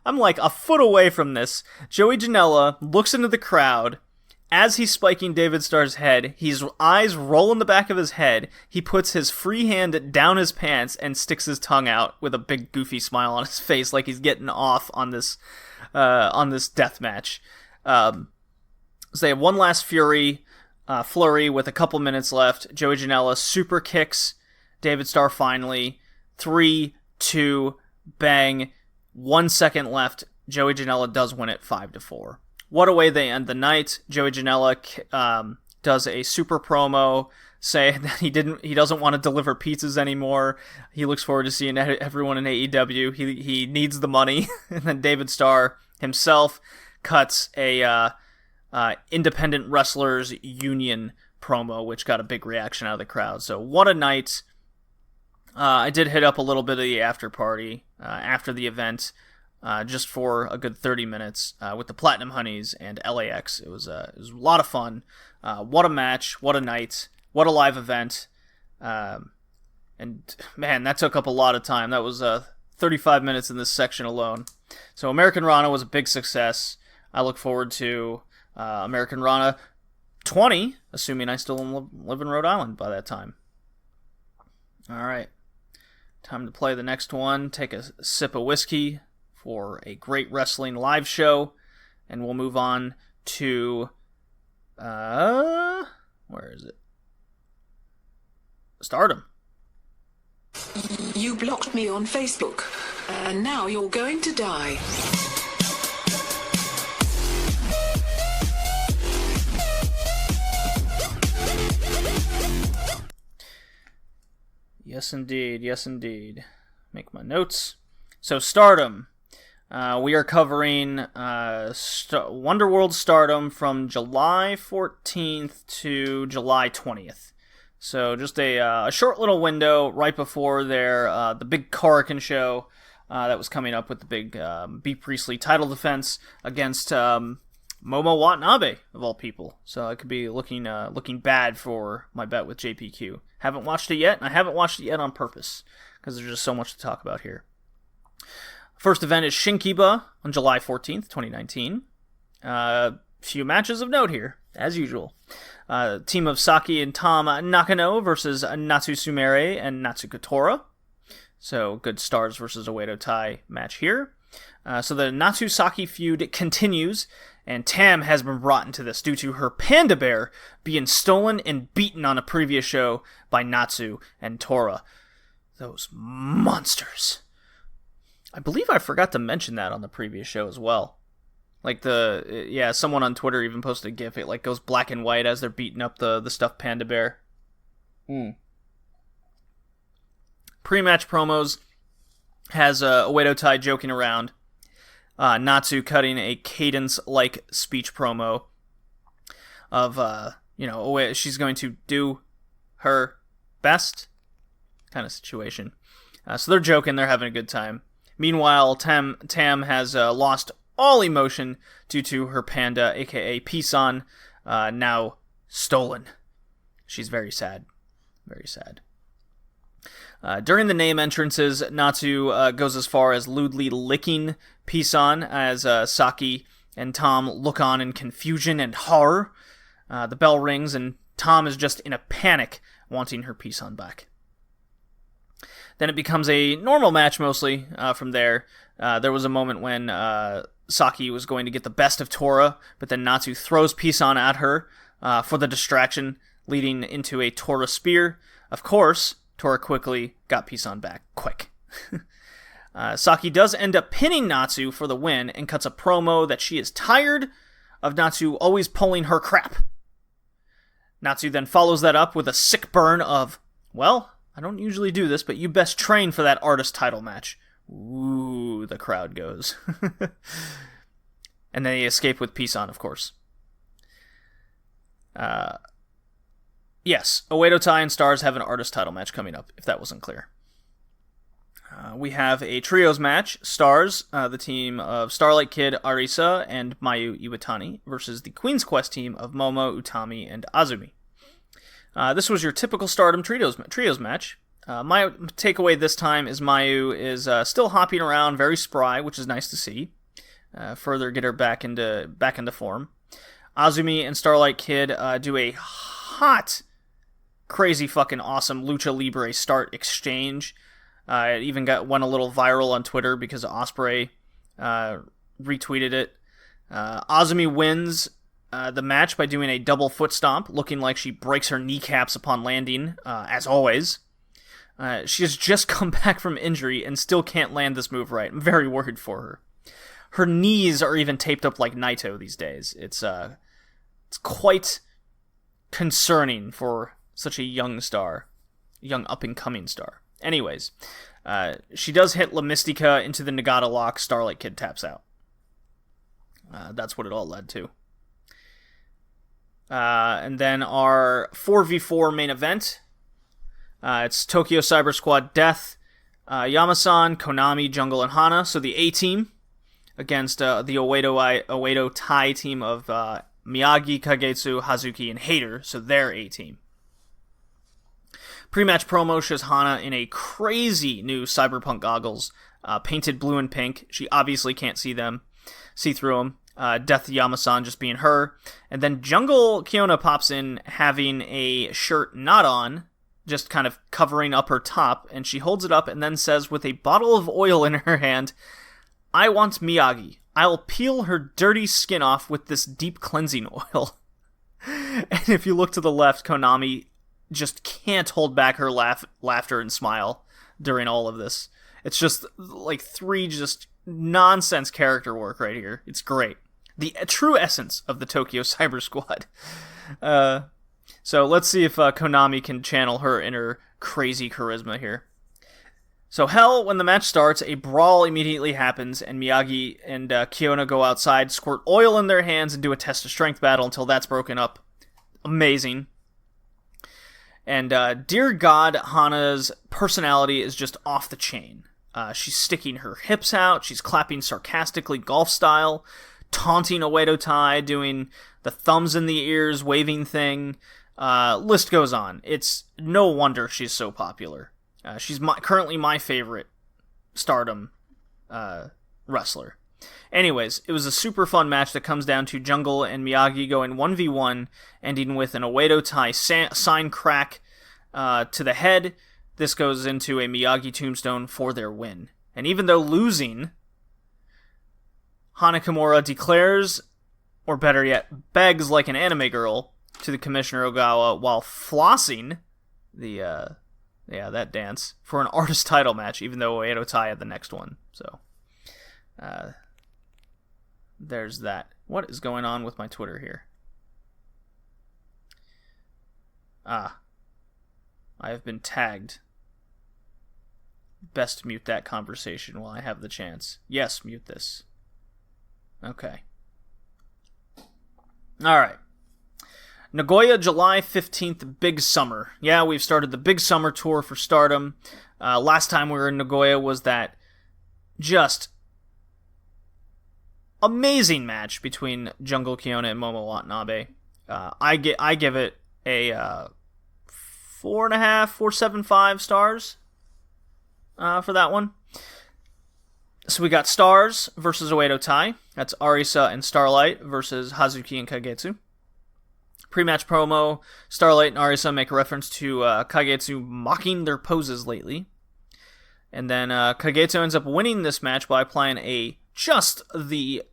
I'm like a foot away from this. Joey Janela looks into the crowd. As he's spiking David Starr's head, his eyes roll in the back of his head. He puts his free hand down his pants and sticks his tongue out with a big goofy smile on his face, like he's getting off on this death match. So they have one last flurry with a couple minutes left. Joey Janela super kicks David Starr finally. 3, 2, bang. 1 second left. Joey Janela does win it 5-4. What a way they end the night. Joey Janela does a super promo saying that he doesn't want to deliver pizzas anymore. He looks forward to seeing everyone in AEW. He needs the money. And then David Starr himself cuts a independent wrestlers union promo, which got a big reaction out of the crowd. So what a night. I did hit up a little bit of the after party after the event. Just for a good 30 minutes with the Platinum Honeys and LAX. It was a lot of fun. What a match. What a night. What a live event. And, man, that took up a lot of time. That was 35 minutes in this section alone. So Americanrana was a big success. I look forward to Americanrana 20, assuming I still live in Rhode Island by that time. All right. Time to play the next one. Take a sip of whiskey for a great wrestling live show, and we'll move on to where is it? Stardom.
You blocked me on Facebook, and now you're going to die.
Yes, indeed. Yes, indeed. Make my notes. So, Stardom. We are covering Wonderworld Stardom from July 14th to July 20th. So just a short little window right before the big Korakuen show that was coming up with the big B. Priestley title defense against Momo Watanabe, of all people. So it could be looking bad for my bet with JPQ. Haven't watched it yet, and I haven't watched it yet on purpose, because there's just so much to talk about here. First event is Shinkiba on July 14th, 2019. Few matches of note here, as usual. Team of Saki and Tom Nakano versus Natsu Sumire and Natsuko Tora. So, good Stars versus Oedo Tai match here. So the Natsu-Saki feud continues, and Tam has been brought into this due to her panda bear being stolen and beaten on a previous show by Natsu and Tora. Those monsters. I believe I forgot to mention that on the previous show as well. Like someone on Twitter even posted a gif. It goes black and white as they're beating up the stuffed panda bear. Pre-match promos has Oedo Tai joking around. Natsu cutting a cadence-like speech promo of, she's going to do her best kind of situation. So they're joking, they're having a good time. Meanwhile, Tam has lost all emotion due to her panda, aka Pisan, now stolen. She's very sad. Very sad. During the name entrances, Natsu goes as far as lewdly licking Pisan as Saki and Tom look on in confusion and horror. The bell rings and Tom is just in a panic, wanting her Pisan back. Then it becomes a normal match mostly from there. There was a moment when Saki was going to get the best of Tora, but then Natsu throws Pisan at her for the distraction, leading into a Tora spear. Of course, Tora quickly got Pisan back. Quick. Saki does end up pinning Natsu for the win and cuts a promo that she is tired of Natsu always pulling her crap. Natsu then follows that up with a sick burn of, well, I don't usually do this, but you best train for that artist title match. Ooh, the crowd goes. And then they escape with Pisan, of course. Yes, Oedo Tai and Stars have an artist title match coming up, if that wasn't clear. We have a trios match. Stars, the team of Starlight Kid, Arisa, and Mayu Iwatani, versus the Queen's Quest team of Momo, Utami, and Azumi. This was your typical Stardom trios match. My takeaway this time is Mayu is still hopping around, very spry, which is nice to see. Further get her back into form. Azumi and Starlight Kid do a hot, crazy fucking awesome Lucha Libre start exchange. It even went a little viral on Twitter because Ospreay retweeted it. Azumi wins the match by doing a double foot stomp, looking like she breaks her kneecaps upon landing, as always. She has just come back from injury and still can't land this move right. I'm very worried for her. Her knees are even taped up like Naito these days. It's quite concerning for such a young up-and-coming star. Anyways, she does hit La Mystica into the Nagata lock. Starlight Kid taps out. That's what it all led to. And then our 4v4 main event. It's Tokyo Cyber Squad Death, Yamasan, Konami, Jungle, and Hana. So the A-team against the Oedo Tai team of Miyagi, Kagetsu, Hazuki, and Hater. So their A-team. Pre-match promo shows Hana in a crazy new cyberpunk goggles, painted blue and pink. She obviously can't see through them. Death Yamasan just being her. And then Jungle Kiona pops in having a shirt not on, just kind of covering up her top, and she holds it up and then says with a bottle of oil in her hand, "I want Miyagi. I'll peel her dirty skin off with this deep cleansing oil." And if you look to the left, Konami just can't hold back her laughter and smile during all of this. It's just like three just nonsense character work right here. It's great. The true essence of the Tokyo Cyber Squad. So let's see if Konami can channel her inner crazy charisma here. So hell, when the match starts, a brawl immediately happens, and Miyagi and Kiona go outside, squirt oil in their hands, and do a test of strength battle until that's broken up. Amazing. And dear God, Hana's personality is just off the chain. She's sticking her hips out, she's clapping sarcastically golf style, taunting Oedo Tai, doing the thumbs in the ears, waving thing. List goes on. It's no wonder she's so popular. She's currently my favorite Stardom wrestler. Anyways, it was a super fun match that comes down to Jungle and Miyagi going 1v1, ending with an Oedo Tai sign crack to the head. This goes into a Miyagi tombstone for their win. And even though losing, Hana Kimura declares, or better yet, begs like an anime girl to the Commissioner Ogawa while flossing that dance for an artist title match, even though Oedo Tai had the next one. So, there's that. What is going on with my Twitter here? I have been tagged. Best mute that conversation while I have the chance. Yes, mute this. Okay. Alright. Nagoya, July 15th, Big Summer. Yeah, we've started the Big Summer tour for Stardom. Last time we were in Nagoya was that just amazing match between Jungle Kyona and Momo Watanabe. I give it a 4.5, 4.75 stars for that one. So we got Stars versus Oedo Tai. That's Arisa and Starlight versus Hazuki and Kagetsu. Pre-match promo, Starlight and Arisa make a reference to Kagetsu mocking their poses lately. And then Kagetsu ends up winning this match by applying just the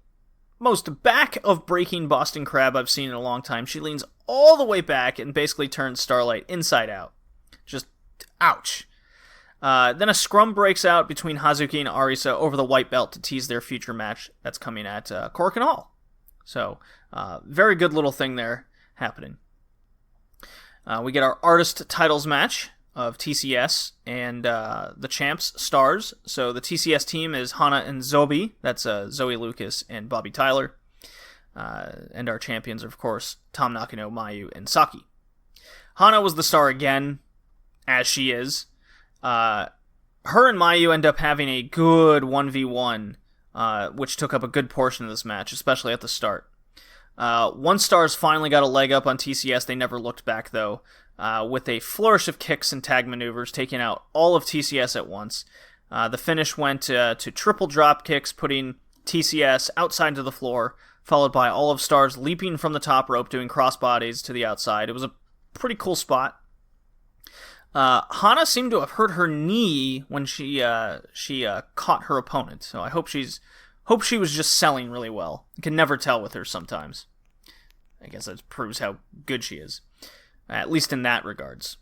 most back-of-breaking Boston Crab I've seen in a long time. She leans all the way back and basically turns Starlight inside out. Just, ouch. Then a scrum breaks out between Hazuki and Arisa over the white belt to tease their future match that's coming at Korakuen Hall. So, very good little thing there happening. We get our artist titles match of TCS and the champs, Stars. So the TCS team is Hana and Zobi. That's Zoe Lucas and Bobby Tyler. And our champions are, of course, Tam Nakano, Mayu, and Saki. Hana was the star again, as she is. Her and Mayu end up having a good 1v1, which took up a good portion of this match, especially at the start. One Stars finally got a leg up on TCS. They never looked back, though, with a flourish of kicks and tag maneuvers, taking out all of TCS at once. The finish went to triple drop kicks, putting TCS outside to the floor, followed by all of Stars leaping from the top rope, doing crossbodies to the outside. It was a pretty cool spot. Hana seemed to have hurt her knee when she caught her opponent, so I hope she was just selling really well. You can never tell with her sometimes. I guess that proves how good she is, at least in that regards.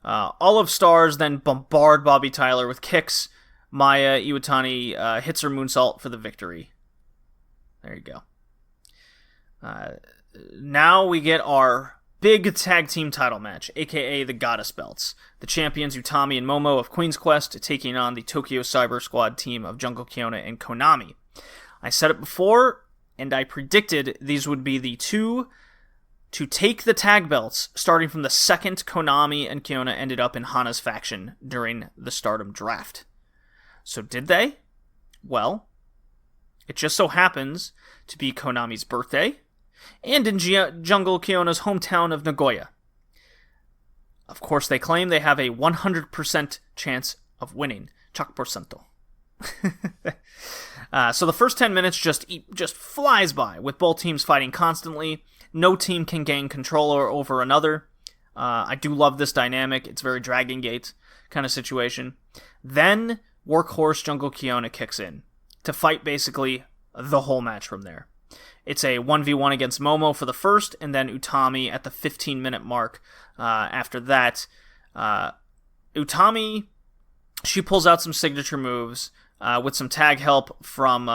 All of Stars then bombard Bobby Tyler with kicks. Maya Iwatani hits her moonsault for the victory. There you go. Now we get our big tag team title match, aka the Goddess Belts. The champions Utami and Momo of Queen's Quest taking on the Tokyo Cyber Squad team of Jungle Kyona and Konami. I said it before, and I predicted these would be the two to take the tag belts, starting from the second Konami and Kyona ended up in Hana's faction during the Stardom draft. So did they? Well, it just so happens to be Konami's birthday, and in Jungle Kyona's hometown of Nagoya. Of course, they claim they have a 100% chance of winning. Chak porcento. So the first 10 minutes just flies by, with both teams fighting constantly. No team can gain control over another. I do love this dynamic. It's very Dragon Gate kind of situation. Then Workhorse Jungle Kyona kicks in to fight basically the whole match from there. It's a 1v1 against Momo for the first, and then Utami at the 15-minute mark. After that, Utami, she pulls out some signature moves with some tag help from...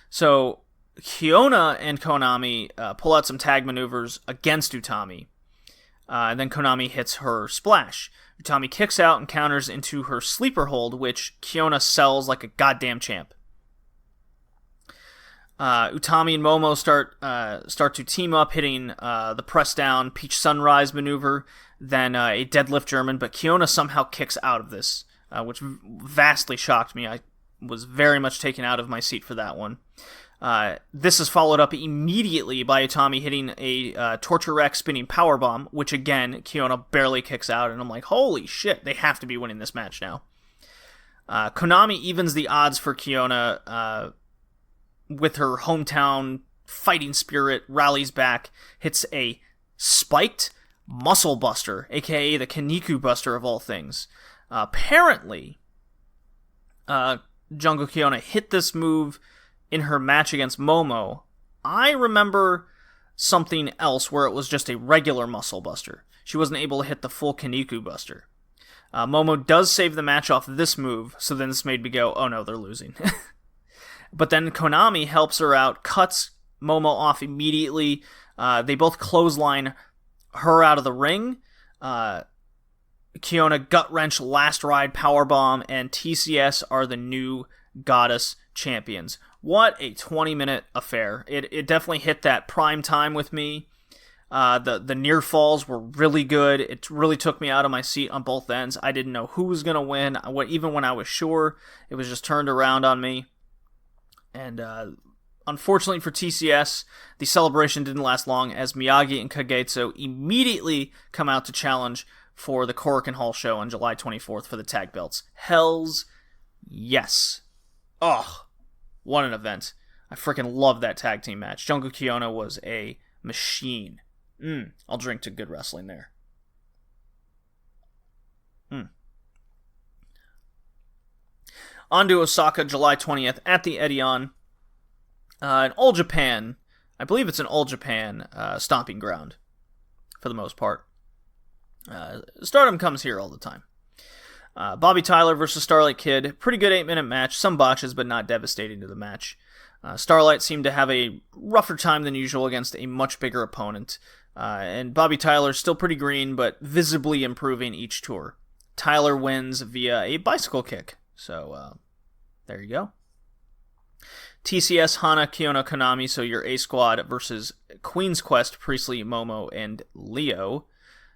So Kyona and Konami pull out some tag maneuvers against Utami. And then Konami hits her splash. Utami kicks out and counters into her sleeper hold, which Kyona sells like a goddamn champ. Utami and Momo start to team up, hitting the press down Peach Sunrise maneuver, then a deadlift German, but Kyona somehow kicks out of this, which vastly shocked me. I was very much taken out of my seat for that one. This is followed up immediately by Utami hitting a torture rack spinning powerbomb, which again, Kiona barely kicks out, and I'm like, holy shit, they have to be winning this match now. Konami evens the odds for Kiona with her hometown fighting spirit, rallies back, hits a spiked muscle buster, aka the Kaniku buster of all things. Apparently, Jungle Kiona hit this move in her match against Momo. I remember something else where it was just a regular muscle buster. She wasn't able to hit the full Kaniku buster. Momo does save the match off this move, so then this made me go, oh no, they're losing. But then Konami helps her out, cuts Momo off immediately. They both clothesline her out of the ring. Kiona gut-wrench last ride powerbomb, and TCS are the new Goddess champions. What a 20-minute affair. It definitely hit that prime time with me. The near falls were really good. It really took me out of my seat on both ends. I didn't know who was going to win. Even when I was sure, it was just turned around on me. And unfortunately for TCS, the celebration didn't last long as Miyagi and Kagetsu immediately come out to challenge for the Korakuen Hall show on July 24th for the tag belts. Hells yes. Oh, what an event. I freaking love that tag team match. Jungle Kiona was a machine. I'll drink to good wrestling there. On to Osaka, July 20th at the Edion. In All Japan, I believe it's an All Japan stomping ground for the most part. Stardom comes here all the time. Bobby Tyler versus Starlight Kid. Pretty good 8-minute match. Some botches, but not devastating to the match. Starlight seemed to have a rougher time than usual against a much bigger opponent. And Bobby Tyler's still pretty green, but visibly improving each tour. Tyler wins via a bicycle kick. So, there you go. TCS, Hana, Kiona, Konami, so your A-Squad versus Queen's Quest, Priestley, Momo, and Leo.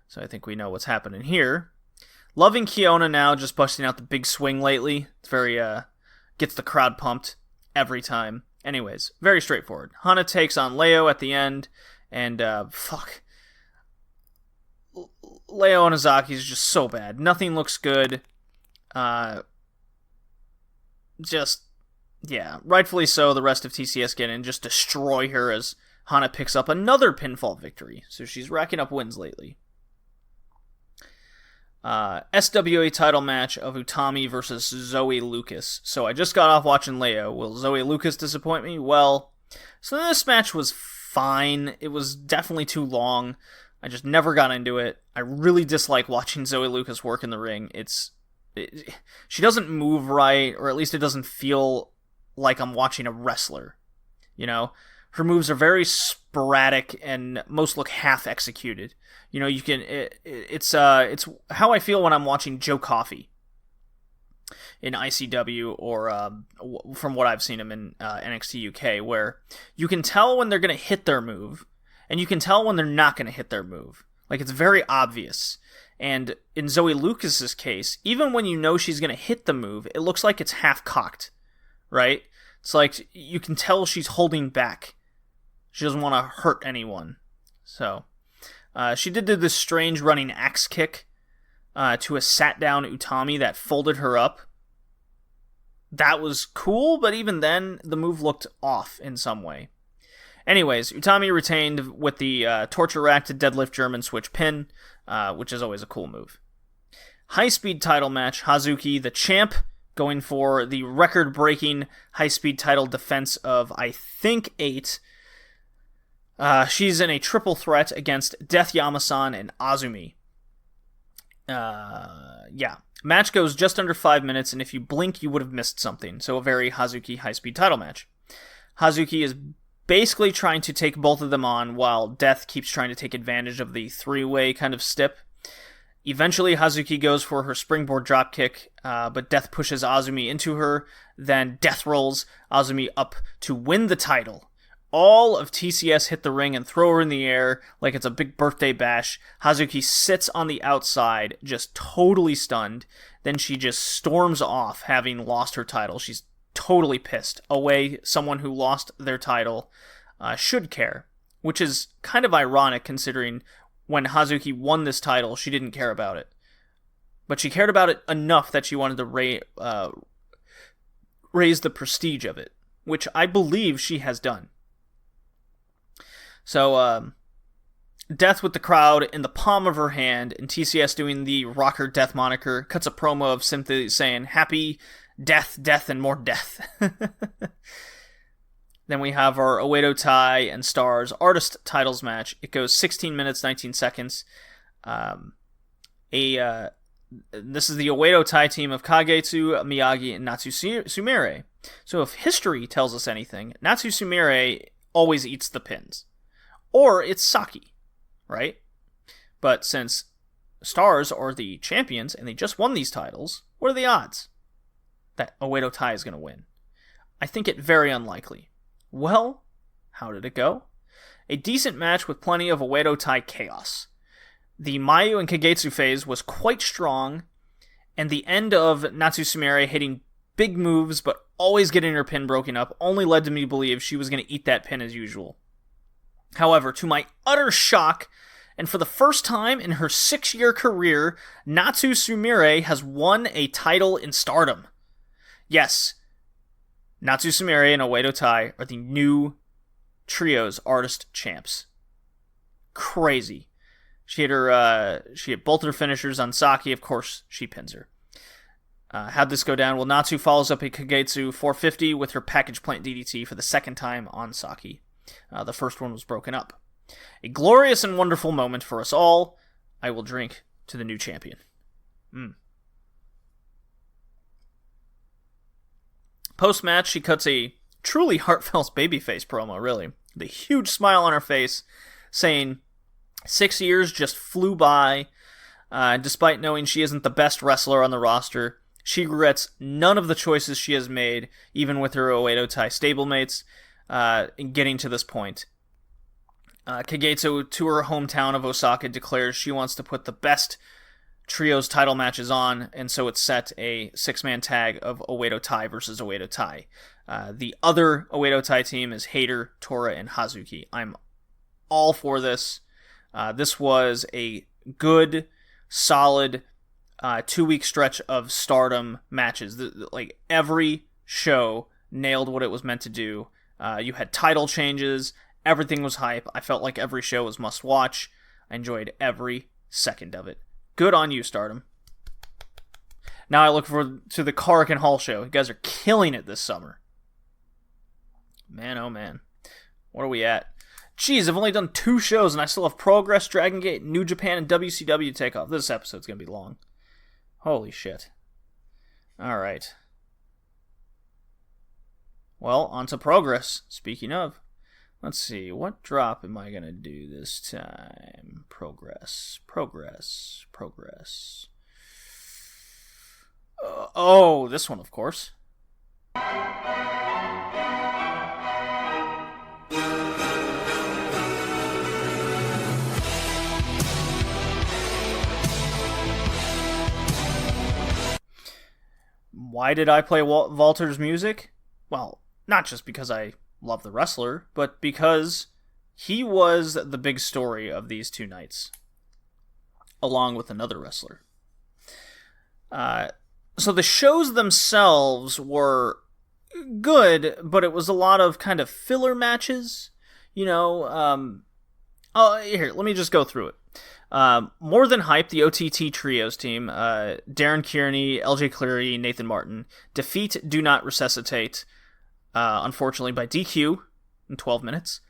So I think we know what's happening here. Loving Kiona now, just busting out the big swing lately. It's very, gets the crowd pumped every time. Anyways, very straightforward. Hana takes on Leo at the end, and, Leo Onozaki is just so bad. Nothing looks good. Rightfully so, the rest of TCS get in, just destroy her as Hana picks up another pinfall victory. So she's racking up wins lately. SWA title match of Utami versus Zoe Lucas. So I just got off watching Leo. Will Zoe Lucas disappoint me? Well, so this match was fine. It was definitely too long. I just never got into it. I really dislike watching Zoe Lucas work in the ring. She doesn't move right, or at least it doesn't feel like I'm watching a wrestler. You know, her moves are very sporadic and most look half executed. You know, it's how I feel when I'm watching Joe Coffey in ICW or from what I've seen him in NXT UK, where you can tell when they're going to hit their move and you can tell when they're not going to hit their move. Like, it's very obvious. And in Zoe Lucas's case, even when you know she's going to hit the move, it looks like it's half-cocked, right? It's like you can tell she's holding back. She doesn't want to hurt anyone. So, she did this strange running axe kick to a sat-down Utami that folded her up. That was cool, but even then, the move looked off in some way. Anyways, Utami retained with the torture rack to deadlift German switch pin, which is always a cool move. High-speed title match, Hazuki, the champ, going for the record-breaking high-speed title defense of, I think, 8. She's in a triple threat against Death Yamasan and Azumi. Match goes just under 5 minutes, and if you blink, you would have missed something. So a very Hazuki high-speed title match. Hazuki is basically trying to take both of them on, while Death keeps trying to take advantage of the three-way kind of stip. Eventually, Hazuki goes for her springboard dropkick, but Death pushes Azumi into her. Then Death rolls Azumi up to win the title. All of TCS hit the ring and throw her in the air like it's a big birthday bash. Hazuki sits on the outside, just totally stunned. Then she just storms off, having lost her title. She's totally pissed, a way someone who lost their title should care, which is kind of ironic considering when Hazuki won this title, she didn't care about it. But she cared about it enough that she wanted to raise the prestige of it, which I believe she has done. So, Death with the crowd in the palm of her hand, and TCS doing the Rocker Death moniker, cuts a promo of simply saying, happy death, death, and more death. Then we have our Oedo Tai and Stars Artist Titles match. It goes 16 minutes, 19 seconds. This is the Oedo Tai team of Kagetsu, Miyagi, and Natsu Sumire. So if history tells us anything, Natsu Sumire always eats the pins. Or it's Saki, right? But since Stars are the champions and they just won these titles, what are the odds that Oedo Tai is going to win? I think it very unlikely. Well, how did it go? A decent match with plenty of Oedo Tai chaos. The Mayu and Kagetsu phase was quite strong, and the end of Natsu Sumire hitting big moves but always getting her pin broken up only led to me believe she was going to eat that pin as usual. However, to my utter shock, and for the first time in her 6-year career, Natsu Sumire has won a title in Stardom. Yes, Natsu Sumire and Oedo Tai are the new Trios Artist Champs. Crazy. She hit both her finishers on Saki. Of course, she pins her. How'd this go down? Well, Natsu follows up a Kagetsu 450 with her package plant DDT for the second time on Saki. The first one was broken up. A glorious and wonderful moment for us all. I will drink to the new champion. Post-match, she cuts a truly heartfelt babyface promo, really. With a huge smile on her face, saying 6 years just flew by. Despite knowing she isn't the best wrestler on the roster, she regrets none of the choices she has made, even with her Oedo Tai stablemates, in getting to this point. Kagetsu, to her hometown of Osaka, declares she wants to put the best trios title matches on, and so it's set a 6-man tag of Oedo Tai versus Oedo Tai. The other Oedo Tai team is Hater, Tora, and Hazuki. I'm all for this. This was a good, solid 2-week stretch of Stardom matches. Like, every show nailed what it was meant to do. You had title changes. Everything was hype. I felt like every show was must-watch. I enjoyed every second of it. Good on you, Stardom. Now I look forward to the Korakuen Hall show. You guys are killing it this summer. Man, oh man. What are we at? Jeez, I've only done 2 shows and I still have Progress, Dragon Gate, New Japan, and WCW to take off. This episode's going to be long. Holy shit. Alright. Well, on to Progress. Speaking of, let's see, what drop am I going to do this time? Progress. Oh, this one, of course. Why did I play Walter's music? Well, not just because I love the wrestler, but because he was the big story of these 2 nights, along with another wrestler. So the shows themselves were good, but it was a lot of kind of filler matches, you know. Here, let me just go through it. More Than Hype, the OTT Trios team, Darren Kearney, LJ Cleary, Nathan Martin, defeat Do Not Resuscitate, unfortunately by DQ in 12 minutes.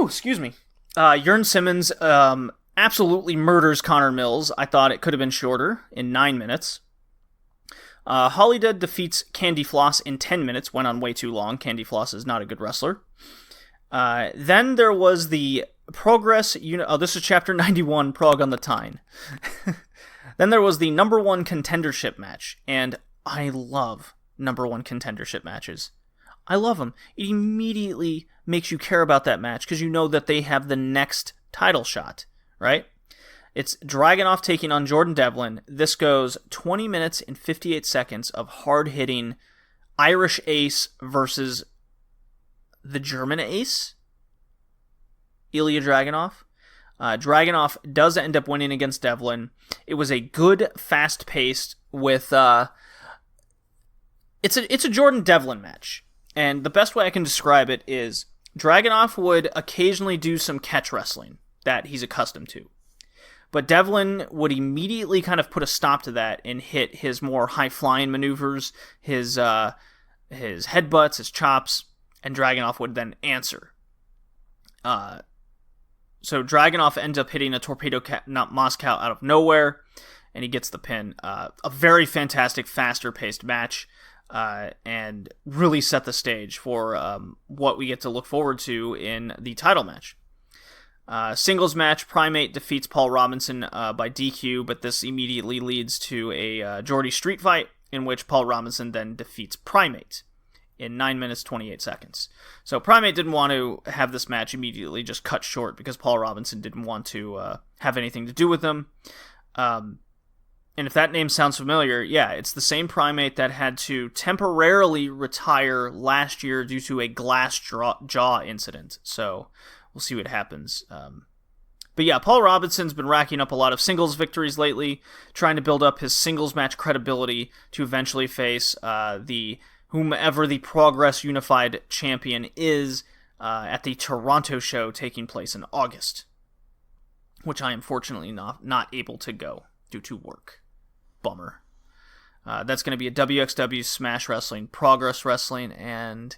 Excuse me. Jurn Simmons absolutely murders Connor Mills. I thought it could have been shorter, in 9 minutes. Holidead defeats Candy Floss in 10 minutes, went on way too long. Candy Floss is not a good wrestler. Then there was the Progress, this is Chapter 91, Prog on the Tyne. Then there was the number 1 contendership match, and I love number 1 contendership matches. I love them. It immediately makes you care about that match, because you know that they have the next title shot, right? It's Dragunov taking on Jordan Devlin. This goes 20 minutes and 58 seconds of hard-hitting, Irish Ace versus the German Ace, Ilya Dragunov. Dragunov does end up winning against Devlin. It was a good, fast-paced with... It's a Jordan Devlin match. And the best way I can describe it is Dragunov would occasionally do some catch wrestling that he's accustomed to. But Devlin would immediately kind of put a stop to that and hit his more high-flying maneuvers, his headbutts, his chops, and Dragunov would then answer. So Dragunov ends up hitting a Torpedo Moscow out of nowhere, and he gets the pin. A very fantastic, faster-paced match, and really set the stage for what we get to look forward to in the title match. Singles match, Primate defeats Paul Robinson by DQ, but this immediately leads to a Geordie street fight, in which Paul Robinson then defeats Primate in 9 minutes 28 seconds. So Primate didn't want to have this match immediately just cut short because Paul Robinson didn't want to have anything to do with him. And if that name sounds familiar, yeah, it's the same Primate that had to temporarily retire last year due to a glass jaw incident. So we'll see what happens. But yeah, Paul Robinson's been racking up a lot of singles victories lately, trying to build up his singles match credibility to eventually face whomever the Progress Unified Champion is at the Toronto show taking place in August, which I am fortunately not able to go due to work. Bummer. That's going to be a WXW, Smash Wrestling, Progress Wrestling, and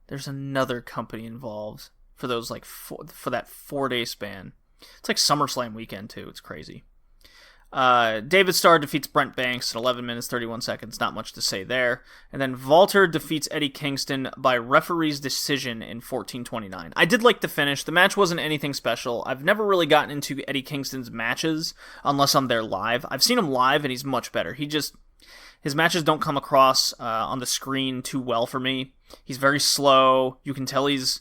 there's another company involved for those for that 4-day span. It's like SummerSlam weekend too. It's crazy. David Starr defeats Brent Banks in 11 minutes 31 seconds. Not much to say there. And then Walter defeats Eddie Kingston by referee's decision in 14:29. I did like the finish. The match wasn't anything special. I've never really gotten into Eddie Kingston's matches unless I'm there live. I've seen him live and he's much better. His matches don't come across on the screen too well for me. He's very slow. You can tell he's,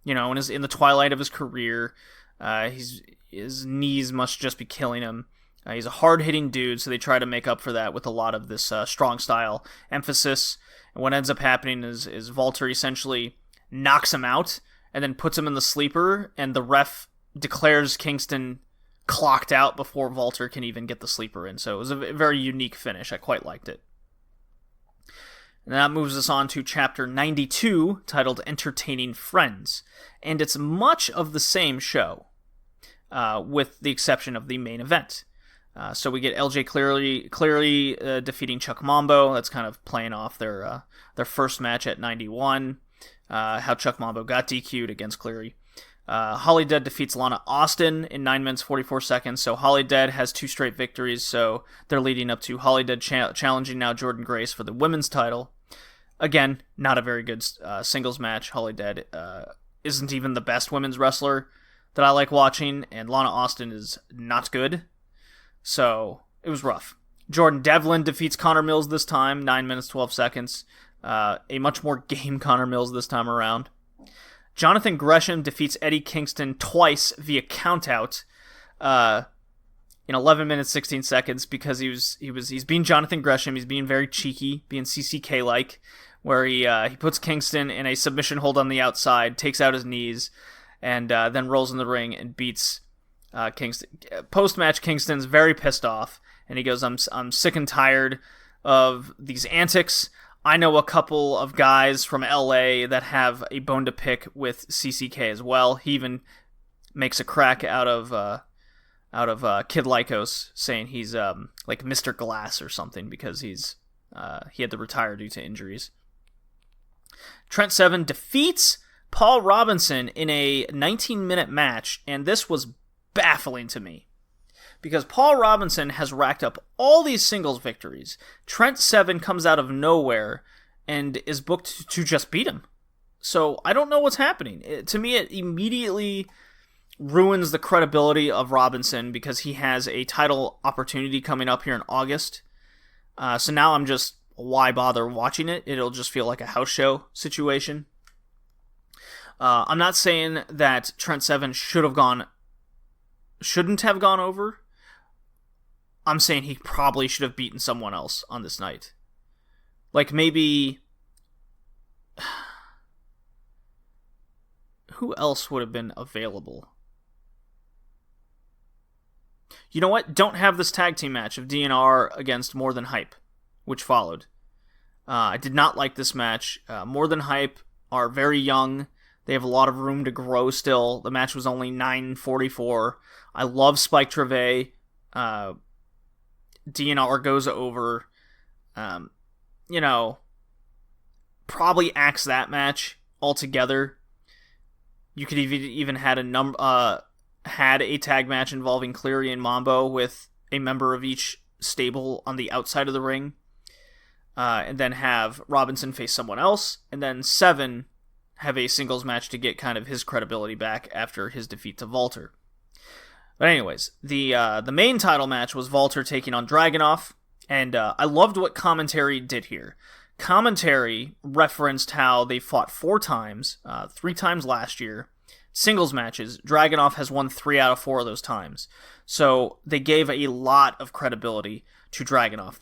in the twilight of his career. His knees must just be killing him. He's a hard-hitting dude, so they try to make up for that with a lot of this strong style emphasis. And what ends up happening is Walter essentially knocks him out and then puts him in the sleeper, and the ref declares Kingston clocked out before Walter can even get the sleeper in. So it was a very unique finish. I quite liked it. And that moves us on to Chapter 92, titled Entertaining Friends. And it's much of the same show, with the exception of the main event. So we get LJ clearly defeating Chuck Mambo. That's kind of playing off their first match at 91, how Chuck Mambo got DQ'd against Cleary. Holly Dead defeats Lana Austin in 9 minutes 44 seconds. So Holly Dead has 2 straight victories, so they're leading up to Holly Dead challenging now Jordan Grace for the women's title. Again, not a very good singles match. Holly Dead isn't even the best women's wrestler that I like watching, and Lana Austin is not good. So, it was rough. Jordan Devlin defeats Connor Mills this time, 9 minutes, 12 seconds. A much more game Connor Mills this time around. Jonathan Gresham defeats Eddie Kingston twice via countout in 11 minutes, 16 seconds because he's being Jonathan Gresham. He's being very cheeky, being CCK-like, where he puts Kingston in a submission hold on the outside, takes out his knees, and then rolls in the ring and beats Kingston. Post-match, Kingston's very pissed off, and he goes, I'm sick and tired of these antics. I know a couple of guys from LA that have a bone to pick with CCK as well. He even makes a crack out of Kid Lycos, saying he's like Mr. Glass or something because he had to retire due to injuries. Trent Seven defeats Paul Robinson in a 19-minute match, and this was baffling to me because Paul Robinson has racked up all these singles victories. Trent Seven comes out of nowhere and is booked to just beat him. So I don't know what's happening. To me, it immediately ruins the credibility of Robinson because he has a title opportunity coming up here in August. So now I'm just, why bother watching it? It'll just feel like a house show situation. I'm not saying that Trent Seven shouldn't have gone over. I'm saying he probably should have beaten someone else on this night. Like, maybe... Who else would have been available? You know what? Don't have this tag team match of DNR against More Than Hype, which followed. I did not like this match. More Than Hype are very young. They have a lot of room to grow still. The match was only 9:44. I love Spike Trivet. DNR goes over. Probably axe that match altogether. You could even had a tag match involving Cleary and Mambo with a member of each stable on the outside of the ring. And then have Robinson face someone else. And then Seven have a singles match to get kind of his credibility back after his defeat to Walter. But anyways, the main title match was Walter taking on Dragunov. And I loved what commentary did here. Commentary referenced how they fought 4 times, 3 times last year. Singles matches, Dragunov has won 3 out of 4 of those times. So they gave a lot of credibility to Dragunov.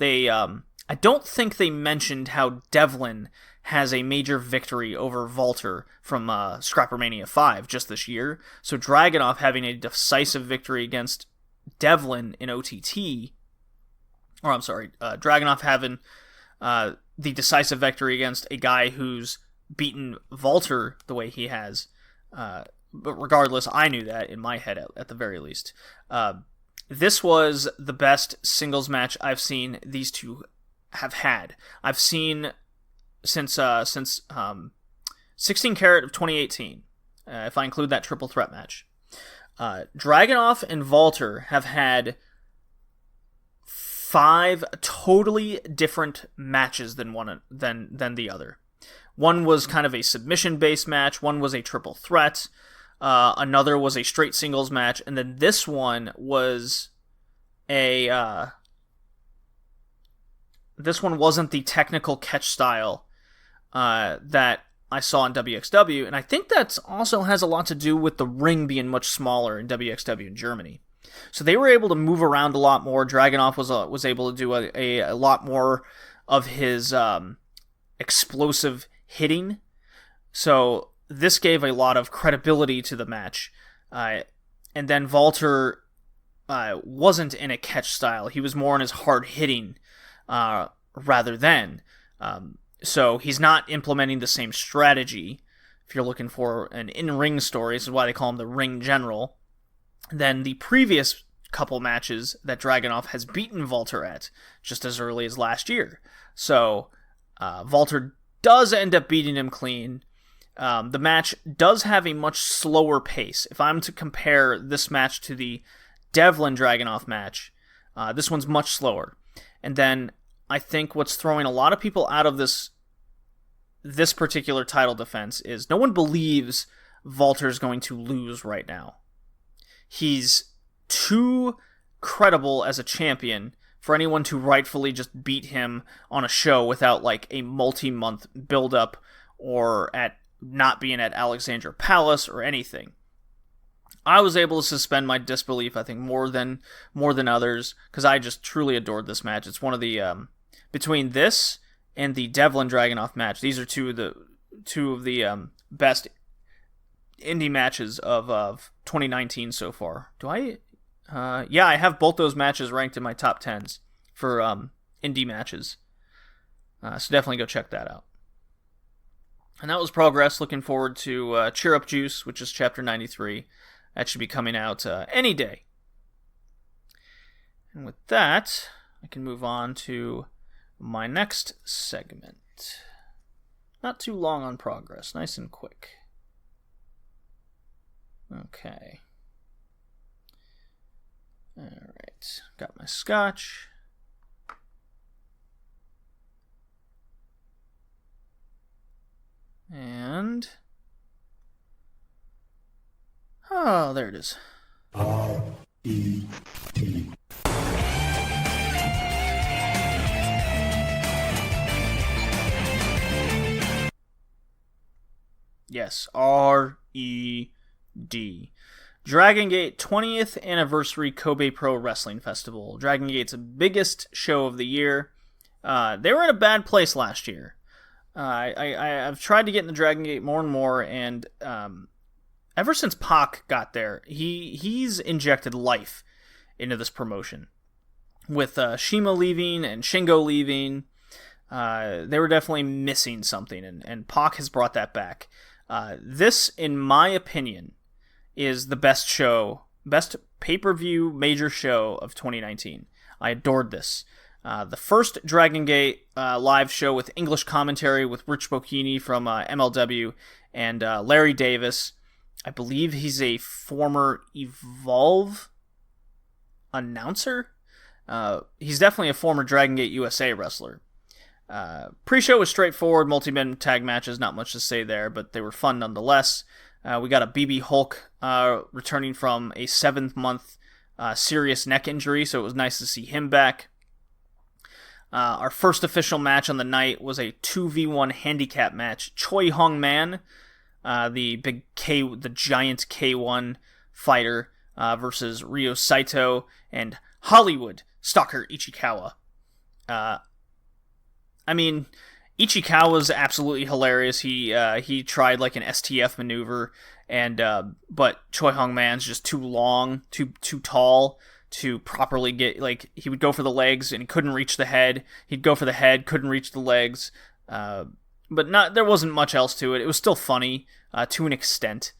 I don't think they mentioned how Devlin has a major victory over Walter from Scrappermania 5 just this year. So Dragunov having a decisive victory against Devlin in OTT, Dragunov having the decisive victory against a guy who's beaten Walter the way he has. But regardless, I knew that in my head at the very least. This was the best singles match I've seen these two have had. I've seen since 16 Carat of 2018, if I include that triple threat match. Dragunov and Walter have had 5 totally different matches than the other. One was kind of a submission-based match. One was a triple threat. Another was a straight singles match, and then this one was this one wasn't the technical catch style that I saw in WXW, and I think that also has a lot to do with the ring being much smaller in WXW in Germany. So they were able to move around a lot more. Dragunov was able to do a lot more of his explosive hitting. So this gave a lot of credibility to the match. And then Walter wasn't in a catch style. He was more in his hard hitting rather than. So he's not implementing the same strategy. If you're looking for an in-ring story, this is why they call him the Ring General, than the previous couple matches that Dragunov has beaten Walter at, just as early as last year. So Walter does end up beating him clean. The match does have a much slower pace. If I'm to compare this match to the Devlin Dragunov match, this one's much slower. And then I think what's throwing a lot of people out of this particular title defense is no one believes Walter's going to lose right now. He's too credible as a champion for anyone to rightfully just beat him on a show without like a multi-month build-up or at not being at Alexandra Palace or anything. I was able to suspend my disbelief, I think, more than others, because I just truly adored this match. It's one of the between this and the Devlin Dragunov match, these are two of the best indie matches of 2019 so far. Do I? Yeah, I have both those matches ranked in my top 10s for indie matches. So definitely go check that out. And that was Progress. Looking forward to Cheer Up Juice, which is Chapter 93. That should be coming out any day. And with that, I can move on to my next segment. Not too long on Progress. Nice and quick. Okay. Alright. Got my scotch. And... oh, there it is. R-E-T. Yes, R-E-D. Dragon Gate 20th Anniversary Kobe Pro Wrestling Festival. Dragon Gate's biggest show of the year. They were in a bad place last year. I've tried to get in the Dragon Gate more and more, and ever since Pac got there, he's injected life into this promotion. With Shima leaving and Shingo leaving, they were definitely missing something, and Pac has brought that back. This, in my opinion, is the best pay-per-view major show of 2019. I adored this. The first Dragon Gate live show with English commentary with Rich Bocchini from MLW and Larry Davis. I believe he's a former Evolve announcer. He's definitely a former Dragon Gate USA wrestler. Pre-show was straightforward, multi-man tag matches, not much to say there, but they were fun nonetheless. We got a BB Hulk returning from a 7-month serious neck injury, so it was nice to see him back. Our first official match on the night was a 2v1 handicap match. Choi Hong Man, the giant K1 fighter, versus Ryo Saito and Hollywood Stalker Ichikawa. Ichikawa's absolutely hilarious. He tried like an STF maneuver, but Choi Hong Man's just too long, too tall to properly get, like, he would go for the legs and he couldn't reach the head. He'd go for the head, couldn't reach the legs. But there wasn't much else to it. It was still funny to an extent.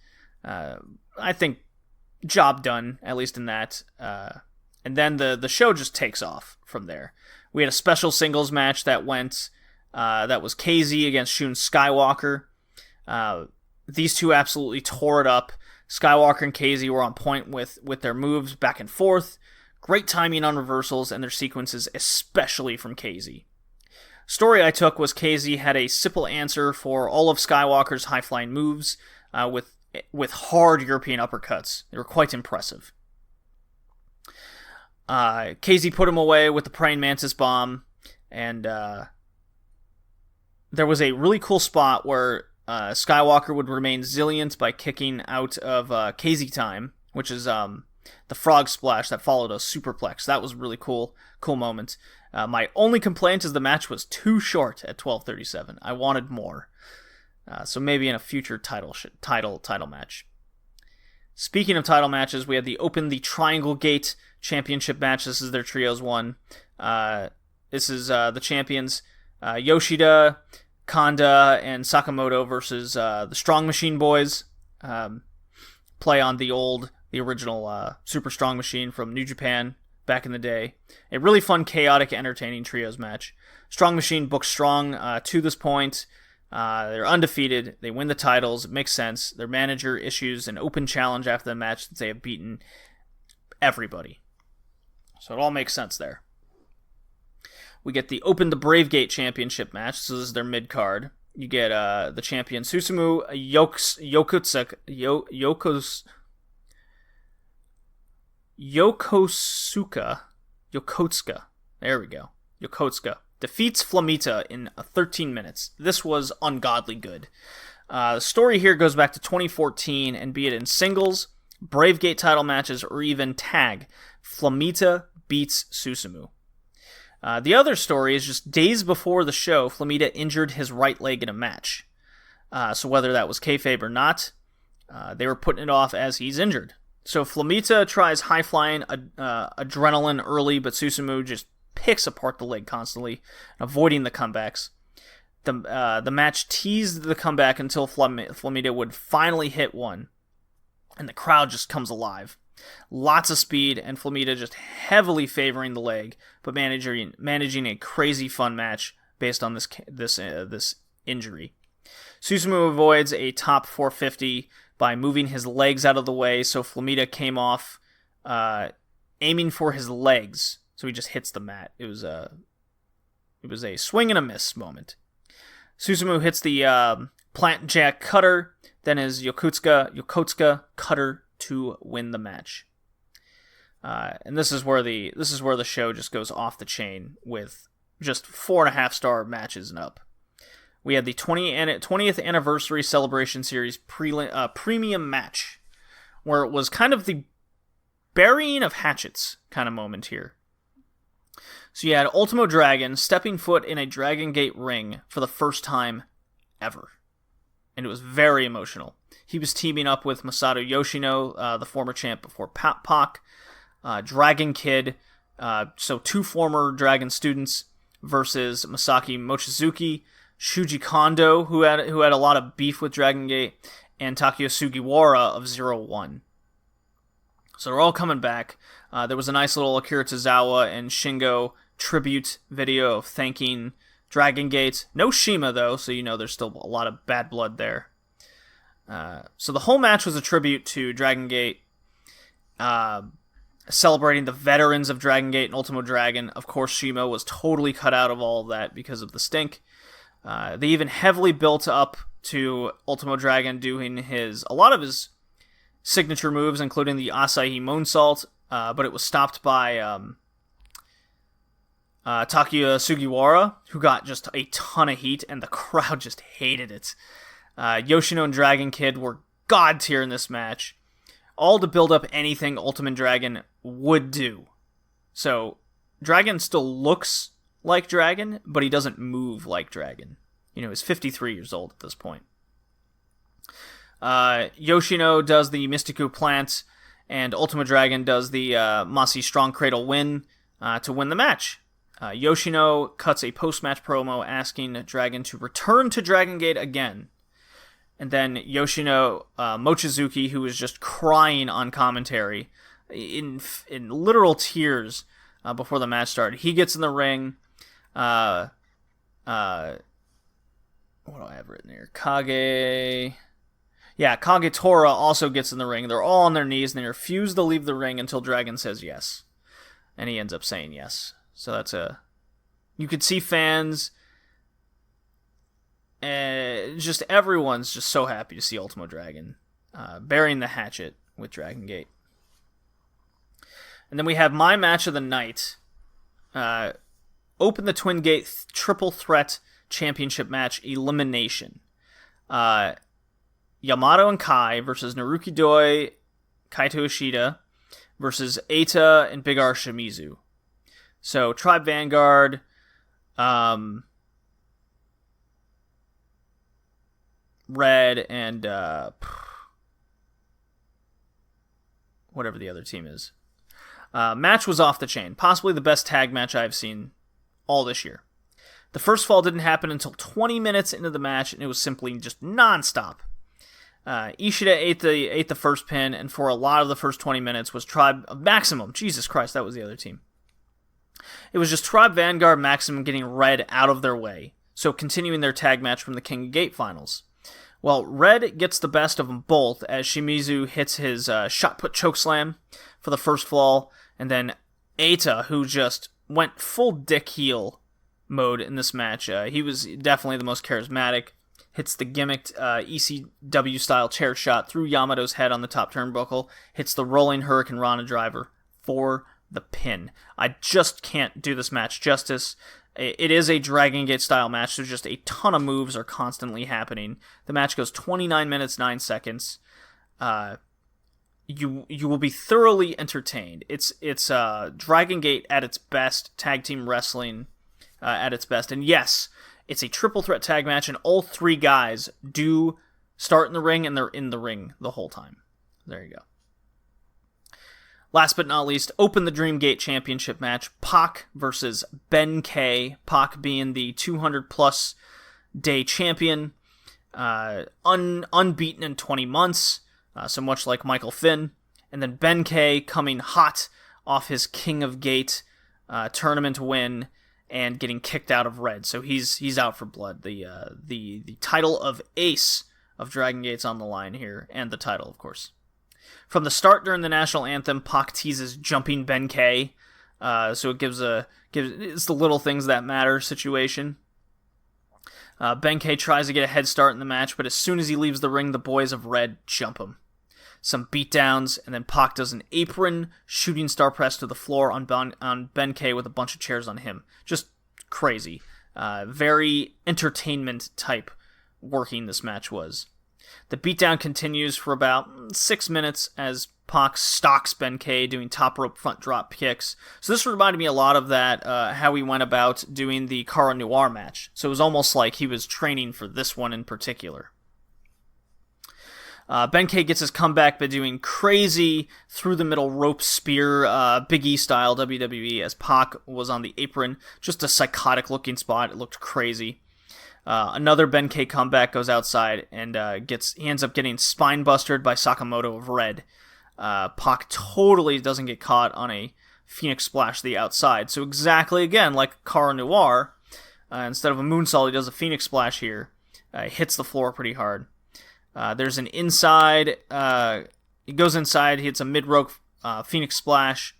I think job done, at least in that. And then the show just takes off from there. We had a special singles match that went. That was KZ against Shun Skywalker. These two absolutely tore it up. Skywalker and KZ were on point with their moves back and forth. Great timing on reversals and their sequences, especially from KZ. Story I took was KZ had a simple answer for all of Skywalker's high-flying moves with hard European uppercuts. They were quite impressive. KZ put him away with the Praying Mantis Bomb, and there was a really cool spot where Skywalker would remain resilient by kicking out of KZ Time, which is the frog splash that followed a superplex. That was a really cool moment. My only complaint is the match was too short at 12:37. I wanted more. So maybe in a future title match. Speaking of title matches, we had the Triangle Gate Championship match. This is their Trios one. This is the champions Yoshida, Kanda, and Sakamoto versus the Strong Machine Boys. Play on the original Super Strong Machine from New Japan back in the day. A really fun, chaotic, entertaining trios match. Strong Machine booked strong to this point. They're undefeated. They win the titles. It makes sense. Their manager issues an open challenge after the match that they have beaten everybody. So it all makes sense there. We get the the Brave Gate Championship match. So this is their mid-card. You get the champion Susumu Yokosuka. There we go. Yokosuka defeats Flamita in 13 minutes. This was ungodly good. The story here goes back to 2014, and be it in singles, Brave Gate title matches, or even tag, Flamita beats Susumu. The other story is just days before the show, Flamita injured his right leg in a match. So whether that was kayfabe or not, they were putting it off as he's injured. So Flamita tries high-flying adrenaline early, but Susumu just picks apart the leg constantly, avoiding the comebacks. The match teased the comeback until Flamita would finally hit one, and the crowd just comes alive. Lots of speed, and Flamita just heavily favoring the leg, but managing a crazy fun match based on this injury. Susumu avoids a top 450 by moving his legs out of the way, so Flamita came off aiming for his legs, so he just hits the mat. It was a swing and a miss moment. Susumu hits the plant jack cutter, then his Yokotsuka cutter to win the match. And this is where the show just goes off the chain with just 4.5-star matches and up. We had the 20th anniversary celebration series premium match, where it was kind of the burying of hatchets kind of moment here. So you had Ultimo Dragon stepping foot in a Dragon Gate ring for the first time ever. And it was very emotional. He was teaming up with Masato Yoshino, the former champ before Pac, Dragon Kid, so 2 former Dragon students versus Masaki Mochizuki, Shuji Kondo, who had a lot of beef with Dragon Gate, and Takeo Sugiwara of 0-1. So they're all coming back. There was a nice little Akira Tozawa and Shingo tribute video of thanking Dragon Gate. No Shima, though, so you know there's still a lot of bad blood there. So the whole match was a tribute to Dragon Gate, celebrating the veterans of Dragon Gate and Ultimo Dragon. Of course, Shima was totally cut out of all of that because of the stink. They even heavily built up to Ultimo Dragon doing a lot of his signature moves, including the Asahi Moonsault, but it was stopped by Takeo Sugiwara, who got just a ton of heat, and the crowd just hated it. Yoshino and Dragon Kid were god tier in this match, all to build up anything Ultimate Dragon would do. So, Dragon still looks like Dragon, but he doesn't move like Dragon. He's 53 years old at this point. Yoshino does the Mystico Plant, and Ultima Dragon does the Masi Strong Cradle win to win the match. Yoshino cuts a post-match promo asking Dragon to return to Dragon Gate again. And then Yoshino Mochizuki, who was just crying on commentary, in literal tears before the match started, he gets in the ring. What do I have written here? Kage Tora also gets in the ring. They're all on their knees, and they refuse to leave the ring until Dragon says yes. And he ends up saying yes. So you could see fans, just everyone's just so happy to see Ultimo Dragon burying the hatchet with Dragon Gate. And then we have my match of the night. Open the Twin Gate Triple Threat Championship match elimination. Yamato and Kai versus Naruki Doi, Kaito Ishida versus Eita and Big R Shimizu. So Tribe Vanguard, Red, and whatever the other team is. Match was off the chain. Possibly the best tag match I've seen all this year. The first fall didn't happen until 20 minutes into the match, and it was simply just nonstop. Ishida ate the first pin, and for a lot of the first 20 minutes was Tribe Maximum. Jesus Christ, that was the other team. It was just Tribe Vanguard Maximum getting Red out of their way, so continuing their tag match from the King of Gate finals. Well, Red gets the best of them both as Shimizu hits his shot put chokeslam for the first fall, and then Eita, who just went full dick heel mode in this match. He was definitely the most charismatic. Hits the gimmicked ECW style chair shot through Yamato's head on the top turnbuckle. Hits the rolling Americanrana driver for the pin. I just can't do this match justice. It is a Dragon Gate style match, so just a ton of moves are constantly happening. The match goes 29 minutes 9 seconds. You will be thoroughly entertained. It's Dragon Gate at its best, tag team wrestling at its best, and yes, it's a triple threat tag match, and all 3 guys do start in the ring, and they're in the ring the whole time. There you go. Last but not least, open the Dream Gate Championship match. Pac versus Ben K. Pac being the 200-plus day champion, unbeaten in 20 months, so much like Michael Finn. And then Ben K. coming hot off his King of Gate tournament win and getting kicked out of Red. So he's out for blood. The title of Ace of Dragon Gate's on the line here, and the title, of course. From the start during the national anthem, Pac teases jumping Ben K. So it gives it's the little things that matter situation. Ben K tries to get a head start in the match, but as soon as he leaves the ring, the boys of Red jump him. Some beatdowns, and then Pac does an apron shooting star press to the floor on Ben K with a bunch of chairs on him. Just crazy. Very entertainment type working this match was. The beatdown continues for about 6 minutes as Pac stalks Ben-K doing top rope front drop kicks. So this reminded me a lot of that, how he went about doing the Cara Noir match. So it was almost like he was training for this one in particular. Ben-K gets his comeback by doing crazy through-the-middle rope spear, Big E style WWE, as Pac was on the apron. Just a psychotic-looking spot. It looked crazy. Another Ben-K comeback goes outside, and he ends up getting spine-bustered by Sakamoto of Red. Pac totally doesn't get caught on a Phoenix Splash to the outside. So exactly, again, like Cara Noir, instead of a moonsault, he does a Phoenix Splash here. Hits the floor pretty hard. There's an inside, he goes inside, he hits a mid-rope Phoenix Splash.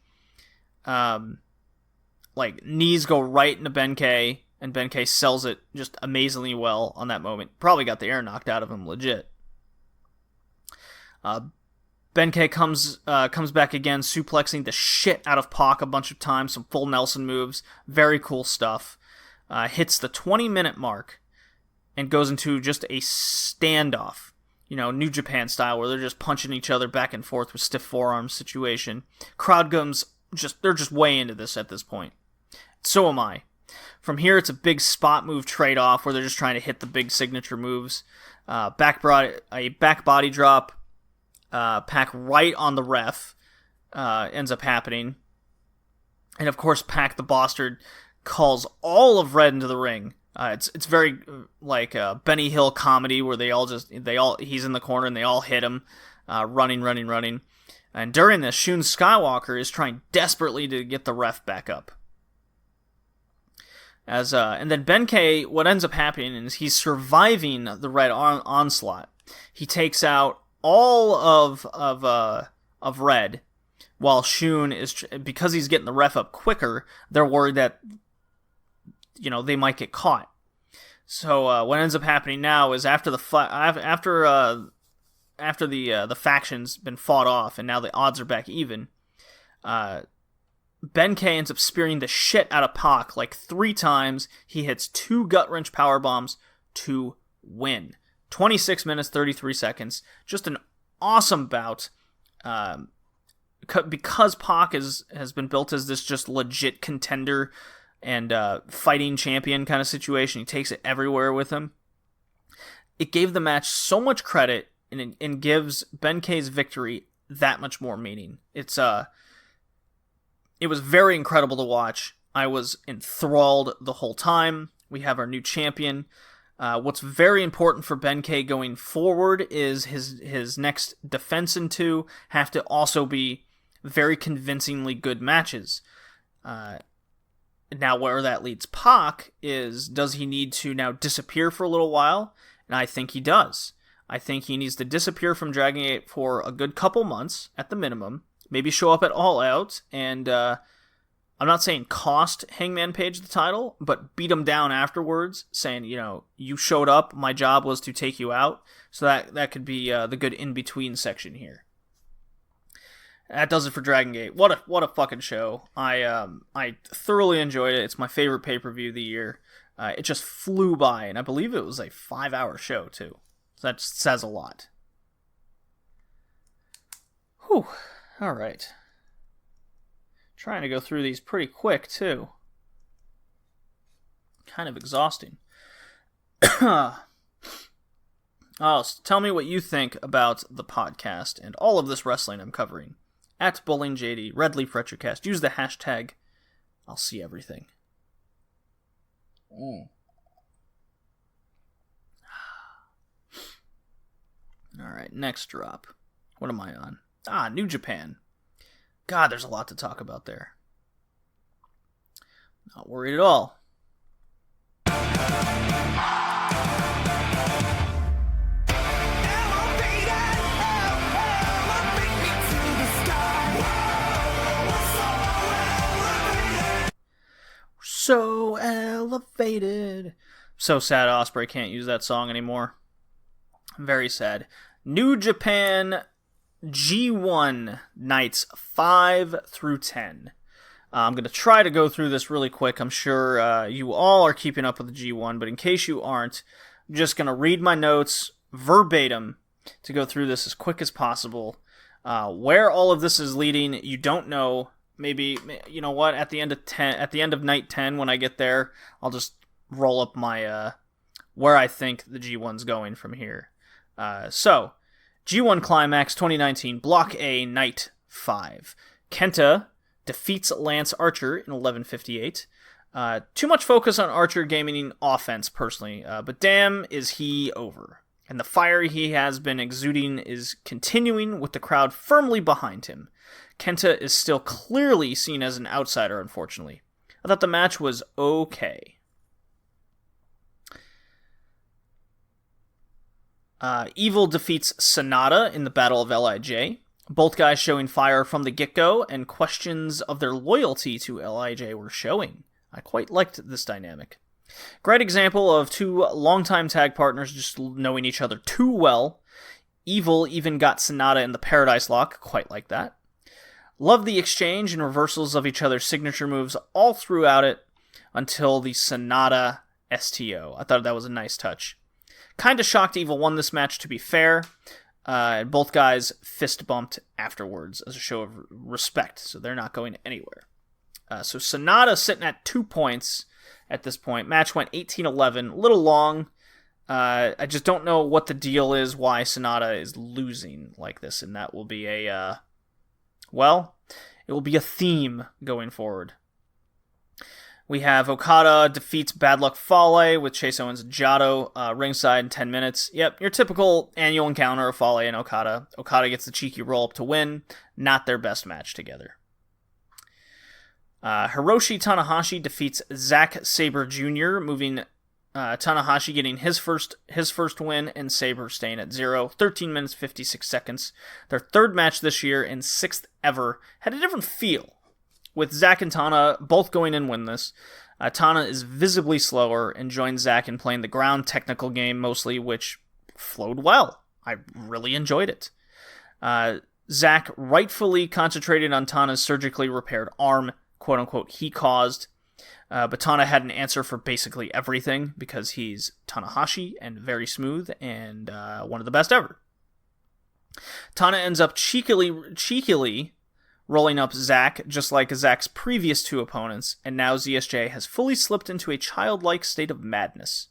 Knees go right into Ben-K, and Ben-K sells it just amazingly well on that moment. Probably got the air knocked out of him legit. Ben-K comes back again, suplexing the shit out of Pac a bunch of times, some full Nelson moves, very cool stuff. Hits the 20-minute mark and goes into just a standoff, New Japan style, where they're just punching each other back and forth with stiff forearms situation. Crowd comes they're just way into this at this point. So am I. From here, it's a big spot move trade-off where they're just trying to hit the big signature moves. A back body drop, Pac right on the ref ends up happening. And of course, Pac the Bastard calls all of Red into the ring. It's very like a Benny Hill comedy where he's in the corner and they all hit him, running. And during this, Shun Skywalker is trying desperately to get the ref back up. And then Ben-K, what ends up happening is he's surviving the Red onslaught. He takes out all of Red, while Shun is, because he's getting the ref up quicker, they're worried that they might get caught. So what ends up happening now is after the faction's been fought off and now the odds are back even, Ben-K ends up spearing the shit out of Pac like 3 times. He hits 2 gut-wrench powerbombs to win. 26 minutes, 33 seconds. Just an awesome bout. Because Pac has been built as this just legit contender and fighting champion kind of situation, he takes it everywhere with him. It gave the match so much credit and gives Ben-K's victory that much more meaning. It was very incredible to watch. I was enthralled the whole time. We have our new champion. What's very important for Ben-K going forward is his next defense and 2 have to also be very convincingly good matches. Now, where that leads Pac is, does he need to now disappear for a little while? And I think he does. I think he needs to disappear from Dragon Gate for a good couple months, at the minimum. Maybe show up at All Out, and I'm not saying cost Hangman Page the title, but beat him down afterwards, saying, you showed up, my job was to take you out. So that could be the good in-between section here. That does it for Dragon Gate. What a fucking show. I thoroughly enjoyed it. It's my favorite pay-per-view of the year. It just flew by, and I believe it was a 5-hour show, too. So that just says a lot. Whew. All right. Trying to go through these pretty quick, too. Kind of exhausting. So tell me what you think about the podcast and all of this wrestling I'm covering. At BowlingJD, Red Leaf Retrocast. Use the hashtag. I'll see everything. Alright, next drop. What am I on? New Japan. God, there's a lot to talk about there. Not worried at all. So elevated. So sad Ospreay can't use that song anymore. Very sad. New Japan G1 nights 5 through 10. I'm going to try to go through this really quick. I'm sure you all are keeping up with the G1, but in case you aren't, I'm just going to read my notes verbatim to go through this as quick as possible. Where all of this is leading, you don't know. Maybe, you know what, at the end of night 10, when I get there, I'll just roll up my where I think the G1's going from here. So, G1 Climax 2019, Block A, Night 5. Kenta defeats Lance Archer in 11:58. Too much focus on Archer gaming offense, personally, but damn, is he over. And the fire he has been exuding is continuing with the crowd firmly behind him. Kenta is still clearly seen as an outsider, unfortunately. I thought the match was okay. Evil defeats Sonata in the Battle of LIJ. Both guys showing fire from the get-go, and questions of their loyalty to LIJ were showing. I quite liked this dynamic. Great example of two longtime tag partners just knowing each other too well. Evil even got Sonata in the Paradise Lock, quite like that. Love the exchange and reversals of each other's signature moves all throughout it until the Sonata STO. I thought that was a nice touch. Kinda shocked Evil won this match, to be fair. And both guys fist bumped afterwards as a show of respect, so they're not going anywhere. So Sonata sitting at 2 points at this point. Match went 18-11, a little long. I just don't know what the deal is, why Sonata is losing like this, and that will be it will be a theme going forward. We have Okada defeats Bad Luck Fale with Chase Owens and Jado ringside in 10 minutes. Yep, your typical annual encounter of Fale and Okada. Okada gets the cheeky roll-up to win. Not their best match together. Hiroshi Tanahashi defeats Zack Sabre Jr., moving Tanahashi getting his first win and Sabre staying at 0. 13 minutes, 56 seconds. Their third match this year and sixth ever. Had a different feel, with Zack and Tana both going in winless. Tana is visibly slower and joins Zack in playing the ground technical game mostly, which flowed well. I really enjoyed it. Zack rightfully concentrated on Tana's surgically repaired arm, quote-unquote, he caused. But Tana had an answer for basically everything because he's Tanahashi and very smooth and one of the best ever. Tana ends up cheekily rolling up Zack, just like Zack's previous two opponents, and now ZSJ has fully slipped into a childlike state of madness.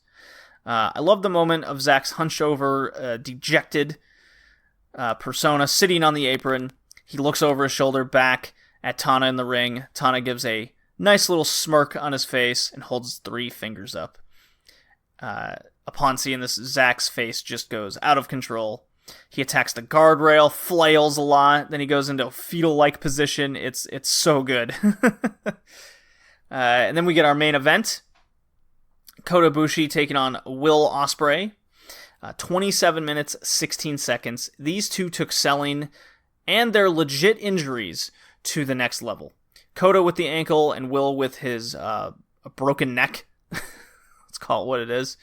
I love the moment of Zack's hunched-over, dejected persona sitting on the apron. He looks over his shoulder back at Tana in the ring. Tana gives a nice little smirk on his face and holds 3 fingers up. Upon seeing this, Zack's face just goes out of control. He attacks the guardrail, flails a lot, then he goes into a fetal-like position. It's so good. And then we get our main event. Kota Ibushi taking on Will Ospreay. 27 minutes, 16 seconds. These two took selling and their legit injuries to the next level. Kota with the ankle and Will with his a broken neck. Let's call it what it is.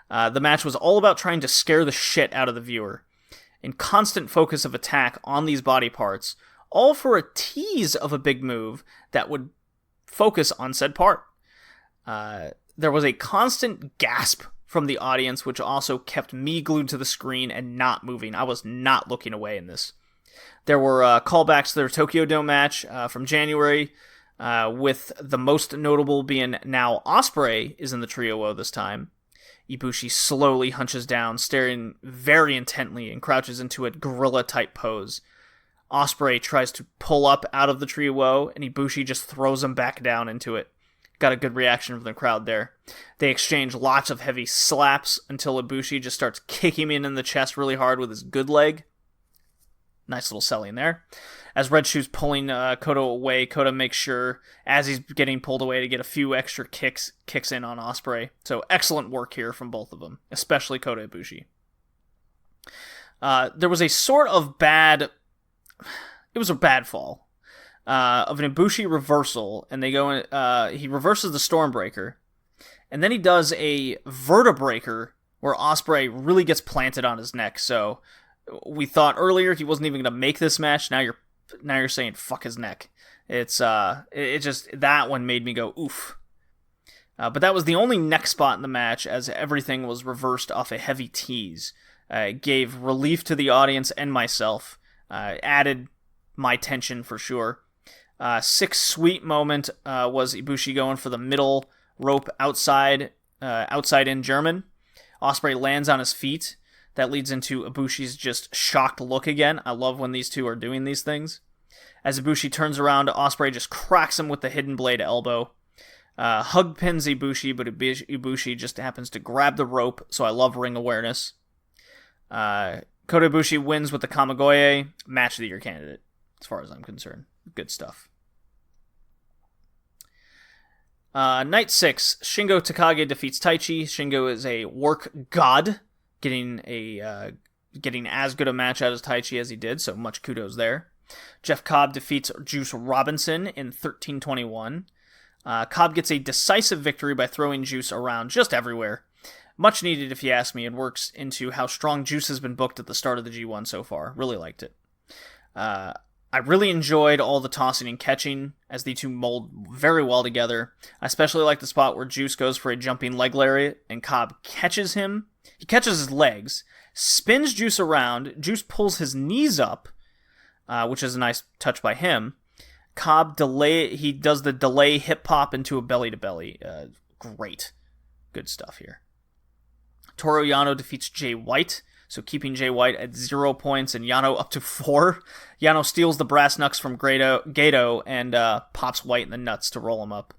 The match was all about trying to scare the shit out of the viewer. In constant focus of attack on these body parts, all for a tease of a big move that would focus on said part. There was a constant gasp from the audience, which also kept me glued to the screen and not moving. I was not looking away in this. There were callbacks to their Tokyo Dome match from January, with the most notable being now Ospreay is in the trio this time. Ibushi slowly hunches down, staring very intently, and crouches into a gorilla-type pose. Ospreay tries to pull up out of the trio, and Ibushi just throws him back down into it. Got a good reaction from the crowd there. They exchange lots of heavy slaps until Ibushi just starts kicking him in the chest really hard with his good leg. Nice little selling there. As Red Shoe's pulling Kota away, Kota makes sure, as he's getting pulled away, to get a few extra kicks in on Ospreay. So excellent work here from both of them, especially Kota Ibushi. There was a sort of bad... It was a bad fall of an Ibushi reversal, and they go in, he reverses the Stormbreaker, and then he does a Vertebreaker where Ospreay really gets planted on his neck. So we thought earlier he wasn't even going to make this match. Now you're saying fuck his neck. It just, that one made me go oof. But that was the only neck spot in the match, as everything was reversed off a heavy tease. gave relief to the audience and myself. Added my tension for sure. Sixth sweet moment was Ibushi going for the middle rope outside in German. Ospreay lands on his feet. That leads into Ibushi's just shocked look again. I love when these two are doing these things. As Ibushi turns around, Ospreay just cracks him with the hidden blade elbow. Hug pins Ibushi, but Ibushi just happens to grab the rope, so I love ring awareness. Kota Ibushi wins with the Kamigoye. Match of the year candidate, as far as I'm concerned. Good stuff. Night 6, Shingo Takagi defeats Taichi. Shingo is a work god, getting as good a match out of Taichi as he did, so much kudos there. Jeff Cobb defeats Juice Robinson in 13:21. Cobb gets a decisive victory by throwing Juice around just everywhere. Much needed, if you ask me, and works into how strong Juice has been booked at the start of the G1 so far. Really liked it. I really enjoyed all the tossing and catching, as the two mold very well together. I especially like the spot where Juice goes for a jumping leg lariat, and Cobb catches him. He catches his legs, spins Juice around, Juice pulls his knees up, which is a nice touch by him. Cobb he does the delay hip pop into a belly-to-belly. Great. Good stuff here. Toru Yano defeats Jay White, so keeping Jay White at 0 points and Yano up to 4. Yano steals the brass knucks from Gato and pops White in the nuts to roll him up.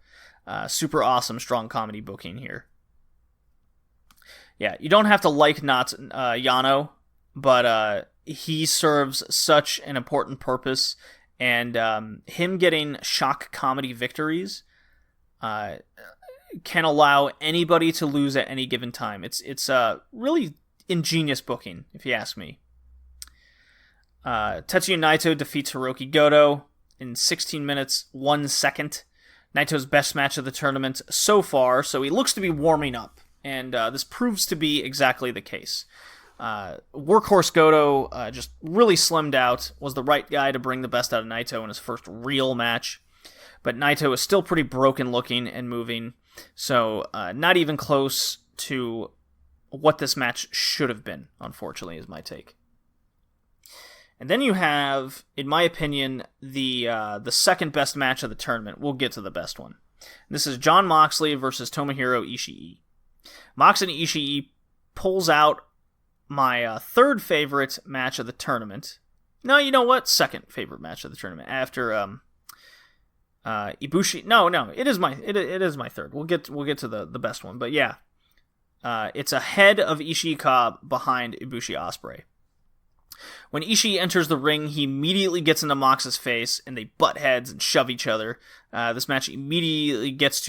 Super awesome, strong comedy booking here. Yeah, you don't have to like Yano, but he serves such an important purpose, and him getting shock comedy victories can allow anybody to lose at any given time. It's really ingenious booking, if you ask me. Tetsuya Naito defeats Hiroki Goto in 16 minutes, 1 second. Naito's best match of the tournament so far, so he looks to be warming up, and this proves to be exactly the case. Workhorse Goto just really slimmed out, was the right guy to bring the best out of Naito in his first real match, but Naito is still pretty broken looking and moving, so not even close to what this match should have been, unfortunately, is my take. And then you have, in my opinion, the second best match of the tournament. We'll get to the best one. This is Jon Moxley versus Tomohiro Ishii. Mox and Ishii pulls out my third favorite match of the tournament. No, you know what? Second favorite match of the tournament after Ibushi. No, it is my third. We'll get to the best one, but yeah, it's ahead of Ishii Cobb, behind Ibushi Ospreay. When Ishii enters the ring, he immediately gets into Mox's face, and they butt heads and shove each other. This match immediately gets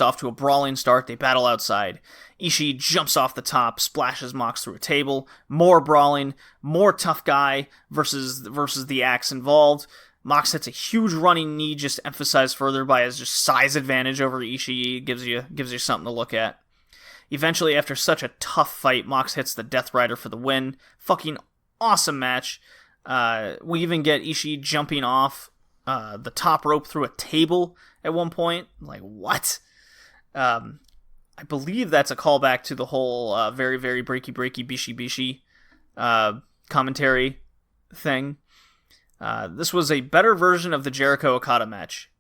off to a brawling start. They battle outside. Ishii jumps off the top, splashes Mox through a table. More brawling, more tough guy versus the axe involved. Mox hits a huge running knee, just emphasized further by his just size advantage over Ishii. Gives you something to look at. Eventually, after such a tough fight, Mox hits the Death Rider for the win. Fucking awesome match. We even get Ishii jumping off the top rope through a table at one point. Like, what? I believe that's a callback to the whole very, very breaky, bishi commentary thing. This was a better version of the Jericho-Okada match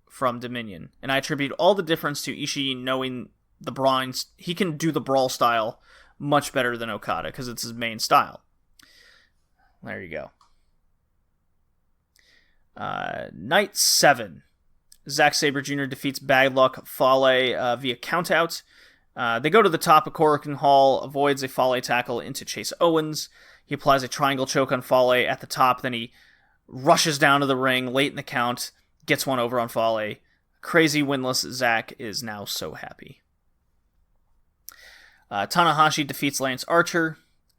from Dominion, and I attribute all the difference to Ishii knowing the brawling. He can do the brawl style much better than Okada because it's his main style. There you go. Night 7. Zack Sabre Jr. defeats Bad Luck Fale via countout. They go to the top of Korakuen Hall, avoids a Fale tackle into Chase Owens. He applies a triangle choke on Fale at the top, then he rushes down to the ring late in the count, gets one over on Fale. Crazy winless Zack is now so happy. Tanahashi defeats Lance Archer.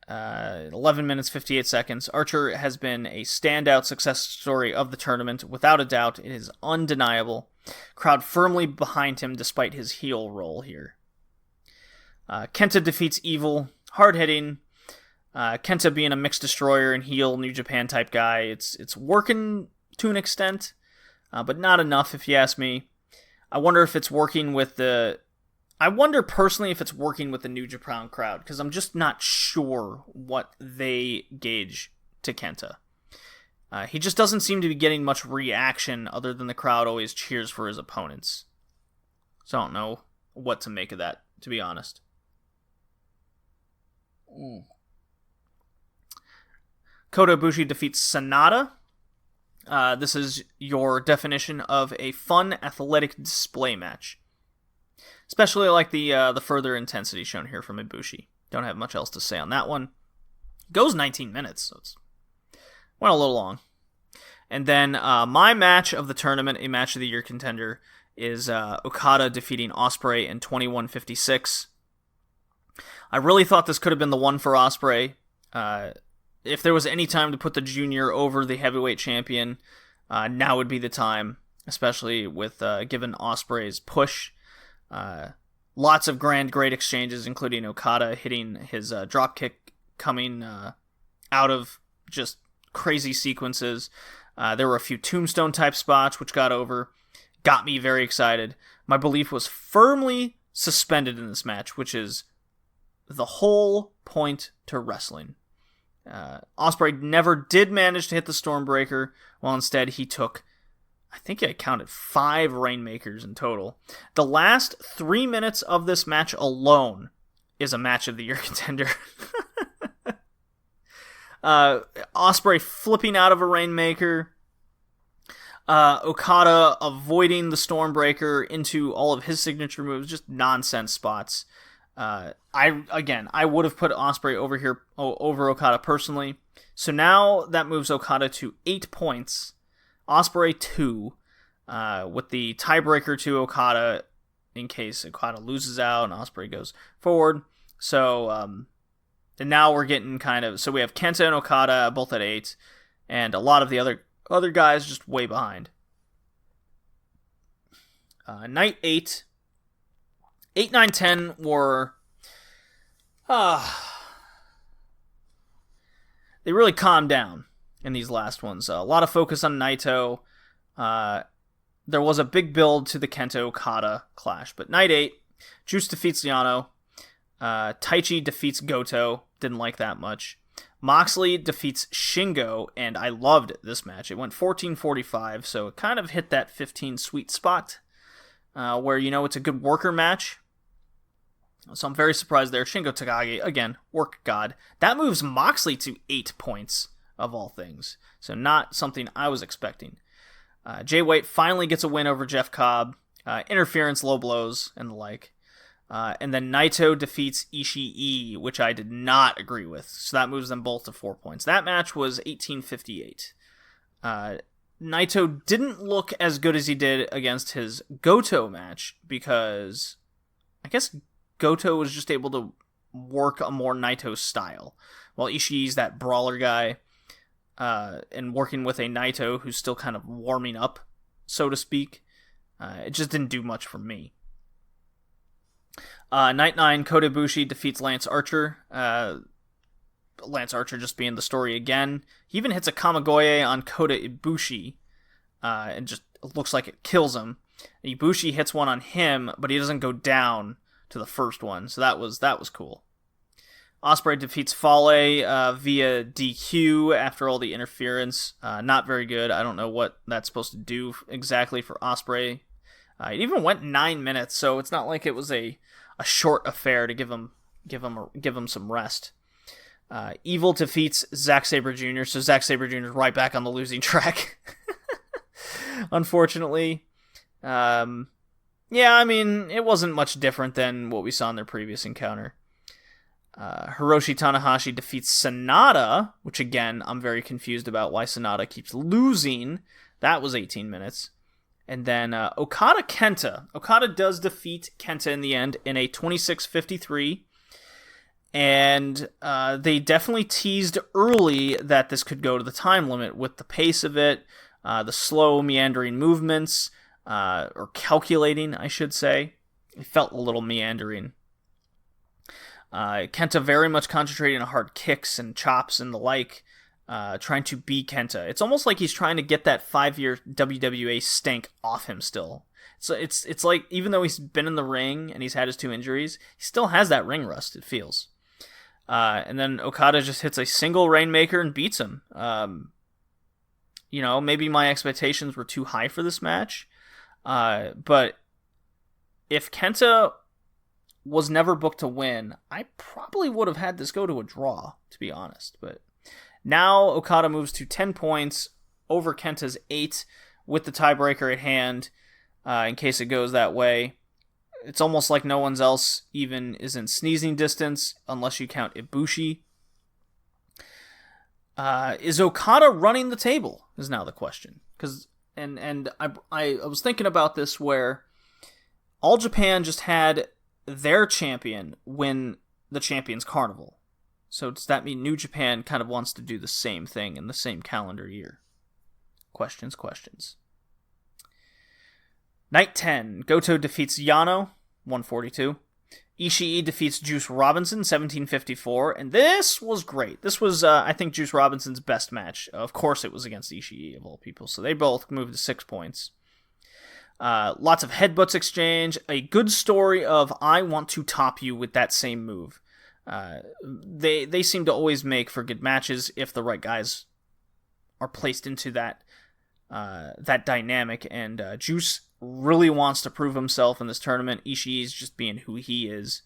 11 minutes, 58 seconds. Archer has been a standout success story of the tournament. Without a doubt, it is undeniable. Crowd firmly behind him despite his heel role here. Kenta defeats Evil. Hard-hitting. Kenta being a mixed destroyer and heel New Japan type guy. It's working to an extent, but not enough if you ask me. I wonder if it's working with the I wonder personally if it's working with the New Japan crowd, because I'm just not sure what they gauge to Kenta. He just doesn't seem to be getting much reaction other than the crowd always cheers for his opponents. So I don't know what to make of that, to be honest. Kota Ibushi defeats Sanada. This is your definition of a fun, athletic display match. Especially like the further intensity shown here from Ibushi. Don't have much else to say on that one. Goes 19 minutes, so it's went a little long. And then my match of the tournament, a match of the year contender, is Okada defeating Ospreay in 21:56. I really thought this could have been the one for Ospreay. If there was any time to put the junior over the heavyweight champion, now would be the time, especially with given Ospreay's push. Lots of great exchanges, including Okada hitting his dropkick coming out of just crazy sequences. There were a few tombstone type spots which got over. Got me very excited. My belief was firmly suspended in this match, which is the whole point to wrestling. Ospreay never did manage to hit the Stormbreaker, while instead he took, I think I counted 5 Rainmakers in total. The last 3 minutes of this match alone is a match of the year contender. Ospreay flipping out of a Rainmaker, Okada avoiding the Stormbreaker into all of his signature moves, just nonsense spots. I would have put Ospreay over Okada personally. So now that moves Okada to 8 points, Ospreay 2, with the tiebreaker to Okada in case Okada loses out and Ospreay goes forward. So, and now we're getting so we have Kenta and Okada both at 8, and a lot of the other guys just way behind. Night 8, 8, 9, 10 were... they really calmed down in these last ones. A lot of focus on Naito. There was a big build to the Kenta-Okada clash. But Night 8, Juice defeats Yano. Taichi defeats Goto. Didn't like that much. Moxley defeats Shingo, and I loved this match. It went 14:45, so it kind of hit that 15 sweet spot where, it's a good worker match. So I'm very surprised there. Shingo Takagi, again, work god. That moves Moxley to 8 points, of all things. So not something I was expecting. Jay White finally gets a win over Jeff Cobb. Interference, low blows, and the like. And then Naito defeats Ishii, which I did not agree with. So that moves them both to 4 points. That match was 18:58. Naito didn't look as good as he did against his Goto match because I guess Goto was just able to work a more Naito style, while Ishii's that brawler guy, and working with a Naito who's still kind of warming up, so to speak. It just didn't do much for me. Night 9, Kota Ibushi defeats Lance Archer. Lance Archer just being the story again. He even hits a Kamigoye on Kota Ibushi, and just looks like it kills him. Ibushi hits one on him, but he doesn't go down to the first one, so that was cool. Ospreay defeats Fale via DQ after all the interference. Not very good. I don't know what that's supposed to do exactly for Ospreay. It even went 9 minutes, so it's not like it was a short affair to give him some rest. Evil defeats Zack Sabre Jr., so Zack Sabre Jr. is right back on the losing track. Unfortunately. It wasn't much different than what we saw in their previous encounter. Hiroshi Tanahashi defeats Sanada, which again, I'm very confused about why Sanada keeps losing. That was 18 minutes. And then Okada Kenta. Okada does defeat Kenta in the end in a 26:53. And they definitely teased early that this could go to the time limit with the pace of it, the slow meandering movements, or calculating, I should say. It felt a little meandering. Kenta very much concentrating on hard kicks and chops and the like. trying to be Kenta. It's almost like he's trying to get that 5-year WWA stank off him still. So it's like, even though he's been in the ring and he's had his 2 injuries, he still has that ring rust, it feels. And then Okada just hits a single Rainmaker and beats him. Maybe my expectations were too high for this match. But if Kenta was never booked to win, I probably would have had this go to a draw, to be honest. But now Okada moves to 10 points over Kenta's 8 with the tiebreaker at hand, in case it goes that way. It's almost like no one else even is in sneezing distance, unless you count Ibushi. Is Okada running the table, is now the question. And I was thinking about this, where All Japan just had their champion win the Champions Carnival. So does that mean New Japan kind of wants to do the same thing in the same calendar year? Questions. Night 10, Goto defeats Yano, 142. Ishii defeats Juice Robinson, 1754, and this was great. This was, I think, Juice Robinson's best match. Of course it was against Ishii, of all people, so they both moved to 6 points. Lots of headbutts exchange, a good story of I want to top you with that same move. They seem to always make for good matches if the right guys are placed into that dynamic, and Juice really wants to prove himself in this tournament. Ishii's just being who he is.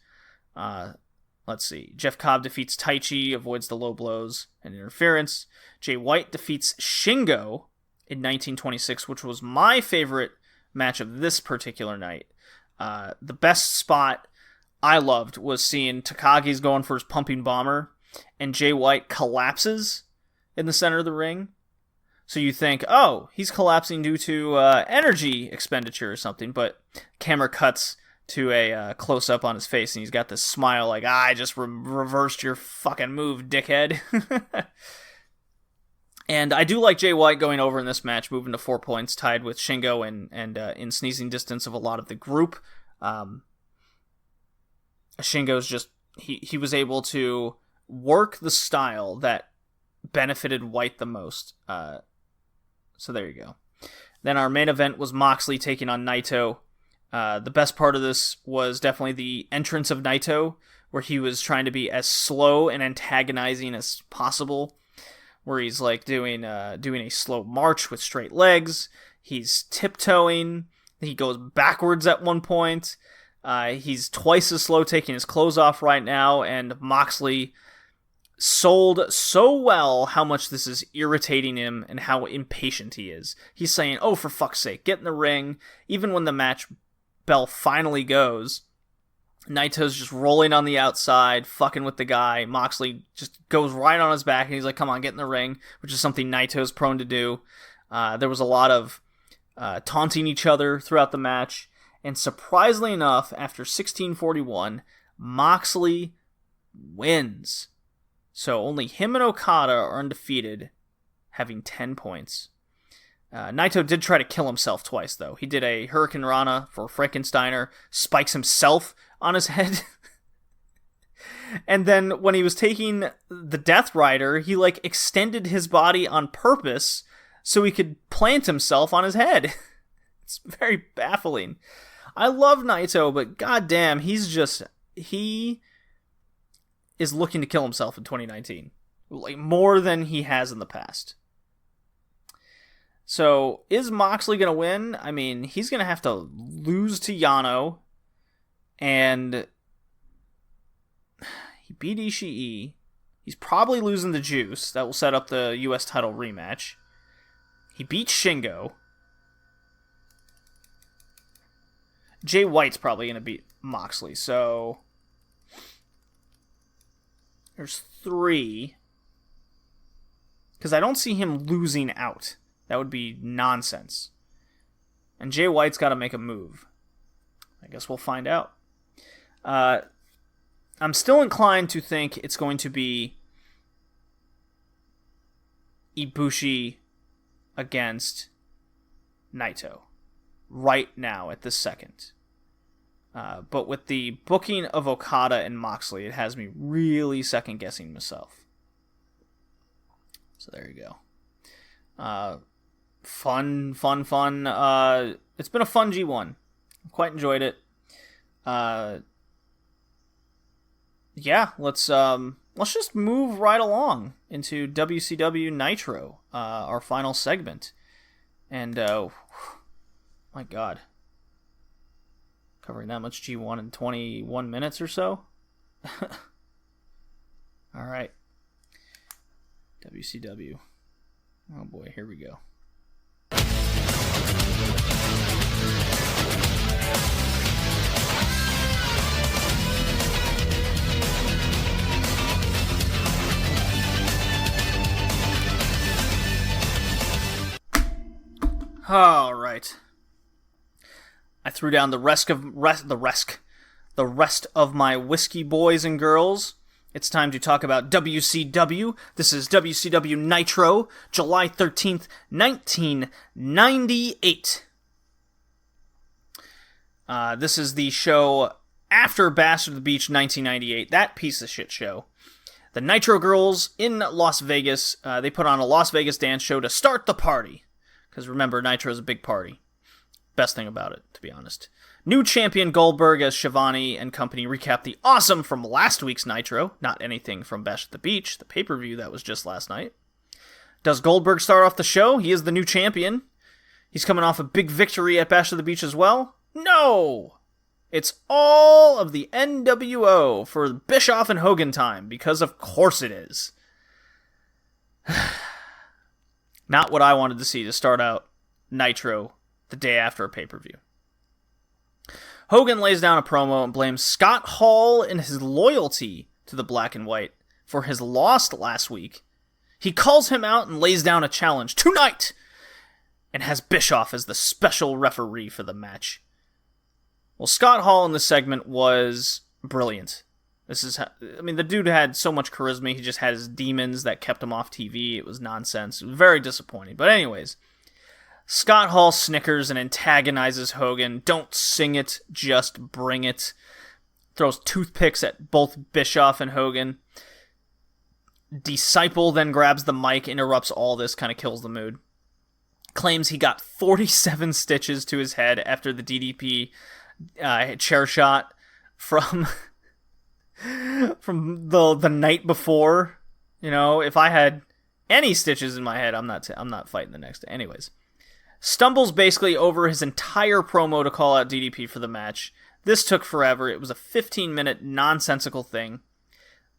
Let's see. Jeff Cobb defeats Taichi, avoids the low blows and interference. Jay White defeats Shingo in 1926, which was my favorite match of this particular night. The best spot I loved was seeing Takagi's going for his pumping bomber, and Jay White collapses in the center of the ring. So you think, oh, he's collapsing due to energy expenditure or something, but camera cuts to a close-up on his face, and he's got this smile like, I just reversed your fucking move, dickhead. And I do like Jay White going over in this match, moving to 4 points, tied with Shingo and in sneezing distance of a lot of the group. Shingo's just, he was able to work the style that benefited White the most. So there you go. Then our main event was Moxley taking on Naito. The best part of this was definitely the entrance of Naito, where he was trying to be as slow and antagonizing as possible, where he's like doing a slow march with straight legs. He's tiptoeing. He goes backwards at one point. He's twice as slow taking his clothes off right now, and Moxley sold so well how much this is irritating him and how impatient he is. He's saying, oh, for fuck's sake, get in the ring. Even when the match bell finally goes, Naito's just rolling on the outside, fucking with the guy. Moxley just goes right on his back, and he's like, come on, get in the ring, which is something Naito's prone to do. There was a lot of taunting each other throughout the match, and surprisingly enough, after 1641, Moxley wins. So only him and Okada are undefeated, having 10 points. Naito did try to kill himself twice, though. He did a Hurricanrana for Frankensteiner, spikes himself on his head. And then when he was taking the Death Rider, he extended his body on purpose so he could plant himself on his head. It's very baffling. I love Naito, but goddamn, he is looking to kill himself in 2019. More than he has in the past. So, is Moxley going to win? I mean, he's going to have to lose to Yano, and he beat Ishii. He's probably losing to Juice. That will set up the U.S. title rematch. He beat Shingo. Jay White's probably going to beat Moxley, so there's 3. Because I don't see him losing out. That would be nonsense. And Jay White's got to make a move. I guess we'll find out. I'm still inclined to think it's going to be Ibushi against Naito. Right now, at this second. But with the booking of Okada and Moxley, it has me really second-guessing myself. So there you go. Fun. It's been a fun G1. Quite enjoyed it. Yeah, let's just move right along into WCW Nitro, our final segment. And my God, covering that much G1 in 21 minutes or so. All right, WCW. Oh boy, here we go. All right. I threw down the rest of my whiskey boys and girls. It's time to talk about WCW. This is WCW Nitro, July 13th, 1998. This is the show after Bash at the Beach 1998, that piece of shit show. The Nitro Girls in Las Vegas, they put on a Las Vegas dance show to start the party. Because remember, Nitro is a big party. Best thing about it, to be honest. New champion Goldberg as Shivani and company recap the awesome from last week's Nitro, not anything from Bash at the Beach, the pay-per-view that was just last night. Does Goldberg start off the show? He is the new champion. He's coming off a big victory at Bash at the Beach as well? No! It's all of the NWO for Bischoff and Hogan time, because of course it is. Not what I wanted to see to start out Nitro the day after a pay-per-view. Hogan lays down a promo and blames Scott Hall and his loyalty to the Black and White for his loss last week. He calls him out and lays down a challenge tonight and has Bischoff as the special referee for the match. Well, Scott Hall in this segment was brilliant. The dude had so much charisma. He just had his demons that kept him off TV. It was nonsense. It was very disappointing. But anyways, Scott Hall snickers and antagonizes Hogan. Don't sing it, just bring it. Throws toothpicks at both Bischoff and Hogan. Disciple then grabs the mic, interrupts all this, kind of kills the mood. Claims he got 47 stitches to his head after the DDP chair shot from... from the night before. You know, if I had any stitches in my head, I'm not fighting the next day. Anyways, stumbles basically over his entire promo to call out DDP for the match. This took forever. It was a 15-minute nonsensical thing,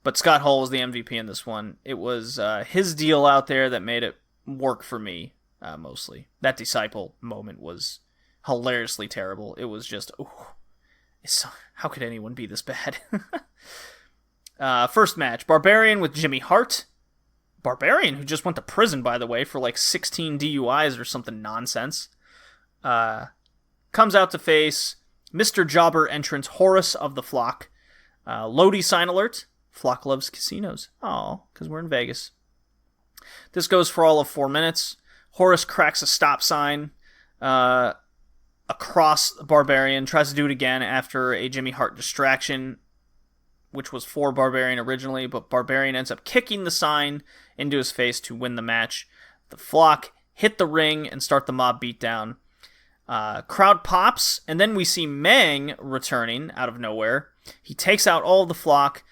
but Scott Hall was the MVP in this one. It was his deal out there that made it work for me, mostly. That Disciple moment was hilariously terrible. It was just, how could anyone be this bad? First match, Barbarian with Jimmy Hart. Barbarian, who just went to prison, by the way, for like 16 DUIs or something nonsense. Comes out to face Mr. Jobber entrance Horace of the Flock. Lodi sign alert. Flock loves casinos. Oh, because we're in Vegas. This goes for all of 4 minutes. Horace cracks a stop sign across Barbarian, tries to do it again after a Jimmy Hart distraction, which was for Barbarian originally, but Barbarian ends up kicking the sign into his face to win the match. The Flock hit the ring and start the mob beatdown. Crowd pops, and then we see Mang returning out of nowhere. He takes out all of the Flock.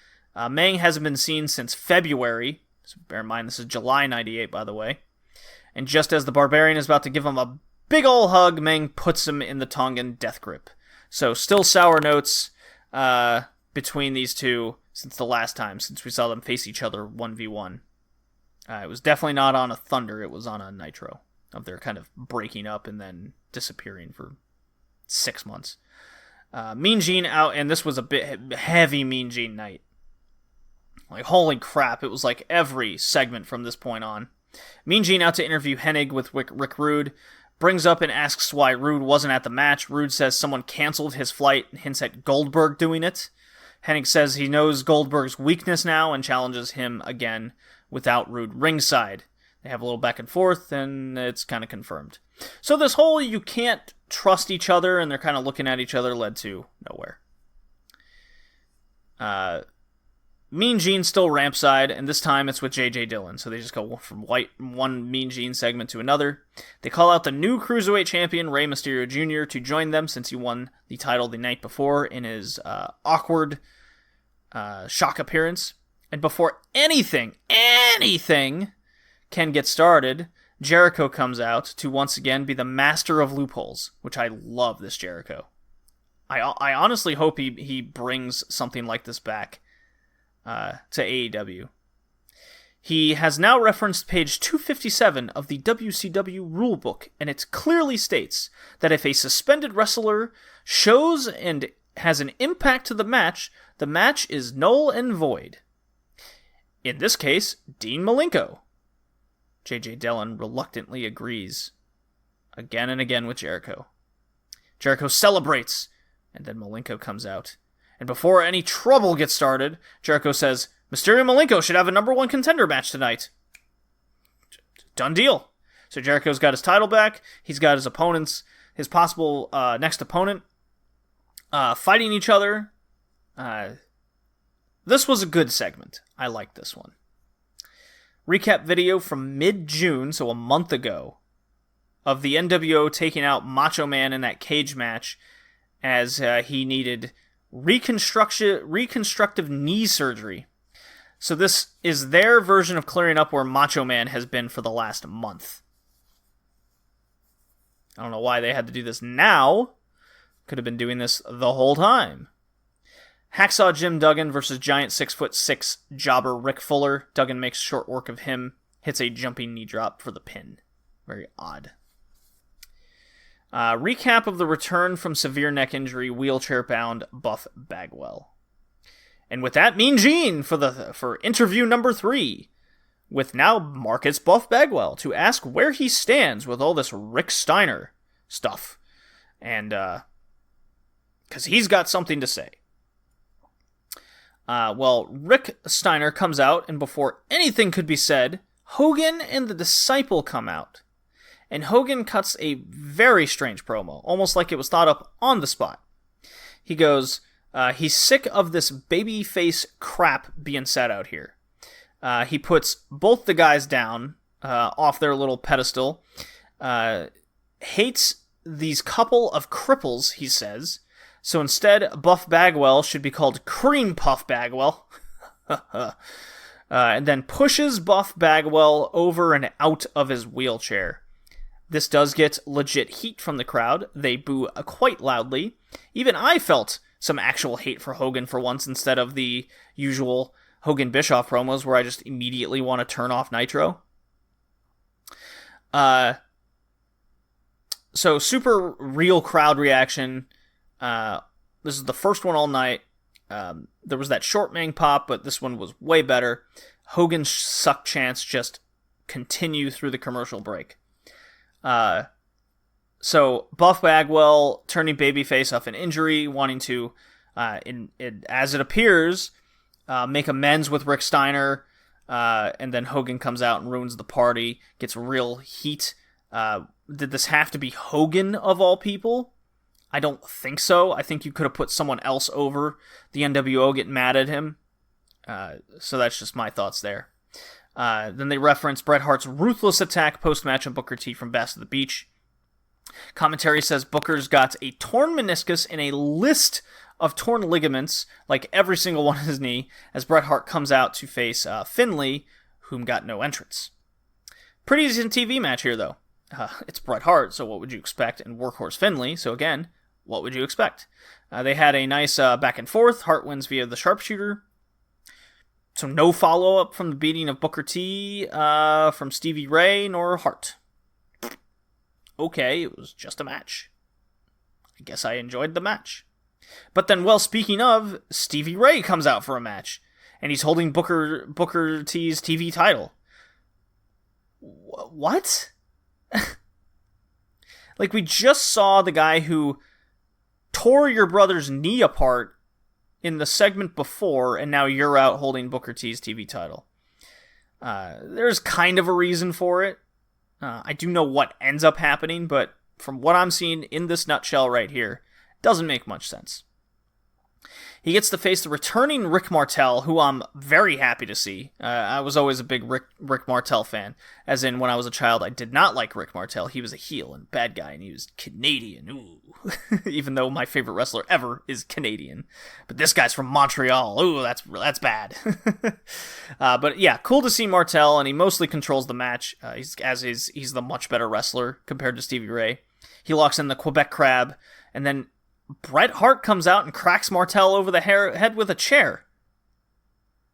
Mang hasn't been seen since February. So bear in mind, this is July 98, by the way. And just as the Barbarian is about to give him a big ol' hug, Mang puts him in the Tongan death grip. So still sour notes between these two since the last time, since we saw them face each other 1v1. It was definitely not on a Thunder, it was on a Nitro, of their kind of breaking up and then disappearing for 6 months. Mean Gene out, and this was a bit heavy Mean Gene night. Like, holy crap, it was like every segment from this point on. Mean Gene out to interview Hennig with Rick Rude. Brings up and asks why Rude wasn't at the match. Rude says someone canceled his flight and hints at Goldberg doing it. Hennig says he knows Goldberg's weakness now and challenges him again without Rude ringside. They have a little back and forth, and it's kind of confirmed. So this whole you can't trust each other, and they're kind of looking at each other, led to nowhere. Mean Gene still ramp side, and this time it's with J.J. Dillon. So they just go from one Mean Gene segment to another. They call out the new Cruiserweight champion, Rey Mysterio Jr., to join them since he won the title the night before in his awkward shock appearance. And before anything can get started, Jericho comes out to once again be the master of loopholes, which I love this Jericho. I honestly hope he brings something like this back to AEW. He has now referenced page 257 of the WCW rulebook, and it clearly states that if a suspended wrestler shows and has an impact to the match is null and void. In this case, Dean Malenko. J.J. Dillon reluctantly agrees again and again with Jericho. Jericho celebrates, and then Malenko comes out. And before any trouble gets started, Jericho says, Mysterio Malenko should have a number 1 contender match tonight. Done deal. So Jericho's got his title back. He's got his opponents, his possible next opponent, fighting each other. This was a good segment. I like this one. Recap video from mid-June, so a month ago, of the NWO taking out Macho Man in that cage match as he needed reconstructive knee surgery. So this is their version of clearing up where Macho Man has been for the last month. I don't know why they had to do this now. Could have been doing this the whole time. Hacksaw Jim Duggan versus giant 6'6" jobber Rick Fuller. Duggan makes short work of him. Hits a jumping knee drop for the pin. Very odd. Recap of the return from severe neck injury, wheelchair-bound Buff Bagwell. And with that, Mean Gene for interview number 3. With now Marcus Buff Bagwell to ask where he stands with all this Rick Steiner stuff. And, because he's got something to say. Rick Steiner comes out, and before anything could be said, Hogan and the Disciple come out. And Hogan cuts a very strange promo, almost like it was thought up on the spot. He goes, he's sick of this babyface crap being said out here. He puts both the guys down off their little pedestal, hates these couple of cripples, he says. So instead, Buff Bagwell should be called Cream Puff Bagwell. And then pushes Buff Bagwell over and out of his wheelchair. This does get legit heat from the crowd. They boo quite loudly. Even I felt some actual hate for Hogan for once instead of the usual Hogan Bischoff promos where I just immediately want to turn off Nitro. So super real crowd reaction. This is the first one all night. There was that short man pop, but this one was way better. Hogan's suck chants just continue through the commercial break. So Buff Bagwell turning babyface off an injury, wanting to, as it appears, make amends with Rick Steiner, and then Hogan comes out and ruins the party, gets real heat. Did this have to be Hogan of all people? I don't think so. I think you could have put someone else over the NWO, get mad at him. So that's just my thoughts there. Then they reference Bret Hart's ruthless attack post-match on Booker T from Bash at the Beach. Commentary says Booker's got a torn meniscus and a list of torn ligaments, like every single one in his knee, as Bret Hart comes out to face Finlay, whom got no entrance. Pretty decent TV match here, though. It's Bret Hart, so what would you expect? And Workhorse Finlay, so again, what would you expect? They had a nice back and forth. Hart wins via the sharpshooter. So no follow-up from the beating of Booker T, from Stevie Ray, nor Hart. Okay, it was just a match. I guess I enjoyed the match. But then, well, speaking of, Stevie Ray comes out for a match, and he's holding Booker T's TV title. What? Like, we just saw the guy who tore your brother's knee apart in the segment before, and now you're out holding Booker T's TV title. There's kind of a reason for it. I do know what ends up happening, but from what I'm seeing in this nutshell right here, doesn't make much sense. He gets to face the returning Rick Martel, who I'm very happy to see. I was always a big Rick Martel fan. As in, when I was a child, I did not like Rick Martel. He was a heel and bad guy, and he was Canadian. Ooh. Even though my favorite wrestler ever is Canadian. But this guy's from Montreal. Ooh, that's bad. But yeah, cool to see Martel, and he mostly controls the match. He's the much better wrestler compared to Stevie Ray. He locks in the Quebec Crab, and then Bret Hart comes out and cracks Martel over the head with a chair.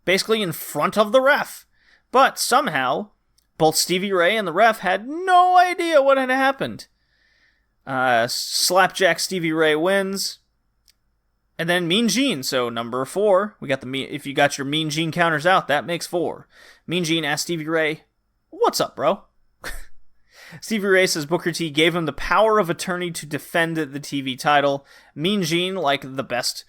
Basically in front of the ref. But somehow, both Stevie Ray and the ref had no idea what had happened. Slapjack Stevie Ray wins. And then Mean Gene, so number 4. If you got your Mean Gene counters out, that makes 4. Mean Gene asked Stevie Ray, "What's up, bro?" Stevie Ray says Booker T gave him the power of attorney to defend the TV title. Mean Gene, like the best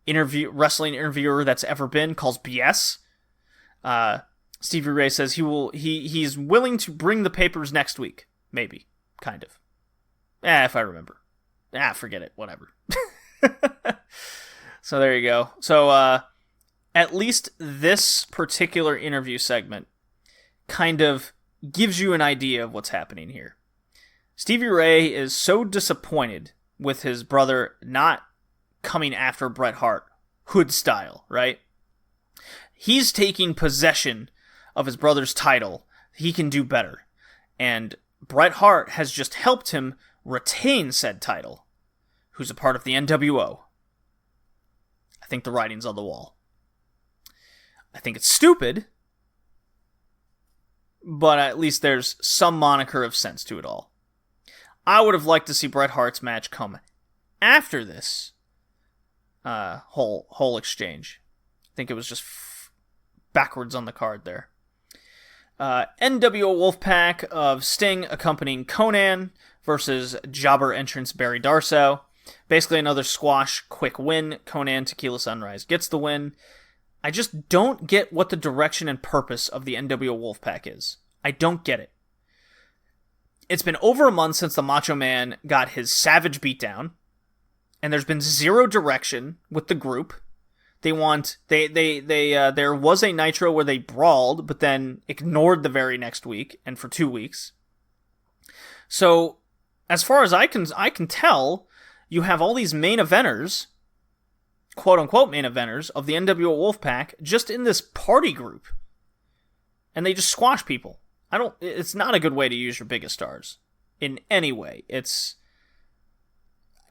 wrestling interviewer that's ever been, calls BS. Stevie Ray says he's willing to bring the papers next week. Maybe. Kind of. If I remember. Forget it. Whatever. So there you go. So at least this particular interview segment kind of gives you an idea of what's happening here. Stevie Ray is so disappointed with his brother not coming after Bret Hart, hood style, right? He's taking possession of his brother's title. He can do better. And Bret Hart has just helped him retain said title, who's a part of the NWO. I think the writing's on the wall. I think it's stupid, but at least there's some moniker of sense to it all. I would have liked to see Bret Hart's match come after this whole exchange. I think it was just backwards on the card there. NWO Wolfpack of Sting accompanying Conan versus jobber entrance Barry Darsow. Basically another squash quick win. Conan Tequila Sunrise gets the win. I just don't get what the direction and purpose of the NWO Wolfpack is. I don't get it. It's been over a month since the Macho Man got his savage beatdown, and there's been zero direction with the group. There was a Nitro where they brawled, but then ignored the very next week, and for 2 weeks. So, as far as I can tell, you have all these main eventers, quote-unquote main eventers, of the NWO Wolfpack just in this party group. And they just squash people. It's not a good way to use your biggest stars. In any way.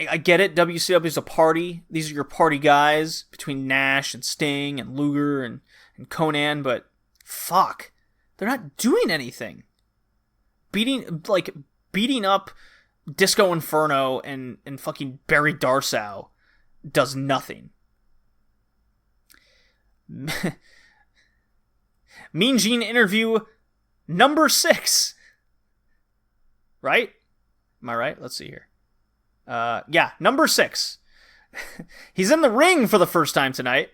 I get it, WCW is a party. These are your party guys, between Nash and Sting and Luger and Conan, but fuck. They're not doing anything. Beating up Disco Inferno and fucking Barry Darsow does nothing. Mean Gene interview number 6. Right? Am I right? Let's see here. Number 6. He's in the ring for the first time tonight.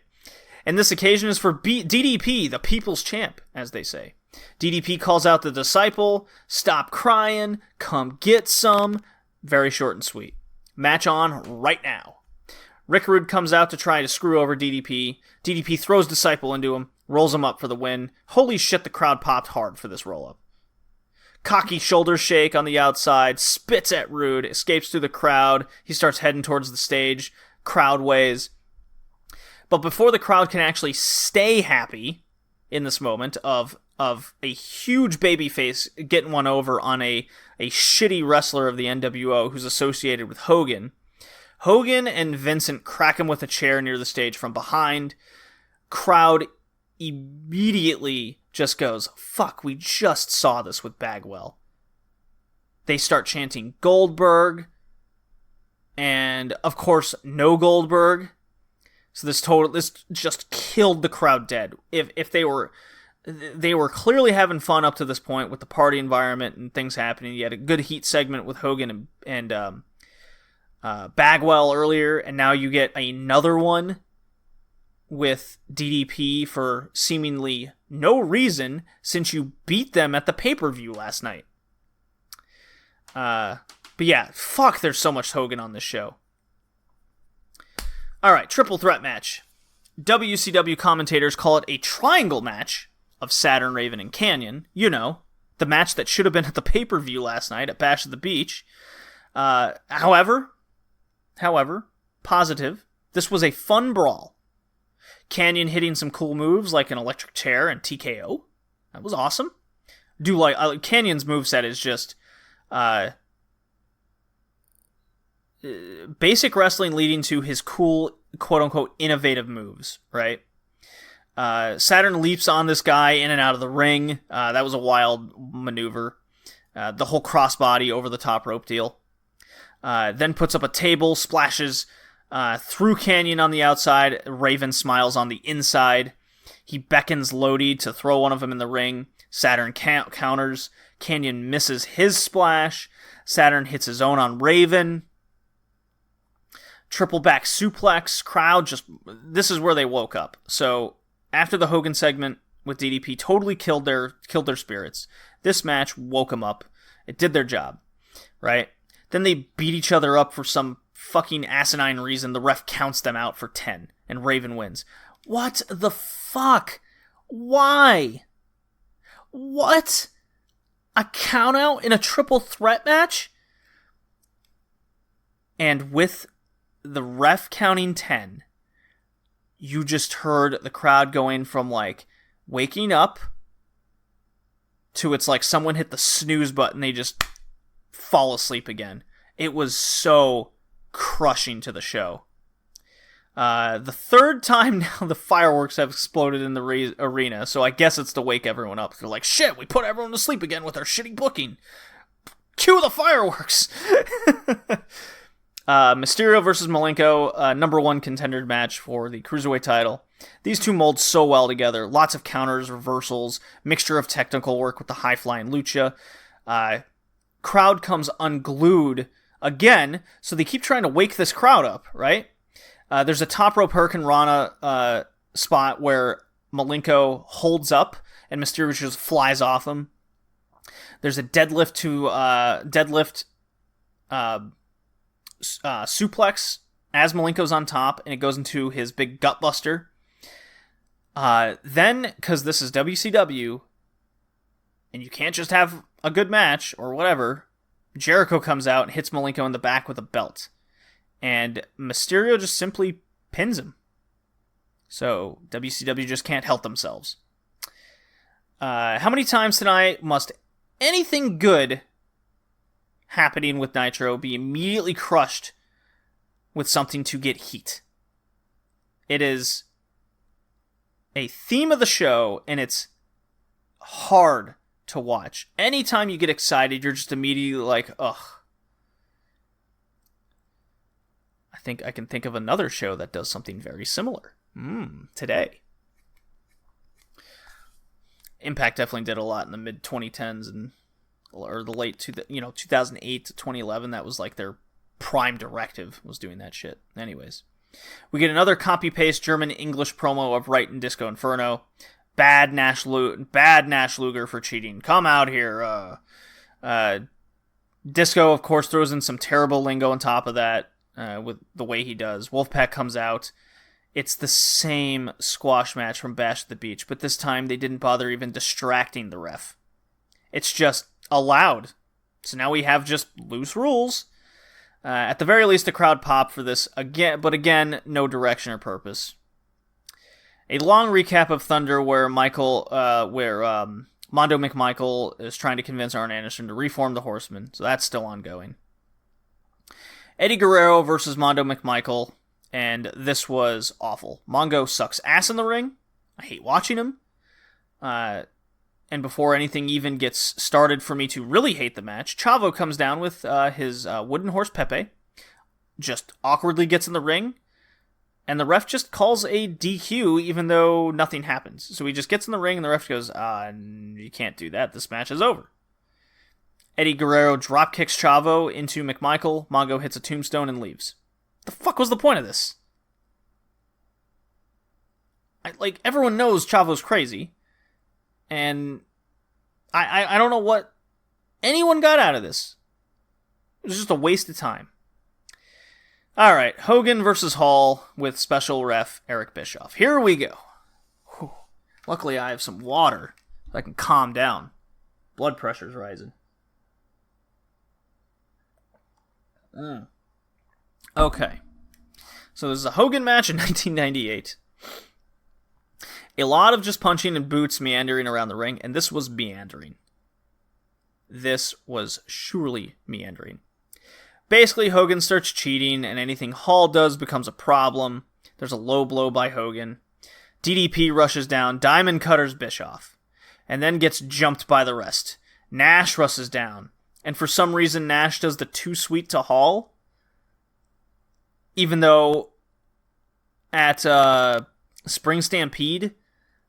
And this occasion is for DDP, the people's champ, as they say. DDP calls out the Disciple, "Stop crying, come get some." Very short and sweet. Match on right now. Rick Rude comes out to try to screw over DDP. DDP throws Disciple into him, rolls him up for the win. Holy shit, the crowd popped hard for this roll-up. Cocky shoulder shake on the outside, spits at Rude, escapes through the crowd. He starts heading towards the stage. Crowd ways. But before the crowd can actually stay happy in this moment of a huge babyface getting one over on a shitty wrestler of the NWO who's associated with Hogan, Hogan and Vincent crack him with a chair near the stage from behind. Crowd immediately just goes, fuck, we just saw this with Bagwell. They start chanting Goldberg, and of course, no Goldberg. So this just killed the crowd dead. If they were clearly having fun up to this point with the party environment and things happening. You had a good heat segment with Hogan and Bagwell earlier, and now you get another one with DDP for seemingly no reason since you beat them at the pay-per-view last night. But yeah, fuck, there's so much Hogan on this show. All right, triple threat match. WCW commentators call it a triangle match of Saturn, Raven, and Canyon. You know, the match that should have been at the pay-per-view last night at Bash at the Beach. However, positive, this was a fun brawl. Canyon hitting some cool moves like an electric chair and TKO. That was awesome. Canyon's moveset is just basic wrestling leading to his cool, quote-unquote, innovative moves, right? Saturn leaps on this guy in and out of the ring. That was a wild maneuver. The whole crossbody over the top rope deal. Then puts up a table, splashes through Canyon on the outside. Raven smiles on the inside. He beckons Lodi to throw one of them in the ring. Saturn counters. Canyon misses his splash. Saturn hits his own on Raven. Triple back suplex. Crowd this is where they woke up. So after the Hogan segment with DDP totally killed their spirits, this match woke them up. It did their job, right? Then they beat each other up for some fucking asinine reason. The ref counts them out for 10, and Raven wins. What the fuck? Why? What? A count out in a triple threat match? And with the ref counting 10, you just heard the crowd going from like waking up to it's like someone hit the snooze button, they just fall asleep again. It was so crushing to the show. The third time now the fireworks have exploded in the arena, so I guess it's to wake everyone up. They're like, shit, we put everyone to sleep again with our shitty booking. Cue the fireworks! Mysterio versus Malenko, number one contender match for the Cruiserweight title. These two mold so well together. Lots of counters, reversals, mixture of technical work with the high-flying lucha. Crowd comes unglued again, so they keep trying to wake this crowd up, right? There's a top rope Americanrana spot where Malenko holds up and Mysterio just flies off him. There's a deadlift suplex as Malenko's on top, and it goes into his big gutbuster. Then, because this is WCW, and you can't just have a good match or whatever, Jericho comes out and hits Malenko in the back with a belt. And Mysterio just simply pins him. So WCW just can't help themselves. How many times tonight must anything good happening with Nitro be immediately crushed with something to get heat? It is a theme of the show, and it's hard to watch. Anytime you get excited, you're just immediately like, ugh. I think I can think of another show that does something very similar. Today. Impact definitely did a lot in the mid 2010s or the late 2008 to 2011. That was like their prime directive, was doing that shit. Anyways, we get another copy paste German English promo of Wright and Disco Inferno. Bad Nash Luger for cheating. Come out here. Disco, of course, throws in some terrible lingo on top of that. With the way he does. Wolfpack comes out. It's the same squash match from Bash at the Beach, but this time they didn't bother even distracting the ref. It's just allowed. So now we have just loose rules. At the very least, the crowd popped for this again, but again, no direction or purpose. A long recap of Thunder where Mondo McMichael is trying to convince Arn Anderson to reform the Horsemen, so that's still ongoing. Eddie Guerrero versus Mondo McMichael, and this was awful. Mongo sucks ass in the ring. I hate watching him. And before anything even gets started for me to really hate the match, Chavo comes down with his wooden horse Pepe, just awkwardly gets in the ring, and the ref just calls a DQ even though nothing happens. So he just gets in the ring and the ref goes, you can't do that. This match is over. Eddie Guerrero drop kicks Chavo into McMichael. Mongo hits a tombstone and leaves. The fuck was the point of this? Everyone knows Chavo's crazy. And I don't know what anyone got out of this. It was just a waste of time. Alright, Hogan versus Hall with special ref Eric Bischoff. Here we go. Whew. Luckily I have some water so I can calm down. Blood pressure's rising. Okay. So this is a Hogan match in 1998. A lot of just punching and boots meandering around the ring, and this was meandering. This was surely meandering. Basically, Hogan starts cheating, and anything Hall does becomes a problem. There's a low blow by Hogan. DDP rushes down, Diamond cutters Bischoff, and then gets jumped by the rest. Nash rushes down, and for some reason Nash does the too sweet to Hall, even though at Spring Stampede,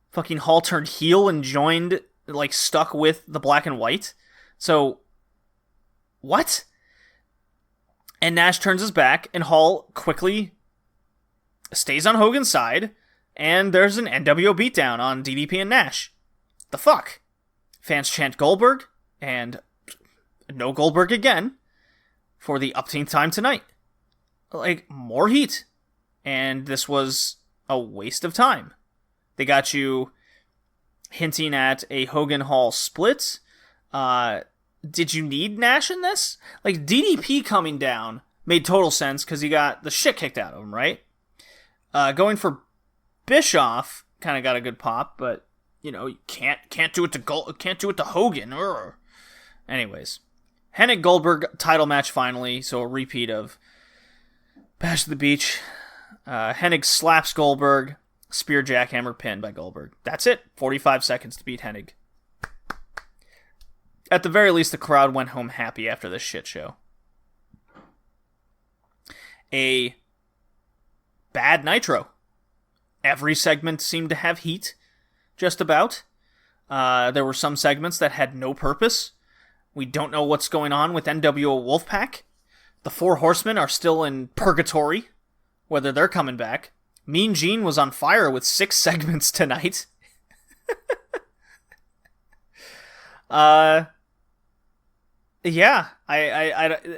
fucking Hall turned heel and joined, like, stuck with the black and white. So, what? And Nash turns his back, and Hall quickly stays on Hogan's side, and there's an NWO beatdown on DDP and Nash. The fuck? Fans chant Goldberg, and no Goldberg again, for the upteenth time tonight. Like, more heat. And this was a waste of time. They got you hinting at a Hogan-Hall split. Did you need Nash in this? Like, DDP coming down made total sense because he got the shit kicked out of him, right? Going for Bischoff kind of got a good pop, but you know, you can't do it to Hogan. Urgh. Anyways, Hennig Goldberg title match finally, so a repeat of Bash at the Beach. Hennig slaps Goldberg, spear jackhammer pin by Goldberg. That's it. 45 seconds to beat Hennig. At the very least, the crowd went home happy after this shit show. A bad Nitro. Every segment seemed to have heat, just about. There were some segments that had no purpose. We don't know what's going on with NWO Wolfpack. The Four Horsemen are still in purgatory, whether they're coming back. Mean Gene was on fire with 6 segments tonight. Yeah,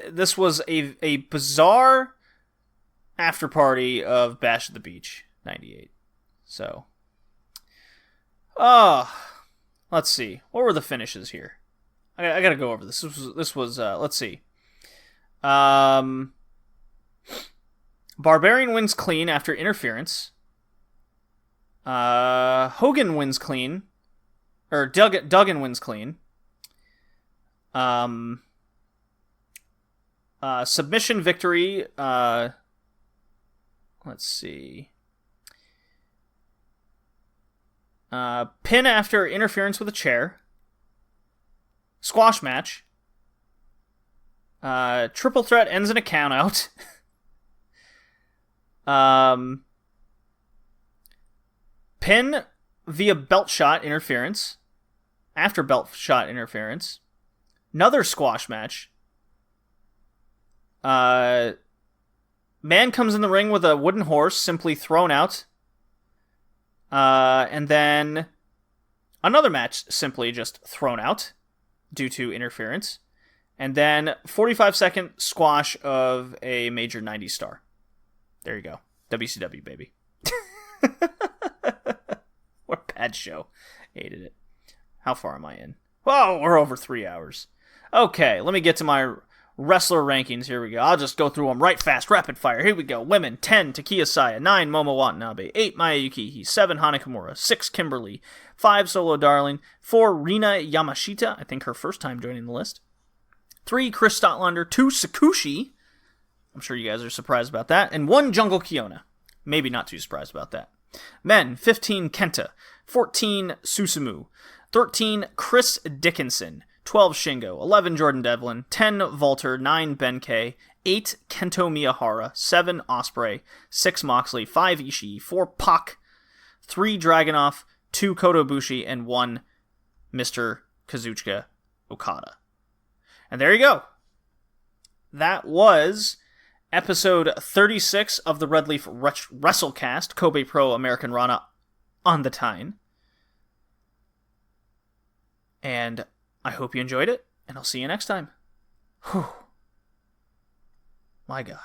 this was a bizarre after party of Bash at the Beach 98. So, let's see. What were the finishes here? I gotta go over this. This was let's see. Barbarian wins clean after interference. Hogan wins clean. Or Duggan wins clean. Submission victory. Let's see. Pin after interference with a chair. Squash match. Triple threat ends in a count out. Pin via belt shot interference. After belt shot interference. Another squash match. Man comes in the ring with a wooden horse, simply thrown out. And then another match simply just thrown out due to interference. And then 45-second squash of a major 90s star. There you go. WCW, baby. What a bad show. Hated it. How far am I in? Whoa, we're over 3 hours. Okay, let me get to my wrestler rankings. Here we go. I'll just go through them right fast. Rapid fire. Here we go. Women, 10, Takiya Saya. 9, Momo Watanabe. 8, Maya Yukihi. 7, Hana Kimura. 6, Kimberly. 5, Solo Darling. 4, Rina Yamashita. I think her first time joining the list. 3, Chris Statlander. 2, Sakushi. I'm sure you guys are surprised about that. And 1, Jungle Kiona. Maybe not too surprised about that. Men, 15, Kenta. 14, Susumu. 13, Chris Dickinson. 12, Shingo. 11, Jordan Devlin. 10, Volter. 9, Benkei. 8, Kento Miyahara. 7, Ospreay. 6, Moxley. 5, Ishii. 4, Pac. 3, Dragunov. 2, Kota Ibushi. And 1, Mr. Kazuchika Okada. And there you go. That was episode 36 of the Red Leaf Wrestlecast, Kobe Pro Americanrana on the Tyne. And I hope you enjoyed it, and I'll see you next time. Whew. My God.